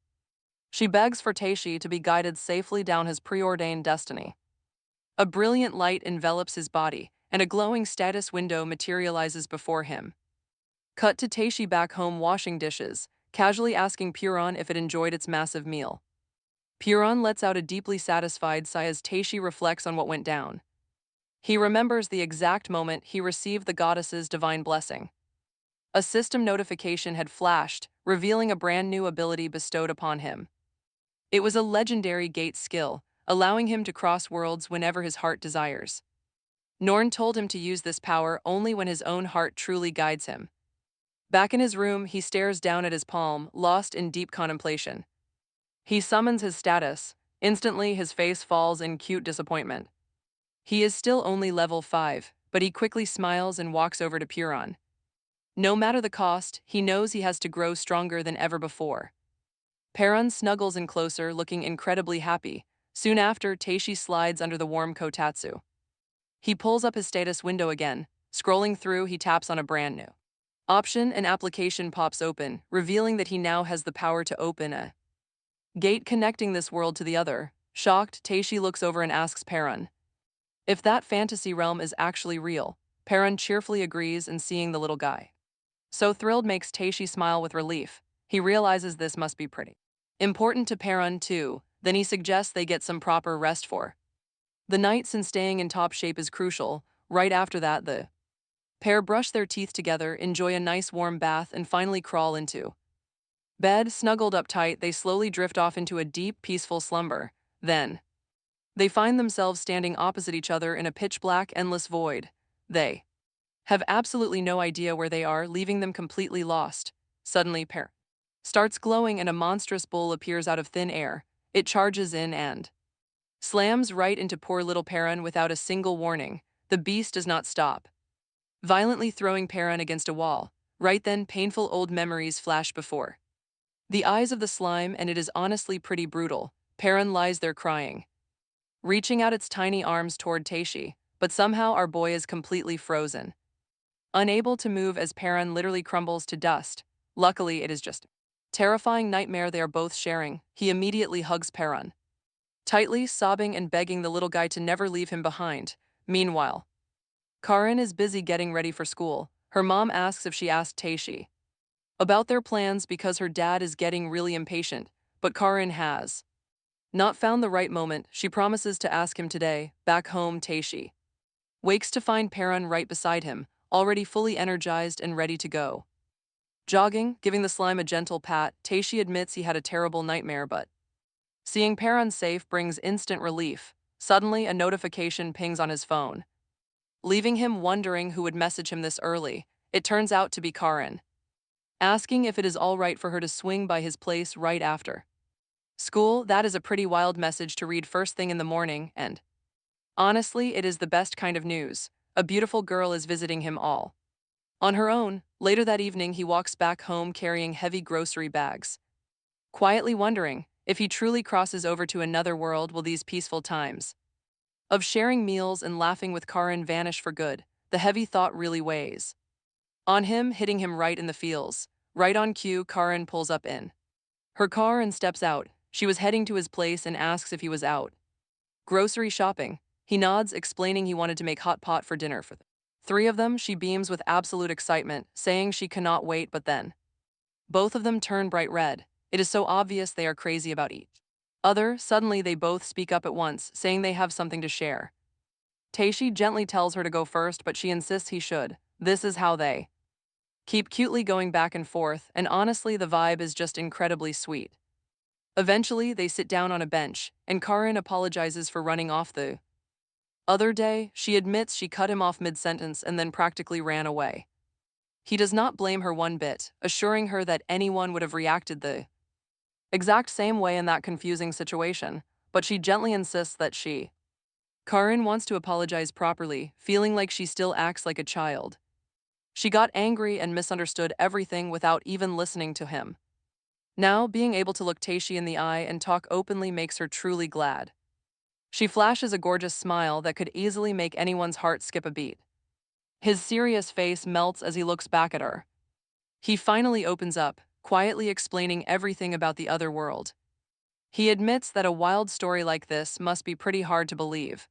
She begs for Taishi to be guided safely down his preordained destiny. A brilliant light envelops his body, and a glowing status window materializes before him. Cut to Taishi back home washing dishes, casually asking Puron if it enjoyed its massive meal. Puron lets out a deeply satisfied sigh as Taishi reflects on what went down. He remembers the exact moment he received the goddess's divine blessing. A system notification had flashed, revealing a brand new ability bestowed upon him. It was a legendary gate skill, allowing him to cross worlds whenever his heart desires. Norn told him to use this power only when his own heart truly guides him. Back in his room, he stares down at his palm, lost in deep contemplation. He summons his status. Instantly, his face falls in cute disappointment. He is still only level 5, but he quickly smiles and walks over to Puron. No matter the cost, he knows he has to grow stronger than ever before. Perun snuggles in closer, looking incredibly happy. Soon after, Taishi slides under the warm kotatsu. He pulls up his status window again. Scrolling through, he taps on a brand new option. An application pops open, revealing that he now has the power to open a gate connecting this world to the other. Shocked, Taishi looks over and asks Perun if that fantasy realm is actually real. Perun cheerfully agrees, and seeing the little guy so thrilled makes Taishi smile with relief. He realizes this must be pretty important to Perun too. Then he suggests they get some proper rest for the night, since staying in top shape is crucial. Right after that, the pair brush their teeth together, enjoy a nice warm bath, and finally crawl into bed. Snuggled up tight, they slowly drift off into a deep, peaceful slumber. Then they find themselves standing opposite each other in a pitch-black, endless void. They have absolutely no idea where they are, leaving them completely lost. Suddenly, Pear starts glowing and a monstrous bull appears out of thin air. It charges in and slams right into poor little Perun without a single warning. The beast does not stop, violently throwing Perun against a wall. Right then, painful old memories flash before the eyes of the slime, and it is honestly pretty brutal. Perun lies there crying, reaching out its tiny arms toward Taishi, but somehow our boy is completely frozen, unable to move as Perun literally crumbles to dust. Luckily, it is just a terrifying nightmare they are both sharing. He immediately hugs Perun tightly, sobbing and begging the little guy to never leave him behind. Meanwhile, Karin is busy getting ready for school. Her mom asks if she asked Taishi about their plans because her dad is getting really impatient, but Karin has not found the right moment. She promises to ask him today. Back home, Taishi wakes to find Perun right beside him, already fully energized and ready to go jogging. Giving the slime a gentle pat, Taishi admits he had a terrible nightmare, but seeing Perun safe brings instant relief. Suddenly, a notification pings on his phone, leaving him wondering who would message him this early. It turns out to be Karin, asking if it is all right for her to swing by his place right after school. That is a pretty wild message to read first thing in the morning, and honestly, it is the best kind of news. A beautiful girl is visiting him all on her own. Later that evening, he walks back home carrying heavy grocery bags, quietly wondering if he truly crosses over to another world, will these peaceful times of sharing meals and laughing with Karin vanish for good. The heavy thought really weighs on him, hitting him right in the feels. Right on cue, Karin pulls up in her car and steps out. She was heading to his place and asks if he was out grocery shopping. He nods, explaining he wanted to make hot pot for dinner for the three of them. She beams with absolute excitement, saying she cannot wait, but then both of them turn bright red. It is so obvious they are crazy about each other. Suddenly, they both speak up at once, saying they have something to share. Taishi gently tells her to go first, but she insists he should. This is how they keep cutely going back and forth, and honestly, the vibe is just incredibly sweet. Eventually, they sit down on a bench, and Karin apologizes for running off the other day. She admits she cut him off mid-sentence and then practically ran away. He does not blame her one bit, assuring her that anyone would have reacted the exact same way in that confusing situation, but she gently insists that Karin wants to apologize properly, feeling like she still acts like a child. She got angry and misunderstood everything without even listening to him. Now, being able to look Taishi in the eye and talk openly makes her truly glad. She flashes a gorgeous smile that could easily make anyone's heart skip a beat. His serious face melts as he looks back at her. He finally opens up, quietly explaining everything about the other world. He admits that a wild story like this must be pretty hard to believe.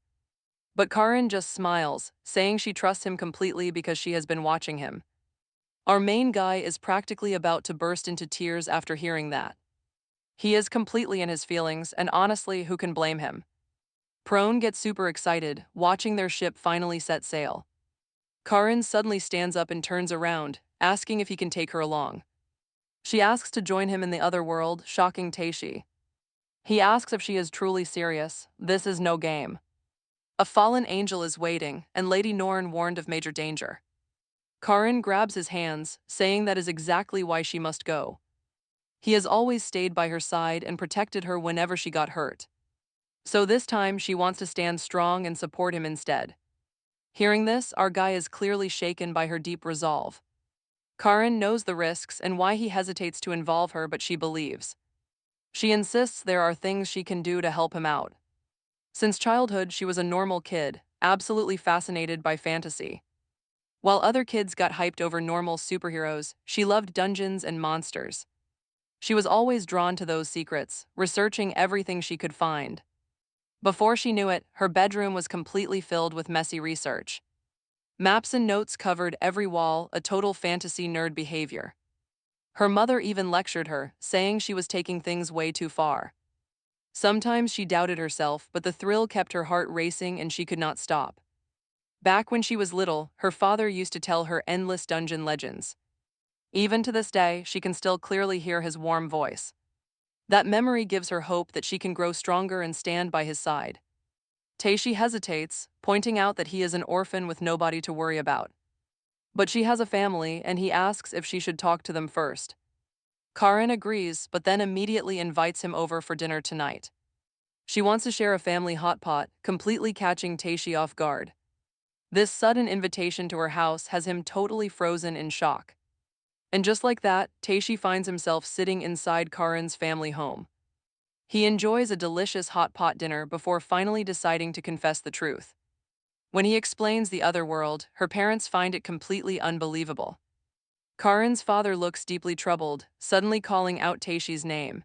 But Karin just smiles, saying she trusts him completely because she has been watching him. Our main guy is practically about to burst into tears after hearing that. He is completely in his feelings, and honestly, who can blame him? Prone gets super excited, watching their ship finally set sail. Karin suddenly stands up and turns around, asking if he can take her along. She asks to join him in the other world, shocking Taishi. He asks if she is truly serious. This is no game. A fallen angel is waiting, and Lady Norn warned of major danger. Karin grabs his hands, saying that is exactly why she must go. He has always stayed by her side and protected her whenever she got hurt. So this time she wants to stand strong and support him instead. Hearing this, our guy is clearly shaken by her deep resolve. Karin knows the risks and why he hesitates to involve her, but she believes. She insists there are things she can do to help him out. Since childhood, she was a normal kid, absolutely fascinated by fantasy. While other kids got hyped over normal superheroes, she loved dungeons and monsters. She was always drawn to those secrets, researching everything she could find. Before she knew it, her bedroom was completely filled with messy research. Maps and notes covered every wall, a total fantasy nerd behavior. Her mother even lectured her, saying she was taking things way too far. Sometimes she doubted herself, but the thrill kept her heart racing and she could not stop. Back when she was little, her father used to tell her endless dungeon legends. Even to this day, she can still clearly hear his warm voice. That memory gives her hope that she can grow stronger and stand by his side. Taishi hesitates, pointing out that he is an orphan with nobody to worry about. But she has a family, and he asks if she should talk to them first. Karin agrees, but then immediately invites him over for dinner tonight. She wants to share a family hot pot, completely catching Taishi off guard. This sudden invitation to her house has him totally frozen in shock. And just like that, Taishi finds himself sitting inside Karin's family home. He enjoys a delicious hot pot dinner before finally deciding to confess the truth. When he explains the other world, her parents find it completely unbelievable. Karin's father looks deeply troubled, suddenly calling out Taishi's name.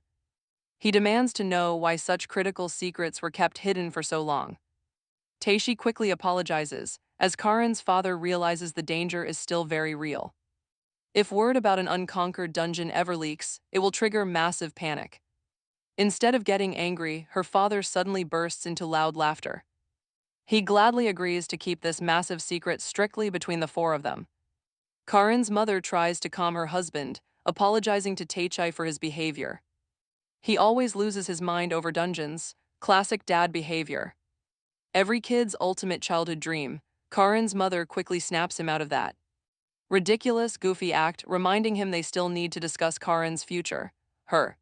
He demands to know why such critical secrets were kept hidden for so long. Taishi quickly apologizes, as Karin's father realizes the danger is still very real. If word about an unconquered dungeon ever leaks, it will trigger massive panic. Instead of getting angry, her father suddenly bursts into loud laughter. He gladly agrees to keep this massive secret strictly between the four of them. Karin's mother tries to calm her husband, apologizing to Taichi for his behavior. He always loses his mind over dungeons, classic dad behavior. Every kid's ultimate childhood dream, Karin's mother quickly snaps him out of that ridiculous, goofy act, reminding him they still need to discuss Karin's future. Her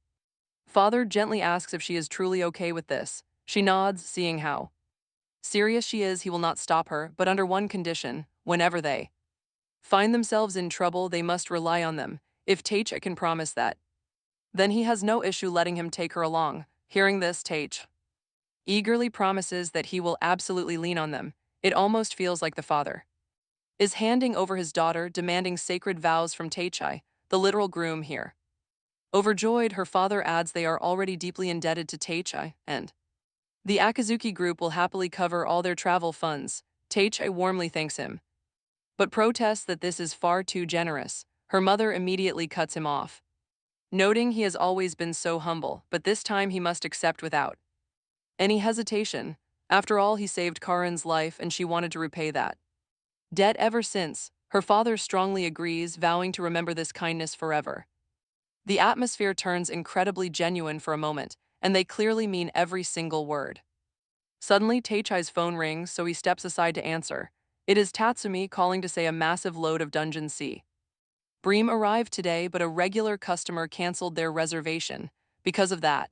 father gently asks if she is truly okay with this. She nods, seeing how serious she is. He will not stop her, but under one condition: whenever they find themselves in trouble, they must rely on them. If Taich can promise that, then he has no issue letting him take her along. Hearing this, Taich eagerly promises that he will absolutely lean on them. It almost feels like the father is handing over his daughter, demanding sacred vows from Taichi, the literal groom here. Overjoyed, her father adds they are already deeply indebted to Taichi, and the Akazuki group will happily cover all their travel funds. Taichi warmly thanks him, but protests that this is far too generous. Her mother immediately cuts him off, noting he has always been so humble, but this time he must accept without any hesitation. After all, he saved Karin's life and she wanted to repay that debt ever since. Her father strongly agrees, vowing to remember this kindness forever. The atmosphere turns incredibly genuine for a moment, and they clearly mean every single word. Suddenly, Taichi's phone rings, so he steps aside to answer. It is Tatsumi calling to say a massive load of Dungeon C Bream arrived today, but a regular customer canceled their reservation. Because of that,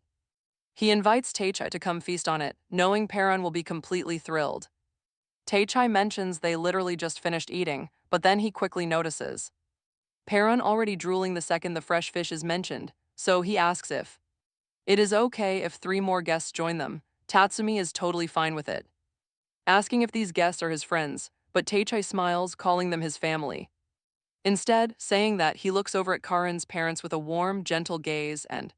he invites Taichi to come feast on it, knowing Perron will be completely thrilled. Taichi mentions they literally just finished eating, but then he quickly notices Perron already drooling the second the fresh fish is mentioned, so he asks if it is okay if 3 more guests join them. Tatsumi is totally fine with it, asking if these guests are his friends, but Taichi smiles, calling them his family. Instead, saying that, he looks over at Karin's parents with a warm, gentle gaze, and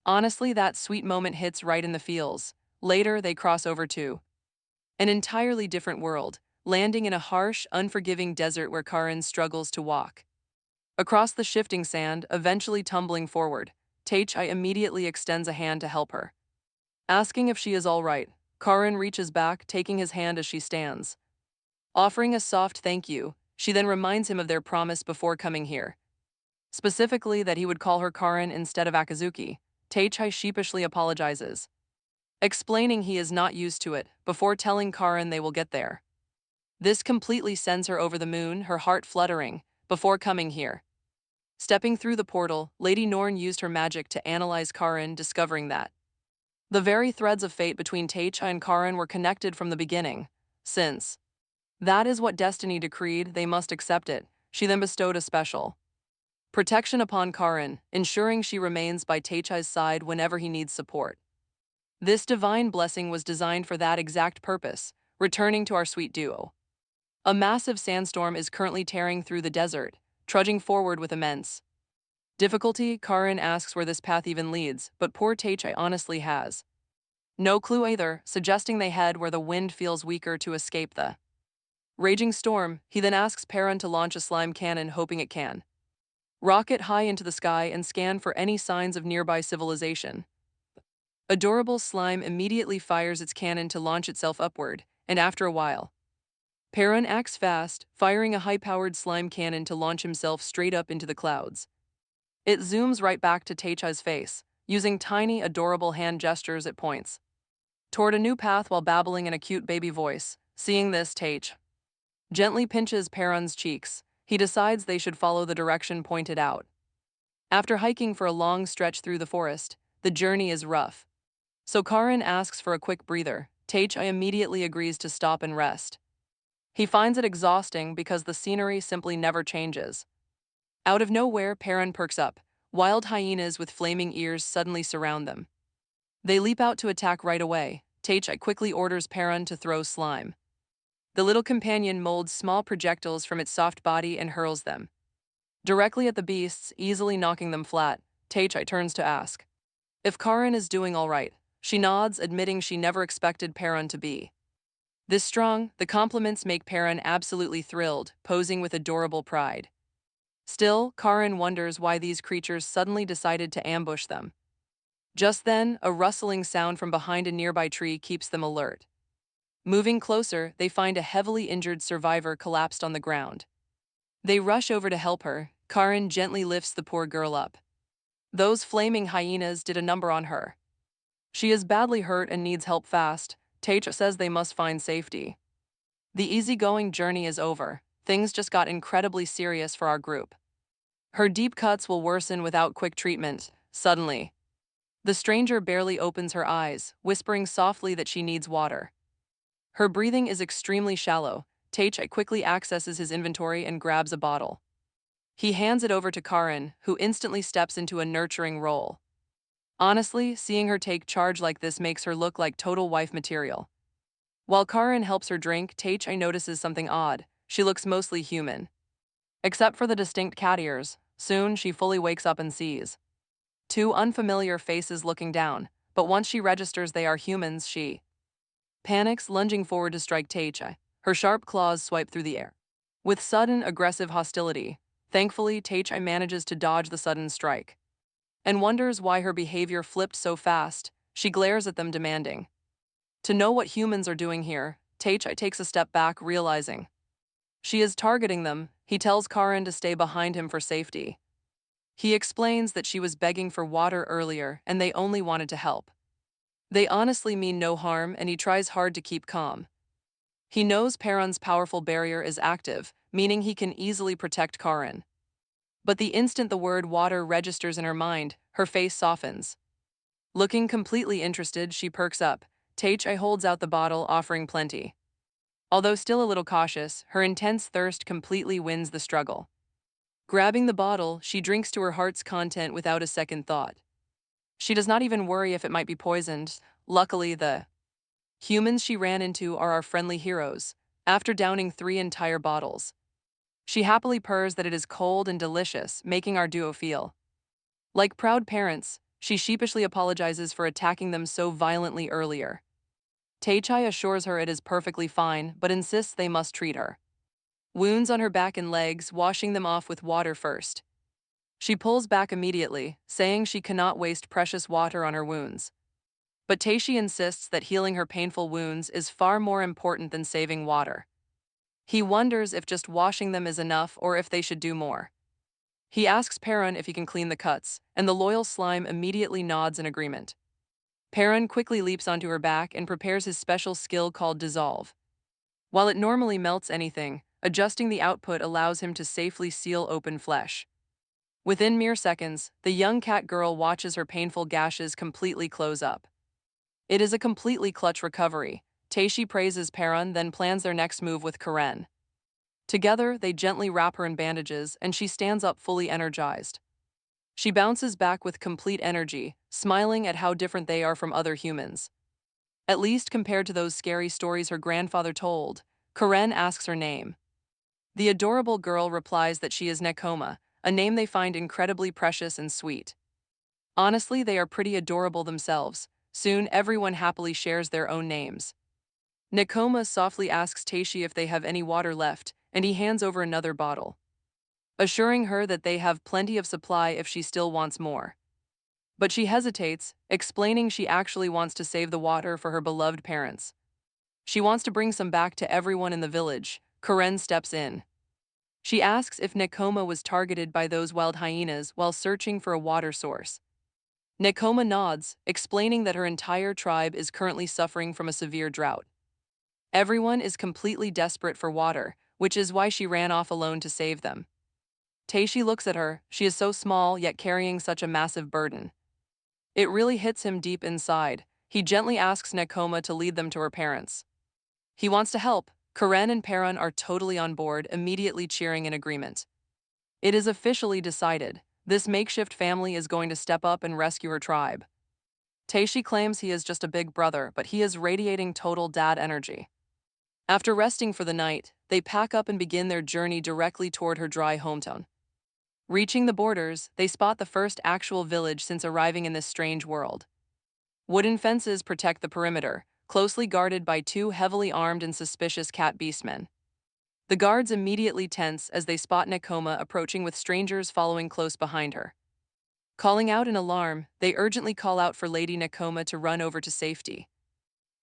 honestly, that sweet moment hits right in the feels. Later, they cross over to an entirely different world, landing in a harsh, unforgiving desert where Karin struggles to walk across the shifting sand, eventually tumbling forward. Taichi immediately extends a hand to help her, asking if she is all right. Karin reaches back, taking his hand as she stands, offering a soft thank you. She then reminds him of their promise before coming here, specifically that he would call her Karin instead of Akazuki. Taichi sheepishly apologizes, explaining he is not used to it, before telling Karin they will get there. This completely sends her over the moon, her heart fluttering, before coming here. Stepping through the portal, Lady Norn used her magic to analyze Karin, discovering that the very threads of fate between Taichi and Karin were connected from the beginning, since That is what destiny decreed, they must accept it. She then bestowed a special protection upon Karin, ensuring she remains by Taichi's side whenever he needs support. This divine blessing was designed for that exact purpose, returning to our sweet duo. A massive sandstorm is currently tearing through the desert, trudging forward with immense difficulty. Karin asks where this path even leads, but poor Taichi honestly has no clue either, suggesting they head where the wind feels weaker to escape the raging storm. He then asks Perrin to launch a slime cannon, hoping it can rocket high into the sky and scan for any signs of nearby civilization. Adorable slime immediately fires its cannon to launch itself upward, and after a while, Perrin acts fast, firing a high-powered slime cannon to launch himself straight up into the clouds. It zooms right back to Taichi's face, using tiny, adorable hand gestures it points toward a new path while babbling in a cute baby voice. Seeing this, Taich gently pinches Perrin's cheeks. He decides they should follow the direction pointed out. After hiking for a long stretch through the forest, the journey is rough. So Karin asks for a quick breather. Taichi immediately agrees to stop and rest. He finds it exhausting because the scenery simply never changes. Out of nowhere, Perrin perks up. Wild hyenas with flaming ears suddenly surround them. They leap out to attack right away. Taichi quickly orders Perrin to throw slime. The little companion molds small projectiles from its soft body and hurls them directly at the beasts, easily knocking them flat. Taichi turns to ask if Karin is doing all right. She nods, admitting she never expected Perrin to be this strong. The compliments make Perrin absolutely thrilled, posing with adorable pride. Still, Karin wonders why these creatures suddenly decided to ambush them. Just then, a rustling sound from behind a nearby tree keeps them alert. Moving closer, they find a heavily injured survivor collapsed on the ground. They rush over to help her. Karin gently lifts the poor girl up. Those flaming hyenas did a number on her. She is badly hurt and needs help fast. Taichi says they must find safety. The easygoing journey is over. Things just got incredibly serious for our group. Her deep cuts will worsen without quick treatment. Suddenly, the stranger barely opens her eyes, whispering softly that she needs water. Her breathing is extremely shallow. Taichi quickly accesses his inventory and grabs a bottle. He hands it over to Karin, who instantly steps into a nurturing role. Honestly, seeing her take charge like this makes her look like total wife material. While Karin helps her drink, Taichi notices something odd. She looks mostly human, except for the distinct cat ears. Soon, she fully wakes up and sees two unfamiliar faces looking down, but once she registers they are humans, she panics, lunging forward to strike Taichi. Her sharp claws swipe through the air with sudden, aggressive hostility. Thankfully, Taichi manages to dodge the sudden strike and wonders why her behavior flipped so fast. She glares at them, demanding to know what humans are doing here. Taichi takes a step back, realizing she is targeting them. He tells Karin to stay behind him for safety. He explains that she was begging for water earlier and they only wanted to help. They honestly mean no harm, and he tries hard to keep calm. He knows Perrin's powerful barrier is active, meaning he can easily protect Karin. But the instant the word water registers in her mind, her face softens. Looking completely interested, she perks up. Taichi holds out the bottle, offering plenty. Although still a little cautious, her intense thirst completely wins the struggle. Grabbing the bottle, she drinks to her heart's content without a second thought. She does not even worry if it might be poisoned. Luckily, the humans she ran into are our friendly heroes. After downing 3 entire bottles, she happily purrs that it is cold and delicious, making our duo feel like proud parents. She sheepishly apologizes for attacking them so violently earlier. Taichi assures her it is perfectly fine, but insists they must treat her wounds on her back and legs, washing them off with water first. She pulls back immediately, saying she cannot waste precious water on her wounds. But Taishi insists that healing her painful wounds is far more important than saving water. He wonders if just washing them is enough or if they should do more. He asks Perrin if he can clean the cuts, and the loyal slime immediately nods in agreement. Perrin quickly leaps onto her back and prepares his special skill called Dissolve. While it normally melts anything, adjusting the output allows him to safely seal open flesh. Within mere seconds, the young cat girl watches her painful gashes completely close up. It is a completely clutch recovery. Taishi praises Perun, then plans their next move with Karin. Together, they gently wrap her in bandages, and she stands up fully energized. She bounces back with complete energy, smiling at how different they are from other humans. At least compared to those scary stories her grandfather told. Karin asks her name. The adorable girl replies that she is Nekoma, a name they find incredibly precious and sweet. Honestly, they are pretty adorable themselves. Soon, everyone happily shares their own names. Nekoma softly asks Taishi if they have any water left, and he hands over another bottle, assuring her that they have plenty of supply if she still wants more. But she hesitates, explaining she actually wants to save the water for her beloved parents. She wants to bring some back to everyone in the village. Karin steps in. She asks if Nekoma was targeted by those wild hyenas while searching for a water source. Nekoma nods, explaining that her entire tribe is currently suffering from a severe drought. Everyone is completely desperate for water, which is why she ran off alone to save them. Taishi looks at her. She is so small yet carrying such a massive burden. It really hits him deep inside. He gently asks Nekoma to lead them to her parents. He wants to help. Karin and Perun are totally on board, immediately cheering in agreement. It is officially decided. This makeshift family is going to step up and rescue her tribe. Taishi claims he is just a big brother, but he is radiating total dad energy. After resting for the night, they pack up and begin their journey directly toward her dry hometown. Reaching the borders, they spot the first actual village since arriving in this strange world. Wooden fences protect the perimeter, closely guarded by two heavily armed and suspicious cat beastmen. The guards immediately tense as they spot Nekoma approaching with strangers following close behind her. Calling out in alarm, they urgently call out for Lady Nekoma to run over to safety.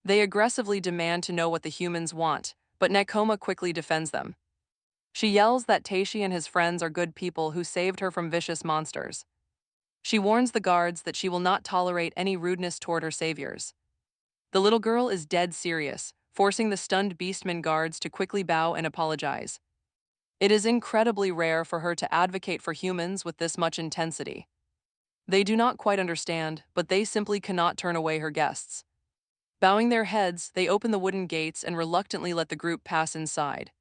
They aggressively demand to know what the humans want, but Nekoma quickly defends them. She yells that Taishi and his friends are good people who saved her from vicious monsters. She warns the guards that she will not tolerate any rudeness toward her saviors. The little girl is dead serious, forcing the stunned beastmen guards to quickly bow and apologize. It is incredibly rare for her to advocate for humans with this much intensity. They do not quite understand, but they simply cannot turn away her guests. Bowing their heads, they open the wooden gates and reluctantly let the group pass inside.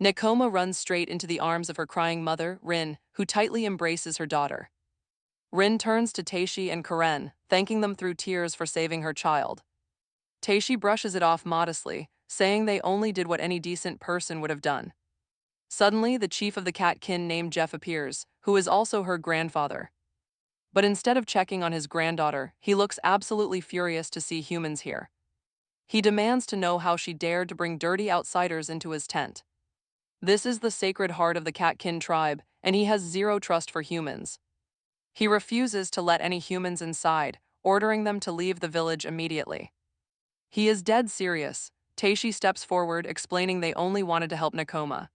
Nekoma runs straight into the arms of her crying mother, Rin, who tightly embraces her daughter. Rin turns to Taishi and Karin, thanking them through tears for saving her child. Taishi brushes it off modestly, saying they only did what any decent person would have done. Suddenly, the chief of the catkin named Jeff appears, who is also her grandfather. But instead of checking on his granddaughter, he looks absolutely furious to see humans here. He demands to know how she dared to bring dirty outsiders into his tent. This is the sacred heart of the catkin tribe, and he has zero trust for humans. He refuses to let any humans inside, ordering them to leave the village immediately. He is dead serious. Taishi steps forward, explaining they only wanted to help Nekoma.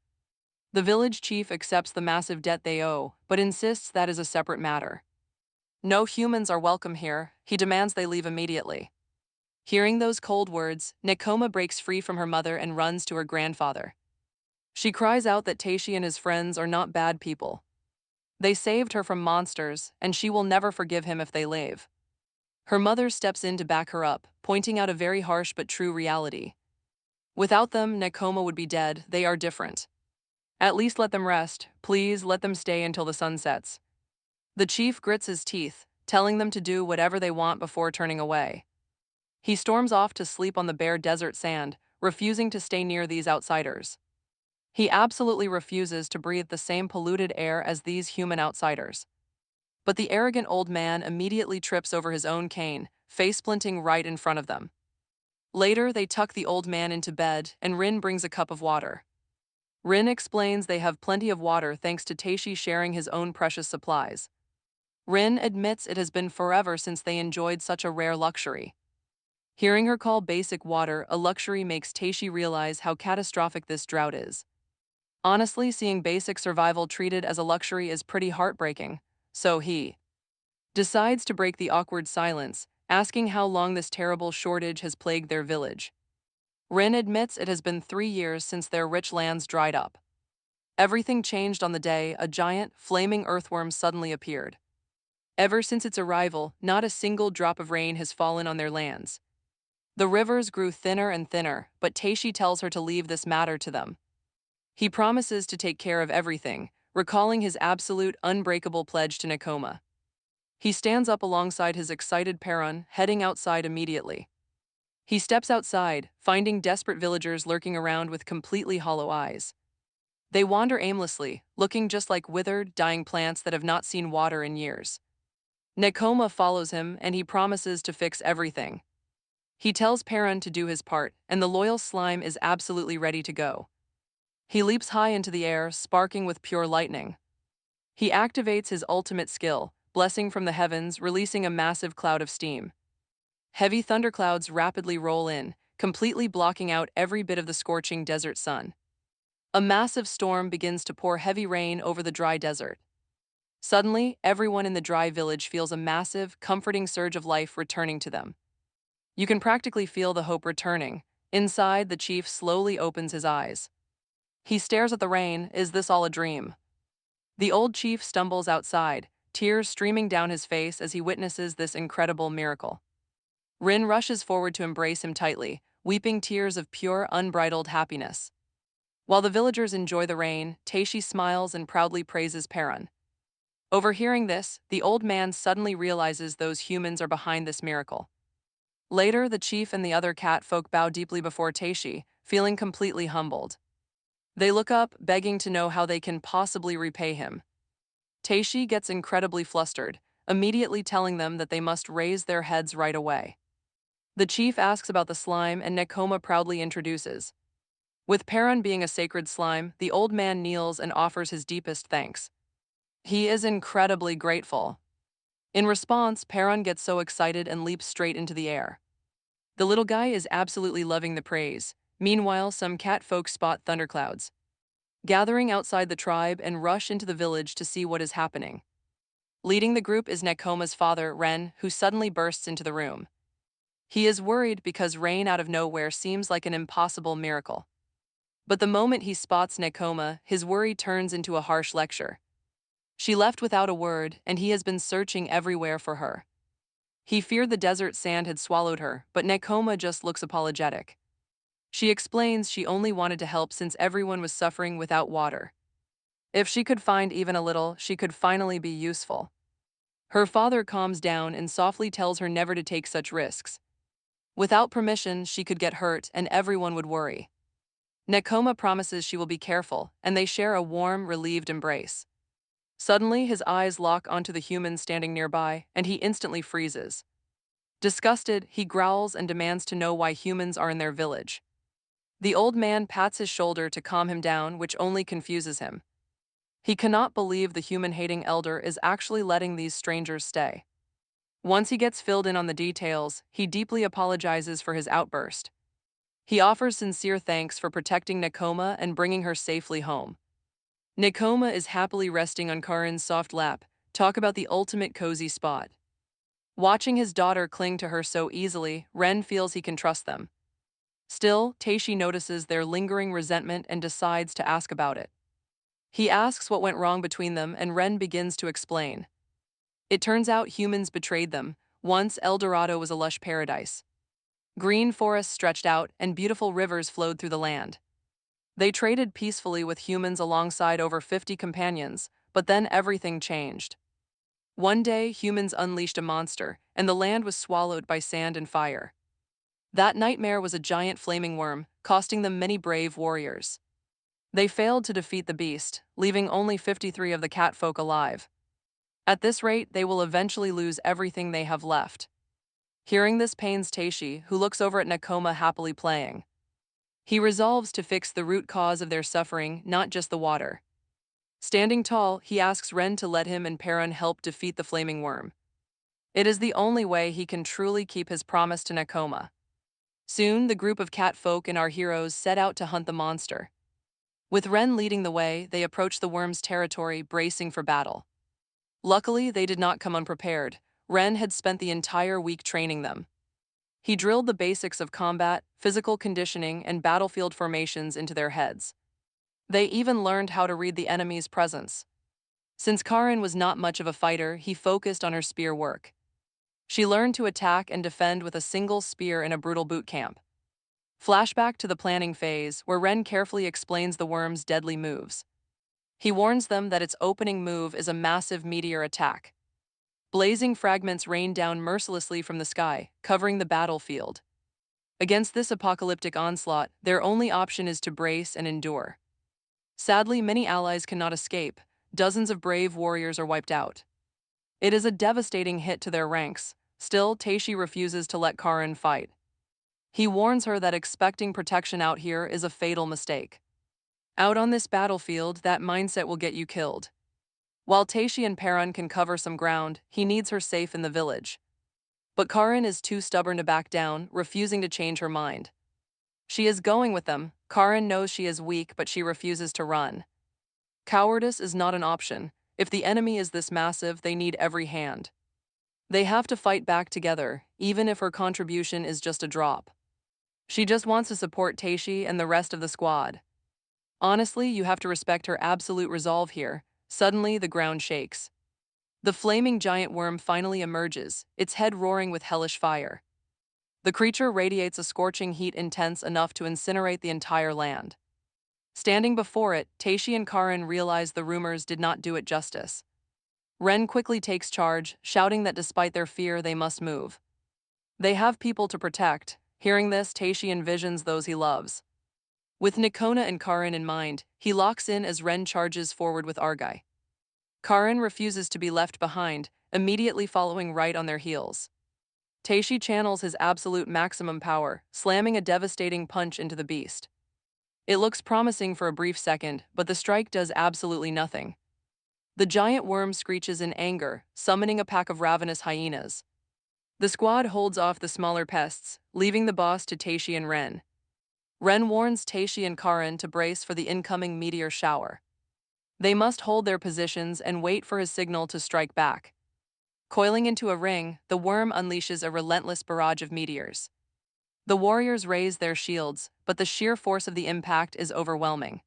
The village chief accepts the massive debt they owe, but insists that is a separate matter. No humans are welcome here. He demands they leave immediately. Hearing those cold words, Nekoma breaks free from her mother and runs to her grandfather. She cries out that Taishi and his friends are not bad people. They saved her from monsters, and she will never forgive him if they leave. Her mother steps in to back her up, pointing out a very harsh but true reality. Without them, Nekoma would be dead. They are different. At least let them rest. Please let them stay until the sun sets. The chief grits his teeth, telling them to do whatever they want before turning away. He storms off to sleep on the bare desert sand, refusing to stay near these outsiders. He absolutely refuses to breathe the same polluted air as these human outsiders. But the arrogant old man immediately trips over his own cane, face-planting right in front of them. Later, they tuck the old man into bed, and Rin brings a cup of water. Rin explains they have plenty of water thanks to Taishi sharing his own precious supplies. Rin admits it has been forever since they enjoyed such a rare luxury. Hearing her call basic water a luxury makes Taishi realize how catastrophic this drought is. Honestly, seeing basic survival treated as a luxury is pretty heartbreaking, so he decides to break the awkward silence, asking how long this terrible shortage has plagued their village. Rin admits it has been 3 years since their rich lands dried up. Everything changed on the day a giant, flaming earthworm suddenly appeared. Ever since its arrival, not a single drop of rain has fallen on their lands. The rivers grew thinner and thinner, but Taishi tells her to leave this matter to them. He promises to take care of everything, recalling his absolute, unbreakable pledge to Nekoma. He stands up alongside his excited Peron, heading outside immediately. He steps outside, finding desperate villagers lurking around with completely hollow eyes. They wander aimlessly, looking just like withered, dying plants that have not seen water in years. Nekoma follows him, and he promises to fix everything. He tells Peron to do his part, and the loyal slime is absolutely ready to go. He leaps high into the air, sparking with pure lightning. He activates his ultimate skill, blessing from the heavens, releasing a massive cloud of steam. Heavy thunderclouds rapidly roll in, completely blocking out every bit of the scorching desert sun. A massive storm begins to pour heavy rain over the dry desert. Suddenly, everyone in the dry village feels a massive, comforting surge of life returning to them. You can practically feel the hope returning. Inside, the chief slowly opens his eyes. He stares at the rain. Is this all a dream? The old chief stumbles outside, tears streaming down his face as he witnesses this incredible miracle. Rin rushes forward to embrace him tightly, weeping tears of pure, unbridled happiness. While the villagers enjoy the rain, Taishi smiles and proudly praises Peron. Overhearing this, the old man suddenly realizes those humans are behind this miracle. Later, the chief and the other cat folk bow deeply before Taishi, feeling completely humbled. They look up, begging to know how they can possibly repay him. Taishi gets incredibly flustered, immediately telling them that they must raise their heads right away. The chief asks about the slime, and Nekoma proudly introduces. With Peron being a sacred slime, the old man kneels and offers his deepest thanks. He is incredibly grateful. In response, Peron gets so excited and leaps straight into the air. The little guy is absolutely loving the praise. Meanwhile, some cat folk spot thunderclouds, gathering outside the tribe, and rush into the village to see what is happening. Leading the group is Nekoma's father, Ren, who suddenly bursts into the room. He is worried because rain out of nowhere seems like an impossible miracle. But the moment he spots Nekoma, his worry turns into a harsh lecture. She left without a word, and he has been searching everywhere for her. He feared the desert sand had swallowed her, but Nekoma just looks apologetic. She explains she only wanted to help since everyone was suffering without water. If she could find even a little, she could finally be useful. Her father calms down and softly tells her never to take such risks. Without permission, she could get hurt and everyone would worry. Nekoma promises she will be careful, and they share a warm, relieved embrace. Suddenly, his eyes lock onto the human standing nearby, and he instantly freezes. Disgusted, he growls and demands to know why humans are in their village. The old man pats his shoulder to calm him down, which only confuses him. He cannot believe the human-hating elder is actually letting these strangers stay. Once he gets filled in on the details, he deeply apologizes for his outburst. He offers sincere thanks for protecting Nekoma and bringing her safely home. Nekoma is happily resting on Karin's soft lap. Talk about the ultimate cozy spot. Watching his daughter cling to her so easily, Ren feels he can trust them. Still, Taishi notices their lingering resentment and decides to ask about it. He asks what went wrong between them, and Ren begins to explain. It turns out humans betrayed them. Once, El Dorado was a lush paradise. Green forests stretched out, and beautiful rivers flowed through the land. They traded peacefully with humans alongside over 50 companions, but then everything changed. One day, humans unleashed a monster, and the land was swallowed by sand and fire. That nightmare was a giant flaming worm, costing them many brave warriors. They failed to defeat the beast, leaving only 53 of the catfolk alive. At this rate, they will eventually lose everything they have left. Hearing this pains Taishi, who looks over at Nekoma happily playing. He resolves to fix the root cause of their suffering, not just the water. Standing tall, he asks Ren to let him and Peron help defeat the flaming worm. It is the only way he can truly keep his promise to Nekoma. Soon, the group of catfolk and our heroes set out to hunt the monster. With Ren leading the way, they approach the worm's territory, bracing for battle. Luckily, they did not come unprepared. Ren had spent the entire week training them. He drilled the basics of combat, physical conditioning, and battlefield formations into their heads. They even learned how to read the enemy's presence. Since Karin was not much of a fighter, he focused on her spear work. She learned to attack and defend with a single spear in a brutal boot camp. Flashback to the planning phase, where Ren carefully explains the worm's deadly moves. He warns them that its opening move is a massive meteor attack. Blazing fragments rain down mercilessly from the sky, covering the battlefield. Against this apocalyptic onslaught, their only option is to brace and endure. Sadly, many allies cannot escape. Dozens of brave warriors are wiped out. It is a devastating hit to their ranks. Still, Taishi refuses to let Karin fight. He warns her that expecting protection out here is a fatal mistake. Out on this battlefield, that mindset will get you killed. While Taishi and Perun can cover some ground, he needs her safe in the village. But Karin is too stubborn to back down, refusing to change her mind. She is going with them. Karin knows she is weak, but she refuses to run. Cowardice is not an option. If the enemy is this massive, they need every hand. They have to fight back together, even if her contribution is just a drop. She just wants to support Taishi and the rest of the squad. Honestly, you have to respect her absolute resolve here. Suddenly, the ground shakes. The flaming giant worm finally emerges, its head roaring with hellish fire. The creature radiates a scorching heat intense enough to incinerate the entire land. Standing before it, Taishi and Karin realize the rumors did not do it justice. Ren quickly takes charge, shouting that despite their fear, they must move. They have people to protect. Hearing this, Taishi envisions those he loves. With Nikona and Karin in mind, he locks in as Ren charges forward with Argai. Karin refuses to be left behind, immediately following right on their heels. Taishi channels his absolute maximum power, slamming a devastating punch into the beast. It looks promising for a brief second, but the strike does absolutely nothing. The giant worm screeches in anger, summoning a pack of ravenous hyenas. The squad holds off the smaller pests, leaving the boss to Taishi and Ren. Ren warns Taishi and Karin to brace for the incoming meteor shower. They must hold their positions and wait for his signal to strike back. Coiling into a ring, the worm unleashes a relentless barrage of meteors. The warriors raise their shields, but the sheer force of the impact is overwhelming.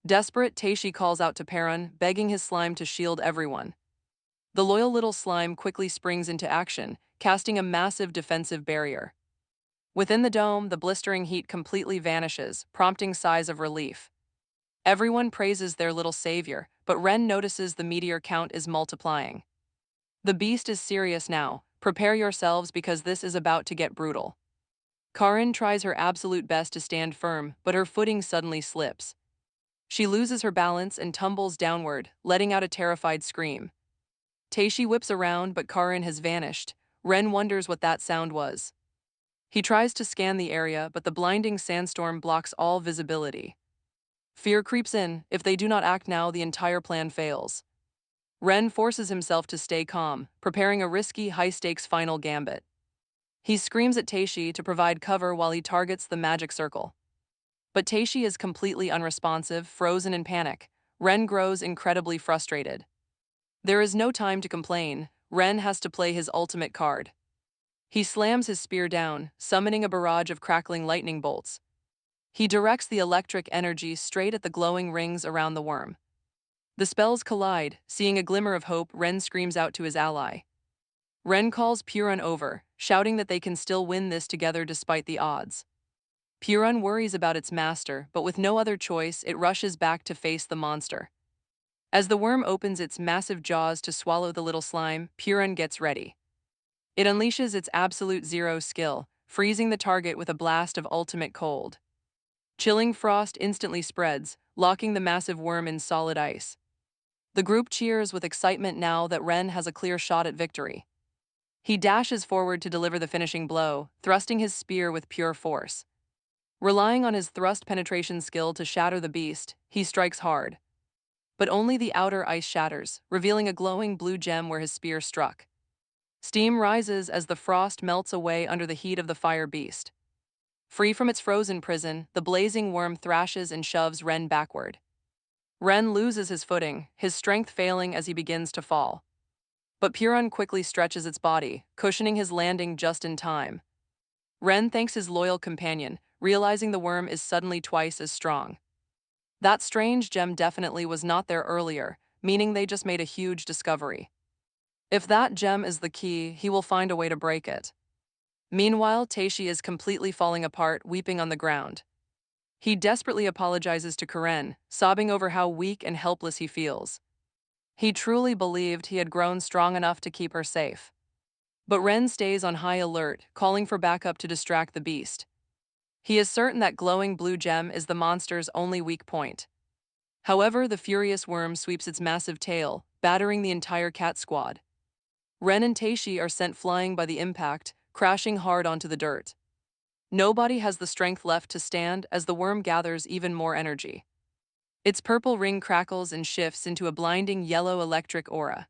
Desperate, Taishi calls out to Perun, begging his slime to shield everyone. The loyal little slime quickly springs into action, casting a massive defensive barrier. Within the dome, the blistering heat completely vanishes, prompting sighs of relief. Everyone praises their little savior, but Ren notices the meteor count is multiplying. The beast is serious now. Prepare yourselves because this is about to get brutal. Karin tries her absolute best to stand firm, but her footing suddenly slips. She loses her balance and tumbles downward, letting out a terrified scream. Taishi whips around, but Karin has vanished. Ren wonders what that sound was. He tries to scan the area, but the blinding sandstorm blocks all visibility. Fear creeps in. If they do not act now, the entire plan fails. Ren forces himself to stay calm, preparing a risky, high-stakes final gambit. He screams at Taishi to provide cover while he targets the magic circle. But Taishi is completely unresponsive, frozen in panic. Ren grows incredibly frustrated. There is no time to complain. Ren has to play his ultimate card. He slams his spear down, summoning a barrage of crackling lightning bolts. He directs the electric energy straight at the glowing rings around the worm. The spells collide. Seeing a glimmer of hope, Ren screams out to his ally. Ren calls Perun over, shouting that they can still win this together despite the odds. Perun worries about its master, but with no other choice, it rushes back to face the monster. As the worm opens its massive jaws to swallow the little slime, Perun gets ready. It unleashes its absolute zero skill, freezing the target with a blast of ultimate cold. Chilling frost instantly spreads, locking the massive worm in solid ice. The group cheers with excitement now that Ren has a clear shot at victory. He dashes forward to deliver the finishing blow, thrusting his spear with pure force. Relying on his thrust penetration skill to shatter the beast, he strikes hard. But only the outer ice shatters, revealing a glowing blue gem where his spear struck. Steam rises as the frost melts away under the heat of the fire beast. Free from its frozen prison, the blazing worm thrashes and shoves Ren backward. Ren loses his footing, his strength failing as he begins to fall. But Perun quickly stretches its body, cushioning his landing just in time. Ren thanks his loyal companion, realizing the worm is suddenly twice as strong. That strange gem definitely was not there earlier, meaning they just made a huge discovery. If that gem is the key, he will find a way to break it. Meanwhile, Taishi is completely falling apart, weeping on the ground. He desperately apologizes to Karin, sobbing over how weak and helpless he feels. He truly believed he had grown strong enough to keep her safe. But Ren stays on high alert, calling for backup to distract the beast. He is certain that glowing blue gem is the monster's only weak point. However, the furious worm sweeps its massive tail, battering the entire cat squad. Ren and Taishi are sent flying by the impact, crashing hard onto the dirt. Nobody has the strength left to stand as the worm gathers even more energy. Its purple ring crackles and shifts into a blinding yellow electric aura.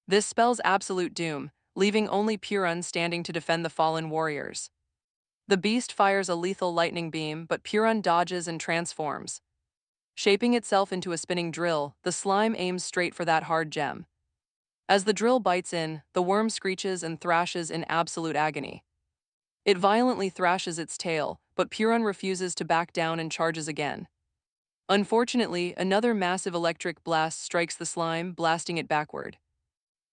This spells absolute doom, leaving only Puron standing to defend the fallen warriors. The beast fires a lethal lightning beam, but Puron dodges and transforms. Shaping itself into a spinning drill, the slime aims straight for that hard gem. As the drill bites in, the worm screeches and thrashes in absolute agony. It violently thrashes its tail, but Puron refuses to back down and charges again. Unfortunately, another massive electric blast strikes the slime, blasting it backward.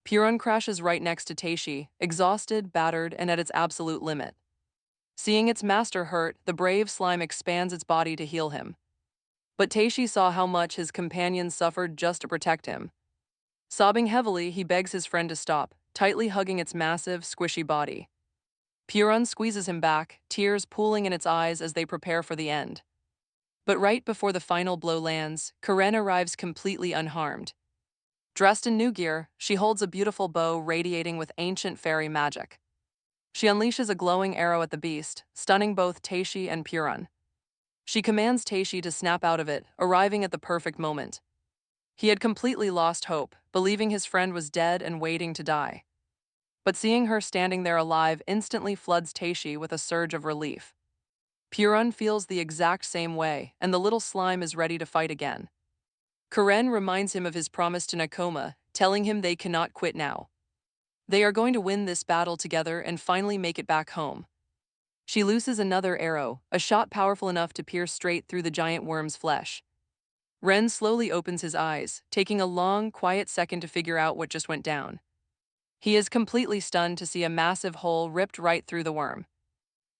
Puron crashes right next to Taishi, exhausted, battered, and at its absolute limit. Seeing its master hurt, the brave slime expands its body to heal him. But Taishi saw how much his companions suffered just to protect him. Sobbing heavily, he begs his friend to stop, tightly hugging its massive, squishy body. Puron squeezes him back, tears pooling in its eyes as they prepare for the end. But right before the final blow lands, Karin arrives completely unharmed. Dressed in new gear, she holds a beautiful bow radiating with ancient fairy magic. She unleashes a glowing arrow at the beast, stunning both Taishi and Puron. She commands Taishi to snap out of it, arriving at the perfect moment. He had completely lost hope, believing his friend was dead and waiting to die. But seeing her standing there alive instantly floods Taishi with a surge of relief. Puron feels the exact same way, and the little slime is ready to fight again. Karin reminds him of his promise to Nakoma, telling him they cannot quit now. They are going to win this battle together and finally make it back home. She looses another arrow, a shot powerful enough to pierce straight through the giant worm's flesh. Ren slowly opens his eyes, taking a long, quiet second to figure out what just went down. He is completely stunned to see a massive hole ripped right through the worm.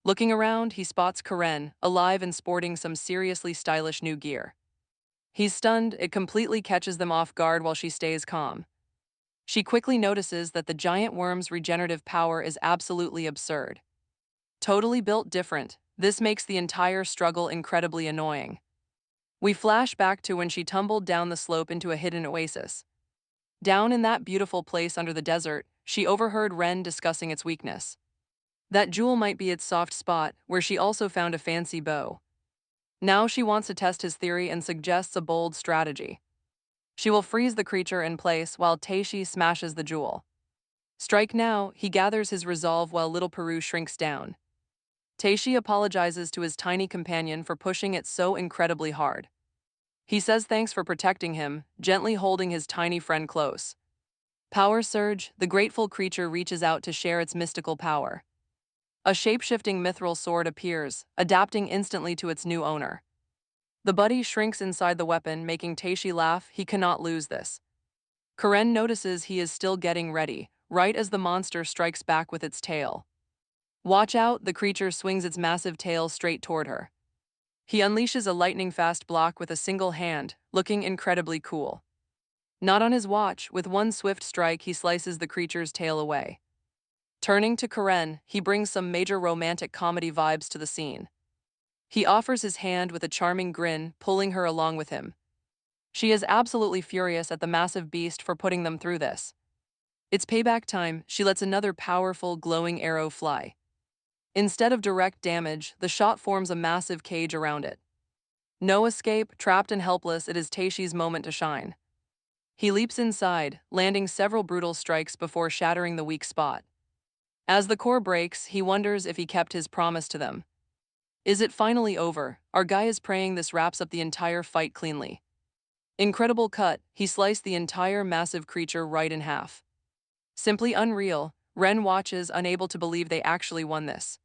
Looking around, he spots Karin, alive and sporting some seriously stylish new gear. He's stunned, it completely catches them off guard while she stays calm. She quickly notices that the giant worm's regenerative power is absolutely absurd. Totally built different, this makes the entire struggle incredibly annoying. We flash back to when she tumbled down the slope into a hidden oasis. Down in that beautiful place under the desert, she overheard Ren discussing its weakness. That jewel might be its soft spot, where she also found a fancy bow. Now she wants to test his theory and suggests a bold strategy. She will freeze the creature in place while Taishi smashes the jewel. Strike now, he gathers his resolve while little Peru shrinks down. Taishi apologizes to his tiny companion for pushing it so incredibly hard. He says thanks for protecting him, gently holding his tiny friend close. Power surge, the grateful creature reaches out to share its mystical power. A shape-shifting mithril sword appears, adapting instantly to its new owner. The buddy shrinks inside the weapon, making Taishi laugh. He cannot lose this. Karin notices he is still getting ready, right as the monster strikes back with its tail. Watch out, the creature swings its massive tail straight toward her. He unleashes a lightning-fast block with a single hand, looking incredibly cool. Not on his watch, with one swift strike he slices the creature's tail away. Turning to Karin, he brings some major romantic comedy vibes to the scene. He offers his hand with a charming grin, pulling her along with him. She is absolutely furious at the massive beast for putting them through this. It's payback time, she lets another powerful, glowing arrow fly. Instead of direct damage, the shot forms a massive cage around it. No escape, trapped and helpless, it is Taishi's moment to shine. He leaps inside, landing several brutal strikes before shattering the weak spot. As the core breaks, he wonders if he kept his promise to them. Is it finally over? Our guy is praying this wraps up the entire fight cleanly. Incredible cut, he sliced the entire massive creature right in half. Simply unreal, Ren watches, unable to believe they actually won this.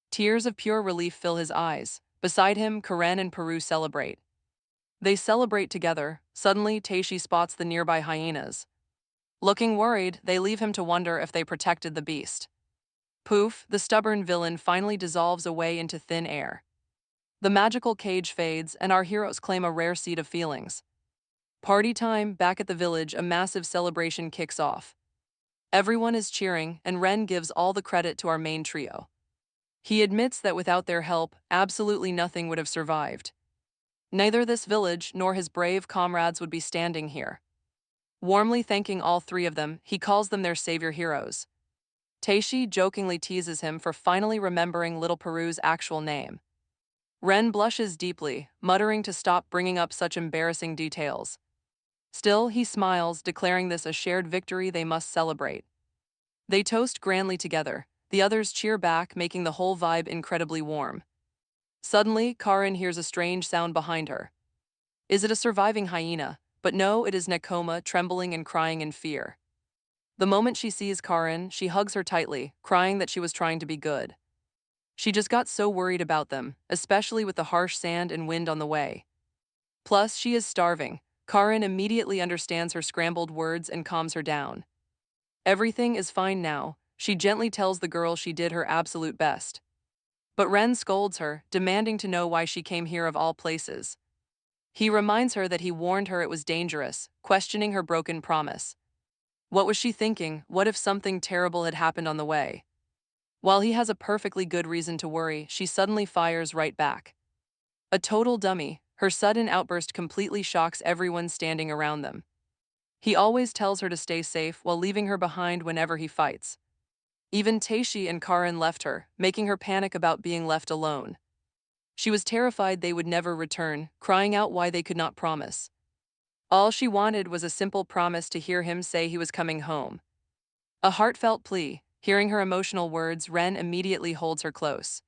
Tears of pure relief fill his eyes. Beside him, Karin and Peru celebrate. They celebrate together. Suddenly, Taishi spots the nearby hyenas. Looking worried, they leave him to wonder if they protected the beast. Poof, the stubborn villain finally dissolves away into thin air. The magical cage fades, and our heroes claim a rare seed of feelings. Party time, back at the village, a massive celebration kicks off. Everyone is cheering, and Ren gives all the credit to our main trio. He admits that without their help, absolutely nothing would have survived. Neither this village nor his brave comrades would be standing here. Warmly thanking all three of them, he calls them their savior heroes. Taishi jokingly teases him for finally remembering little Peru's actual name. Ren blushes deeply, muttering to stop bringing up such embarrassing details. Still, he smiles, declaring this a shared victory they must celebrate. They toast grandly together. The others cheer back, making the whole vibe incredibly warm. Suddenly, Karin hears a strange sound behind her. Is it a surviving hyena? But no, it is Nekoma, trembling and crying in fear. The moment she sees Karin, she hugs her tightly, crying that she was trying to be good. She just got so worried about them, especially with the harsh sand and wind on the way. Plus, she is starving. Karin immediately understands her scrambled words and calms her down. Everything is fine now, she gently tells the girl she did her absolute best. But Ren scolds her, demanding to know why she came here of all places. He reminds her that he warned her it was dangerous, questioning her broken promise. What was she thinking? What if something terrible had happened on the way? While he has a perfectly good reason to worry, she suddenly fires right back. A total dummy, her sudden outburst completely shocks everyone standing around them. He always tells her to stay safe while leaving her behind whenever he fights. Even Taishi and Karin left her, making her panic about being left alone. She was terrified they would never return, crying out why they could not promise. All she wanted was a simple promise to hear him say he was coming home. A heartfelt plea. Hearing her emotional words, Ren immediately holds her close.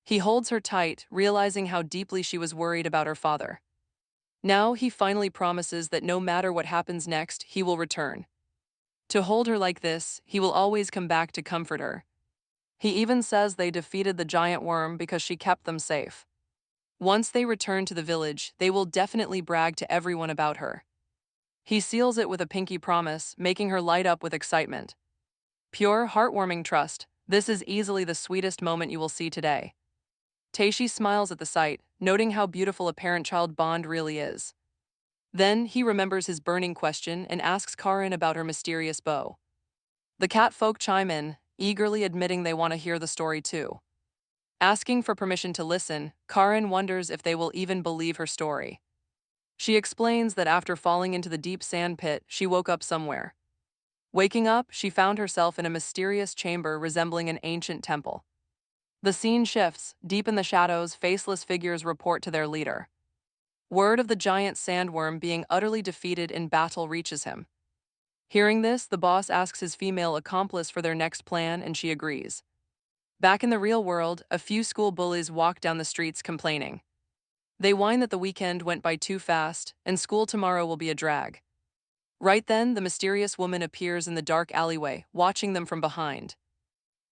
He holds her tight, realizing how deeply she was worried about her father. Now he finally promises that no matter what happens next, he will return. To hold her like this, he will always come back to comfort her. He even says they defeated the giant worm because she kept them safe. Once they return to the village, they will definitely brag to everyone about her. He seals it with a pinky promise, making her light up with excitement. Pure, heartwarming trust. This is easily the sweetest moment you will see today. Taishi smiles at the sight, noting how beautiful a parent-child bond really is. Then, he remembers his burning question and asks Karin about her mysterious bow. The cat folk chime in, eagerly admitting they want to hear the story too. Asking for permission to listen, Karin wonders if they will even believe her story. She explains that after falling into the deep sand pit, she woke up somewhere. Waking up, she found herself in a mysterious chamber resembling an ancient temple. The scene shifts. Deep in the shadows, faceless figures report to their leader. Word of the giant sandworm being utterly defeated in battle reaches him. Hearing this, the boss asks his female accomplice for their next plan, and she agrees. Back in the real world, a few school bullies walk down the streets complaining. They whine that the weekend went by too fast, and school tomorrow will be a drag. Right then, the mysterious woman appears in the dark alleyway, watching them from behind.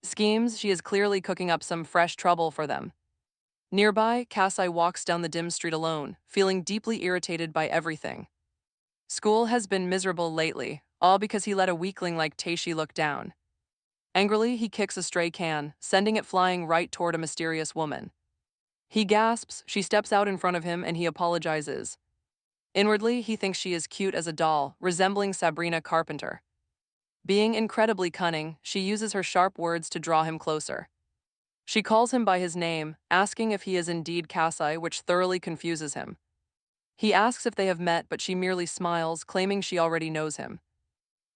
Schemes, she is clearly cooking up some fresh trouble for them. Nearby, Kasai walks down the dim street alone, feeling deeply irritated by everything. School has been miserable lately, all because he let a weakling like Taishi look down. Angrily, he kicks a stray can, sending it flying right toward a mysterious woman. He gasps, she steps out in front of him, and he apologizes. Inwardly, he thinks she is cute as a doll, resembling Sabrina Carpenter. Being incredibly cunning, she uses her sharp words to draw him closer. She calls him by his name, asking if he is indeed Kasai, which thoroughly confuses him. He asks if they have met, but she merely smiles, claiming she already knows him.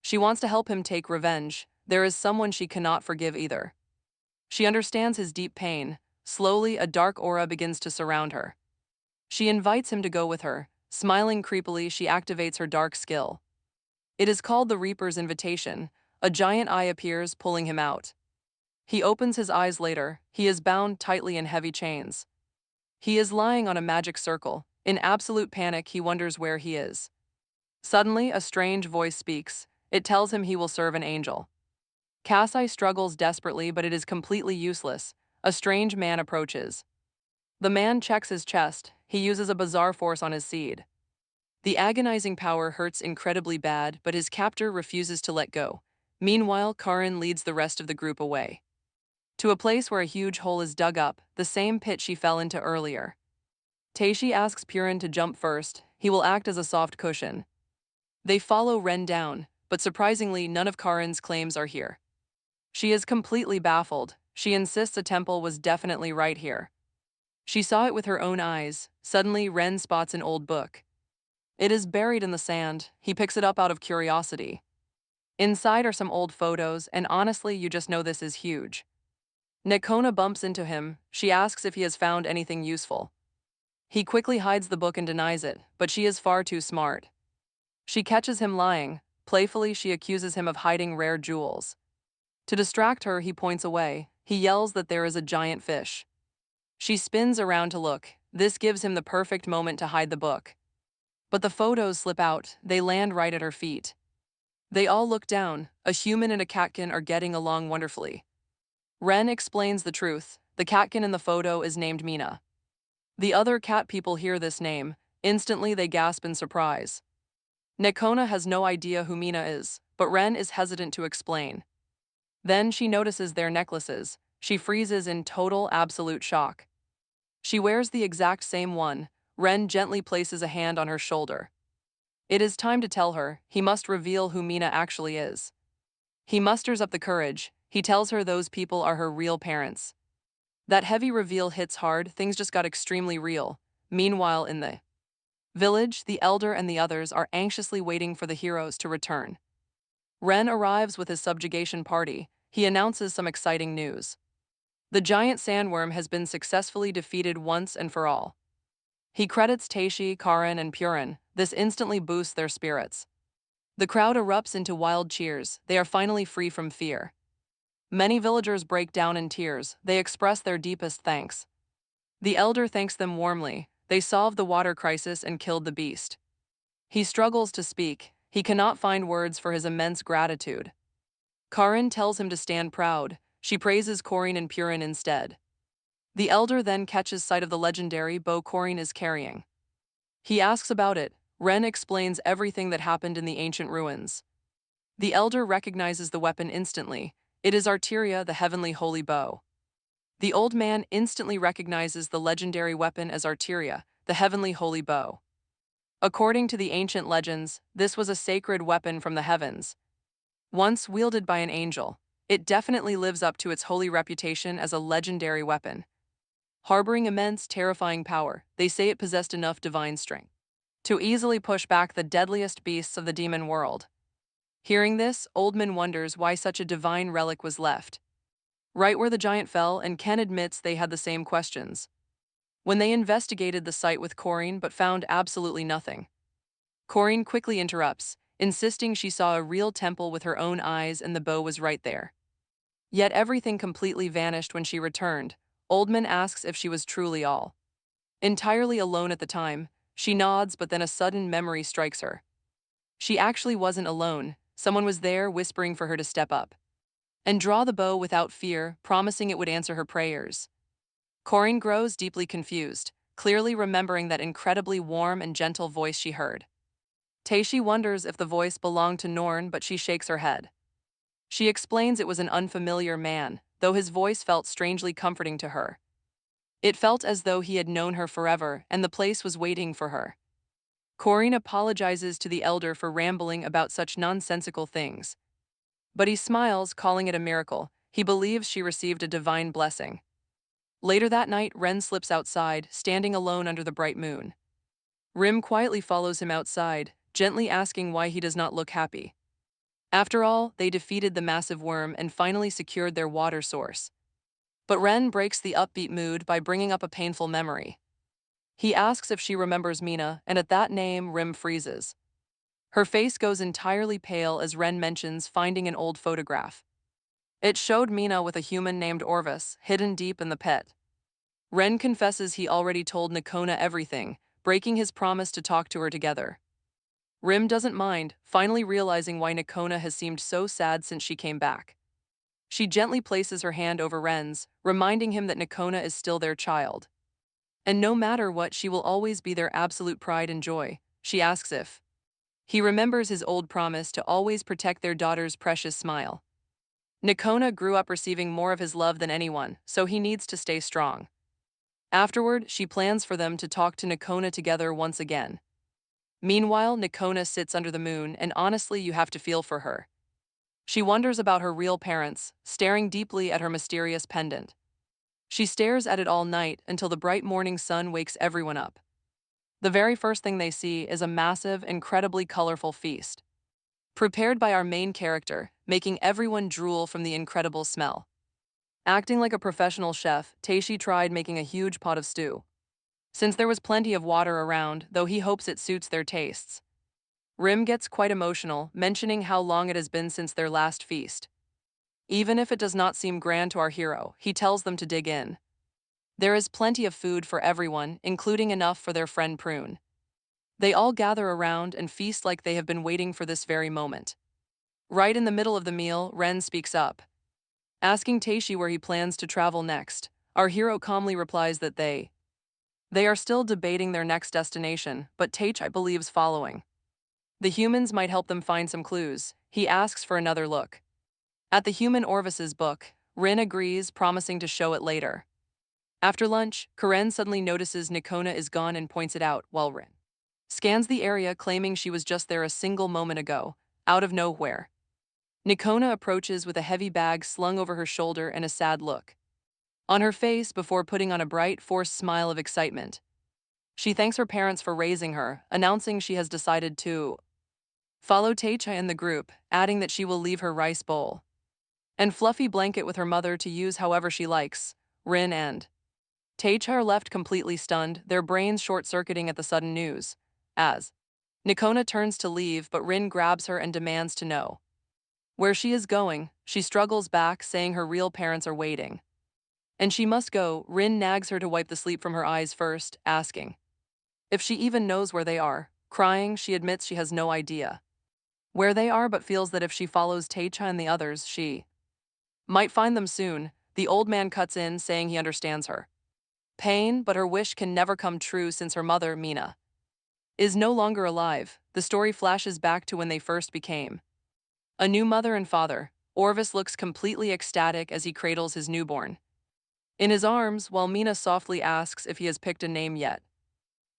She wants to help him take revenge. There is someone she cannot forgive either. She understands his deep pain. Slowly, a dark aura begins to surround her. She invites him to go with her. Smiling creepily, she activates her dark skill. It is called the Reaper's Invitation. A giant eye appears, pulling him out. He opens his eyes later. He is bound tightly in heavy chains. He is lying on a magic circle. In absolute panic, he wonders where he is. Suddenly, a strange voice speaks. It tells him he will serve an angel. Kasai struggles desperately, but it is completely useless. A strange man approaches. The man checks his chest. He uses a bizarre force on his seed. The agonizing power hurts incredibly bad, but his captor refuses to let go. Meanwhile, Karin leads the rest of the group away to a place where a huge hole is dug up, the same pit she fell into earlier. Taishi asks Purin to jump first. He will act as a soft cushion. They follow Ren down, but surprisingly, none of Karin's claims are here. She is completely baffled. She insists a temple was definitely right here. She saw it with her own eyes. Suddenly, Ren spots an old book. It is buried in the sand. He picks it up out of curiosity. Inside are some old photos, and honestly, you just know this is huge. Nekona bumps into him. She asks if he has found anything useful. He quickly hides the book and denies it, but she is far too smart. She catches him lying. Playfully, she accuses him of hiding rare jewels. To distract her, he points away. He yells that there is a giant fish. She spins around to look. This gives him the perfect moment to hide the book. But the photos slip out. They land right at her feet. They all look down. A human and a catkin are getting along wonderfully. Ren explains the truth. The catkin in the photo is named Mina. The other cat people hear this name. Instantly, they gasp in surprise. Nekona has no idea who Mina is, but Ren is hesitant to explain. Then she notices their necklaces. She freezes in total, absolute shock. She wears the exact same one. Ren gently places a hand on her shoulder. It is time to tell her. He must reveal who Mina actually is. He musters up the courage. He tells her those people are her real parents. That heavy reveal hits hard. Things just got extremely real. Meanwhile, in the village, the elder and the others are anxiously waiting for the heroes to return. Ren arrives with his subjugation party. He announces some exciting news. The giant sandworm has been successfully defeated once and for all. He credits Taishi, Karin, and Purin. This instantly boosts their spirits. The crowd erupts into wild cheers. They are finally free from fear. Many villagers break down in tears. They express their deepest thanks. The elder thanks them warmly. They solved the water crisis and killed the beast. He struggles to speak. He cannot find words for his immense gratitude. Karin tells him to stand proud. She praises Karin and Purin instead. The elder then catches sight of the legendary bow Karin is carrying. He asks about it. Ren explains everything that happened in the ancient ruins. The elder recognizes the weapon instantly. It is Arteria, the heavenly holy bow. The old man instantly recognizes the legendary weapon as Arteria, the heavenly holy bow. According to the ancient legends, this was a sacred weapon from the heavens. Once wielded by an angel, it definitely lives up to its holy reputation as a legendary weapon. Harboring immense, terrifying power, they say it possessed enough divine strength to easily push back the deadliest beasts of the demon world. Hearing this, Oldman wonders why such a divine relic was left right where the giant fell, and Ken admits they had the same questions. When they investigated the site with Karin but found absolutely nothing, Karin quickly interrupts, insisting she saw a real temple with her own eyes and the bow was right there. Yet everything completely vanished when she returned. Oldman asks if she was truly all entirely alone at the time. She nods, but then a sudden memory strikes her. She actually wasn't alone. Someone was there whispering for her to step up and draw the bow without fear, promising it would answer her prayers. Karin grows deeply confused, clearly remembering that incredibly warm and gentle voice she heard. Taishi wonders if the voice belonged to Norn, but she shakes her head. She explains it was an unfamiliar man, though his voice felt strangely comforting to her. It felt as though he had known her forever and the place was waiting for her. Karin apologizes to the elder for rambling about such nonsensical things. But he smiles, calling it a miracle. He believes she received a divine blessing. Later that night, Ren slips outside, standing alone under the bright moon. Rim quietly follows him outside, gently asking why he does not look happy. After all, they defeated the massive worm and finally secured their water source. But Ren breaks the upbeat mood by bringing up a painful memory. He asks if she remembers Mina, and at that name, Rim freezes. Her face goes entirely pale as Ren mentions finding an old photograph. It showed Mina with a human named Orvis, hidden deep in the pit. Ren confesses he already told Nekona everything, breaking his promise to talk to her together. Rim doesn't mind, finally realizing why Nekona has seemed so sad since she came back. She gently places her hand over Ren's, reminding him that Nekona is still their child. And no matter what, she will always be their absolute pride and joy. she asks if he remembers his old promise to always protect their daughter's precious smile. Nikona grew up receiving more of his love than anyone, so he needs to stay strong. Afterward, she plans for them to talk to Nikona together once again. Meanwhile, Nikona sits under the moon, and honestly, you have to feel for her. She wonders about her real parents, staring deeply at her mysterious pendant. She stares at it all night until the bright morning sun wakes everyone up. The very first thing they see is a massive, incredibly colorful feast, prepared by our main character, making everyone drool from the incredible smell. Acting like a professional chef, Taishi tried making a huge pot of stew. Since there was plenty of water around, though he hopes it suits their tastes. Rim gets quite emotional, mentioning how long it has been since their last feast. Even if it does not seem grand to our hero, he tells them to dig in. There is plenty of food for everyone, including enough for their friend Prune. They all gather around and feast like they have been waiting for this very moment. Right in the middle of the meal, Ren speaks up. Asking Taishi where he plans to travel next, our hero calmly replies that they are still debating their next destination, but Taichi believes following. The humans might help them find some clues. He asks for another look. At the human Orvis's book, Rin agrees, promising to show it later. After lunch, Karin suddenly notices Nikona is gone and points it out, while Rin scans the area, claiming she was just there a single moment ago, out of nowhere. Nikona approaches with a heavy bag slung over her shoulder and a sad look on her face before putting on a bright, forced smile of excitement. She thanks her parents for raising her, announcing she has decided to follow Taichi and the group, adding that she will leave her rice bowl and fluffy blanket with her mother to use however she likes. Rin and Taichi are left completely stunned, their brains short-circuiting at the sudden news. As Nikona turns to leave, but Rin grabs her and demands to know where she is going. She struggles back, saying her real parents are waiting. And she must go. Rin nags her to wipe the sleep from her eyes first, asking if she even knows where they are. Crying, she admits she has no idea where they are, but feels that if she follows Taichi and the others, she might find them soon. The old man cuts in, saying he understands her pain, but her wish can never come true since her mother, Mina, is no longer alive. The story flashes back to when they first became a new mother and father. Orvis looks completely ecstatic as he cradles his newborn in his arms, while Mina softly asks if he has picked a name yet.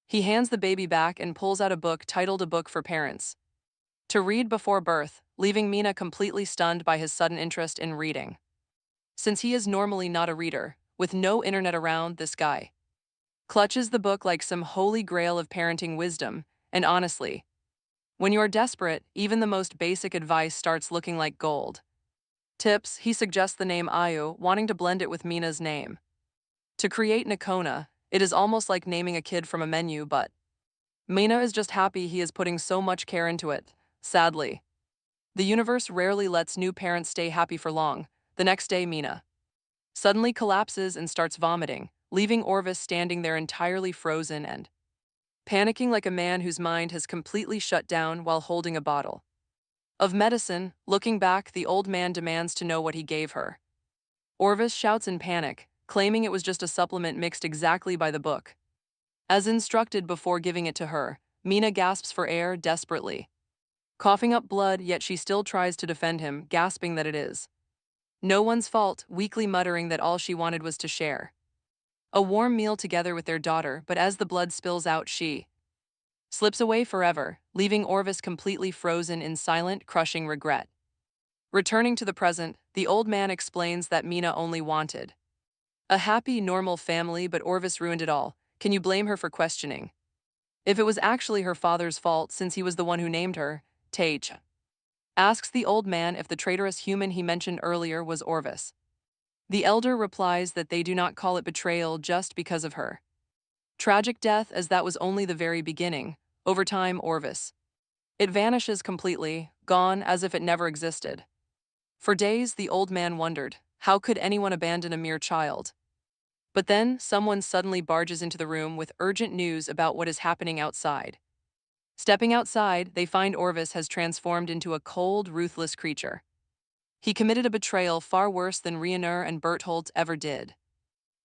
He hands the baby back and pulls out a book titled A Book for Parents to read before birth, leaving Mina completely stunned by his sudden interest in reading. Since he is normally not a reader, with no internet around, this guy clutches the book like some holy grail of parenting wisdom, and honestly, when you are desperate, even the most basic advice starts looking like gold. Tips, he suggests the name Ayu, wanting to blend it with Mina's name. To create Nikona, it is almost like naming a kid from a menu, but Mina is just happy he is putting so much care into it. Sadly, the universe rarely lets new parents stay happy for long. The next day, Mina suddenly collapses and starts vomiting, leaving Orvis standing there entirely frozen and panicking like a man whose mind has completely shut down while holding a bottle of medicine. Looking back, the old man demands to know what he gave her. Orvis shouts in panic, claiming it was just a supplement mixed exactly by the book as instructed before giving it to her. Mina gasps for air desperately, coughing up blood, yet she still tries to defend him, gasping that it is no one's fault, weakly muttering that all she wanted was to share a warm meal together with their daughter, but as the blood spills out, she slips away forever, leaving Orvis completely frozen in silent, crushing regret. Returning to the present, the old man explains that Mina only wanted a happy, normal family, but Orvis ruined it all. Can you blame her for questioning if it was actually her father's fault, since he was the one who named her? Tage asks the old man if the traitorous human he mentioned earlier was Orvis. The elder replies that they do not call it betrayal just because of her tragic death, as that was only the very beginning. Over time, Orvis it vanishes completely, gone as if it never existed. For days, the old man wondered, how could anyone abandon a mere child? But then, someone suddenly barges into the room with urgent news about what is happening outside. Stepping outside, they find Orvis has transformed into a cold, ruthless creature. He committed a betrayal far worse than Reunites and Bertholdt ever did.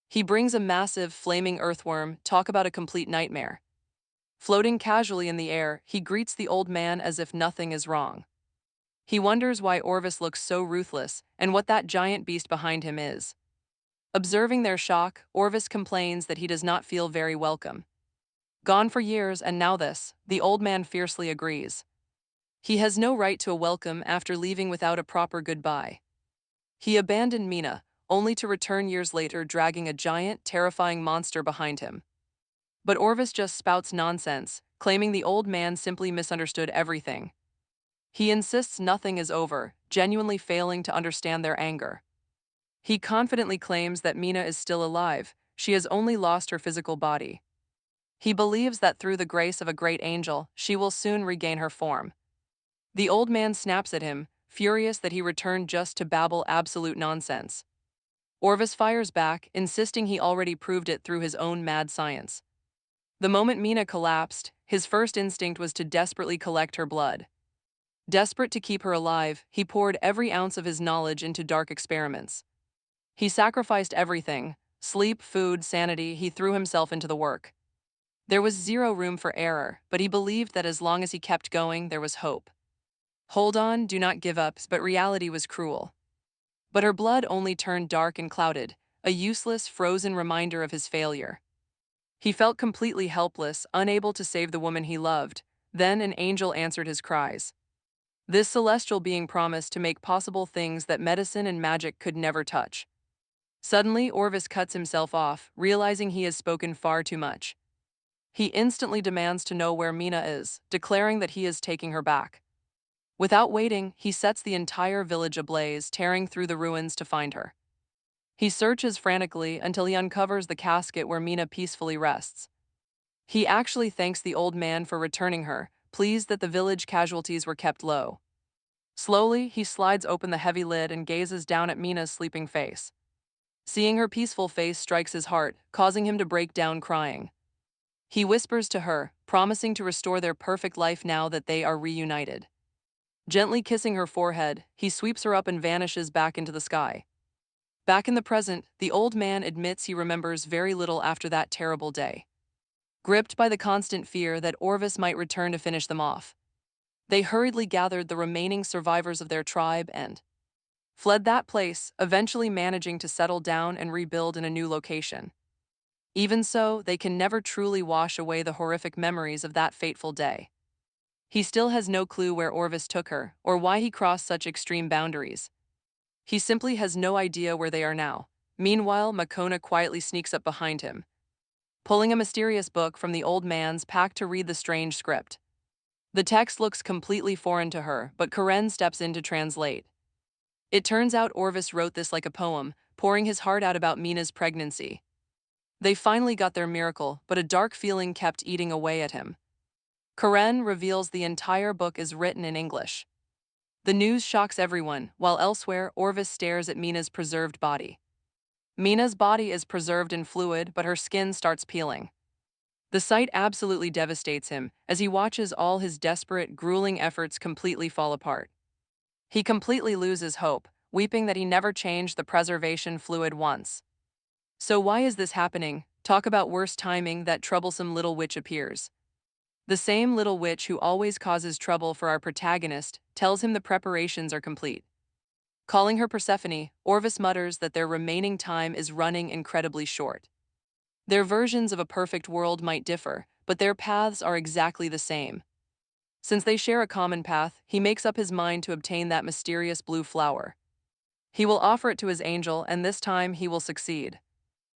He brings a massive, flaming earthworm. Talk about a complete nightmare. Floating casually in the air, he greets the old man as if nothing is wrong. He wonders why Orvis looks so ruthless and what that giant beast behind him is. Observing their shock, Orvis complains that he does not feel very welcome. Gone for years and now this, the old man fiercely agrees. He has no right to a welcome after leaving without a proper goodbye. He abandoned Mina, only to return years later dragging a giant, terrifying monster behind him. But Orvis just spouts nonsense, claiming the old man simply misunderstood everything. He insists nothing is over, genuinely failing to understand their anger. He confidently claims that Mina is still alive, she has only lost her physical body. He believes that through the grace of a great angel, she will soon regain her form. The old man snaps at him, furious that he returned just to babble absolute nonsense. Orvis fires back, insisting he already proved it through his own mad science. The moment Mina collapsed, his first instinct was to desperately collect her blood. Desperate to keep her alive, he poured every ounce of his knowledge into dark experiments. He sacrificed everything, sleep, food, sanity, he threw himself into the work. There was zero room for error, but he believed that as long as he kept going, there was hope. Hold on, do not give up, but reality was cruel. But her blood only turned dark and clouded, a useless, frozen reminder of his failure. He felt completely helpless, unable to save the woman he loved. Then an angel answered his cries. This celestial being promised to make possible things that medicine and magic could never touch. Suddenly, Orvis cuts himself off, realizing he has spoken far too much. He instantly demands to know where Mina is, declaring that he is taking her back. Without waiting, he sets the entire village ablaze, tearing through the ruins to find her. He searches frantically until he uncovers the casket where Mina peacefully rests. He actually thanks the old man for returning her, pleased that the village casualties were kept low. Slowly, he slides open the heavy lid and gazes down at Mina's sleeping face. Seeing her peaceful face strikes his heart, causing him to break down crying. He whispers to her, promising to restore their perfect life now that they are reunited. Gently kissing her forehead, he sweeps her up and vanishes back into the sky. Back in the present, the old man admits he remembers very little after that terrible day. Gripped by the constant fear that Orvis might return to finish them off, they hurriedly gathered the remaining survivors of their tribe and fled that place, eventually managing to settle down and rebuild in a new location. Even so, they can never truly wash away the horrific memories of that fateful day. He still has no clue where Orvis took her, or why he crossed such extreme boundaries. He simply has no idea where they are now. Meanwhile, Makona quietly sneaks up behind him, pulling a mysterious book from the old man's pack to read the strange script. The text looks completely foreign to her, but Karin steps in to translate. It turns out Orvis wrote this like a poem, pouring his heart out about Mina's pregnancy. They finally got their miracle, but a dark feeling kept eating away at him. Karin reveals the entire book is written in English. The news shocks everyone, while elsewhere, Orvis stares at Mina's preserved body. Mina's body is preserved in fluid, but her skin starts peeling. The sight absolutely devastates him, as he watches all his desperate, grueling efforts completely fall apart. He completely loses hope, weeping that he never changed the preservation fluid once. So why is this happening? Talk about worse timing, that troublesome little witch appears. The same little witch who always causes trouble for our protagonist tells him the preparations are complete. Calling her Persephone, Orvis mutters that their remaining time is running incredibly short. Their versions of a perfect world might differ, but their paths are exactly the same. Since they share a common path, he makes up his mind to obtain that mysterious blue flower. He will offer it to his angel, and this time he will succeed.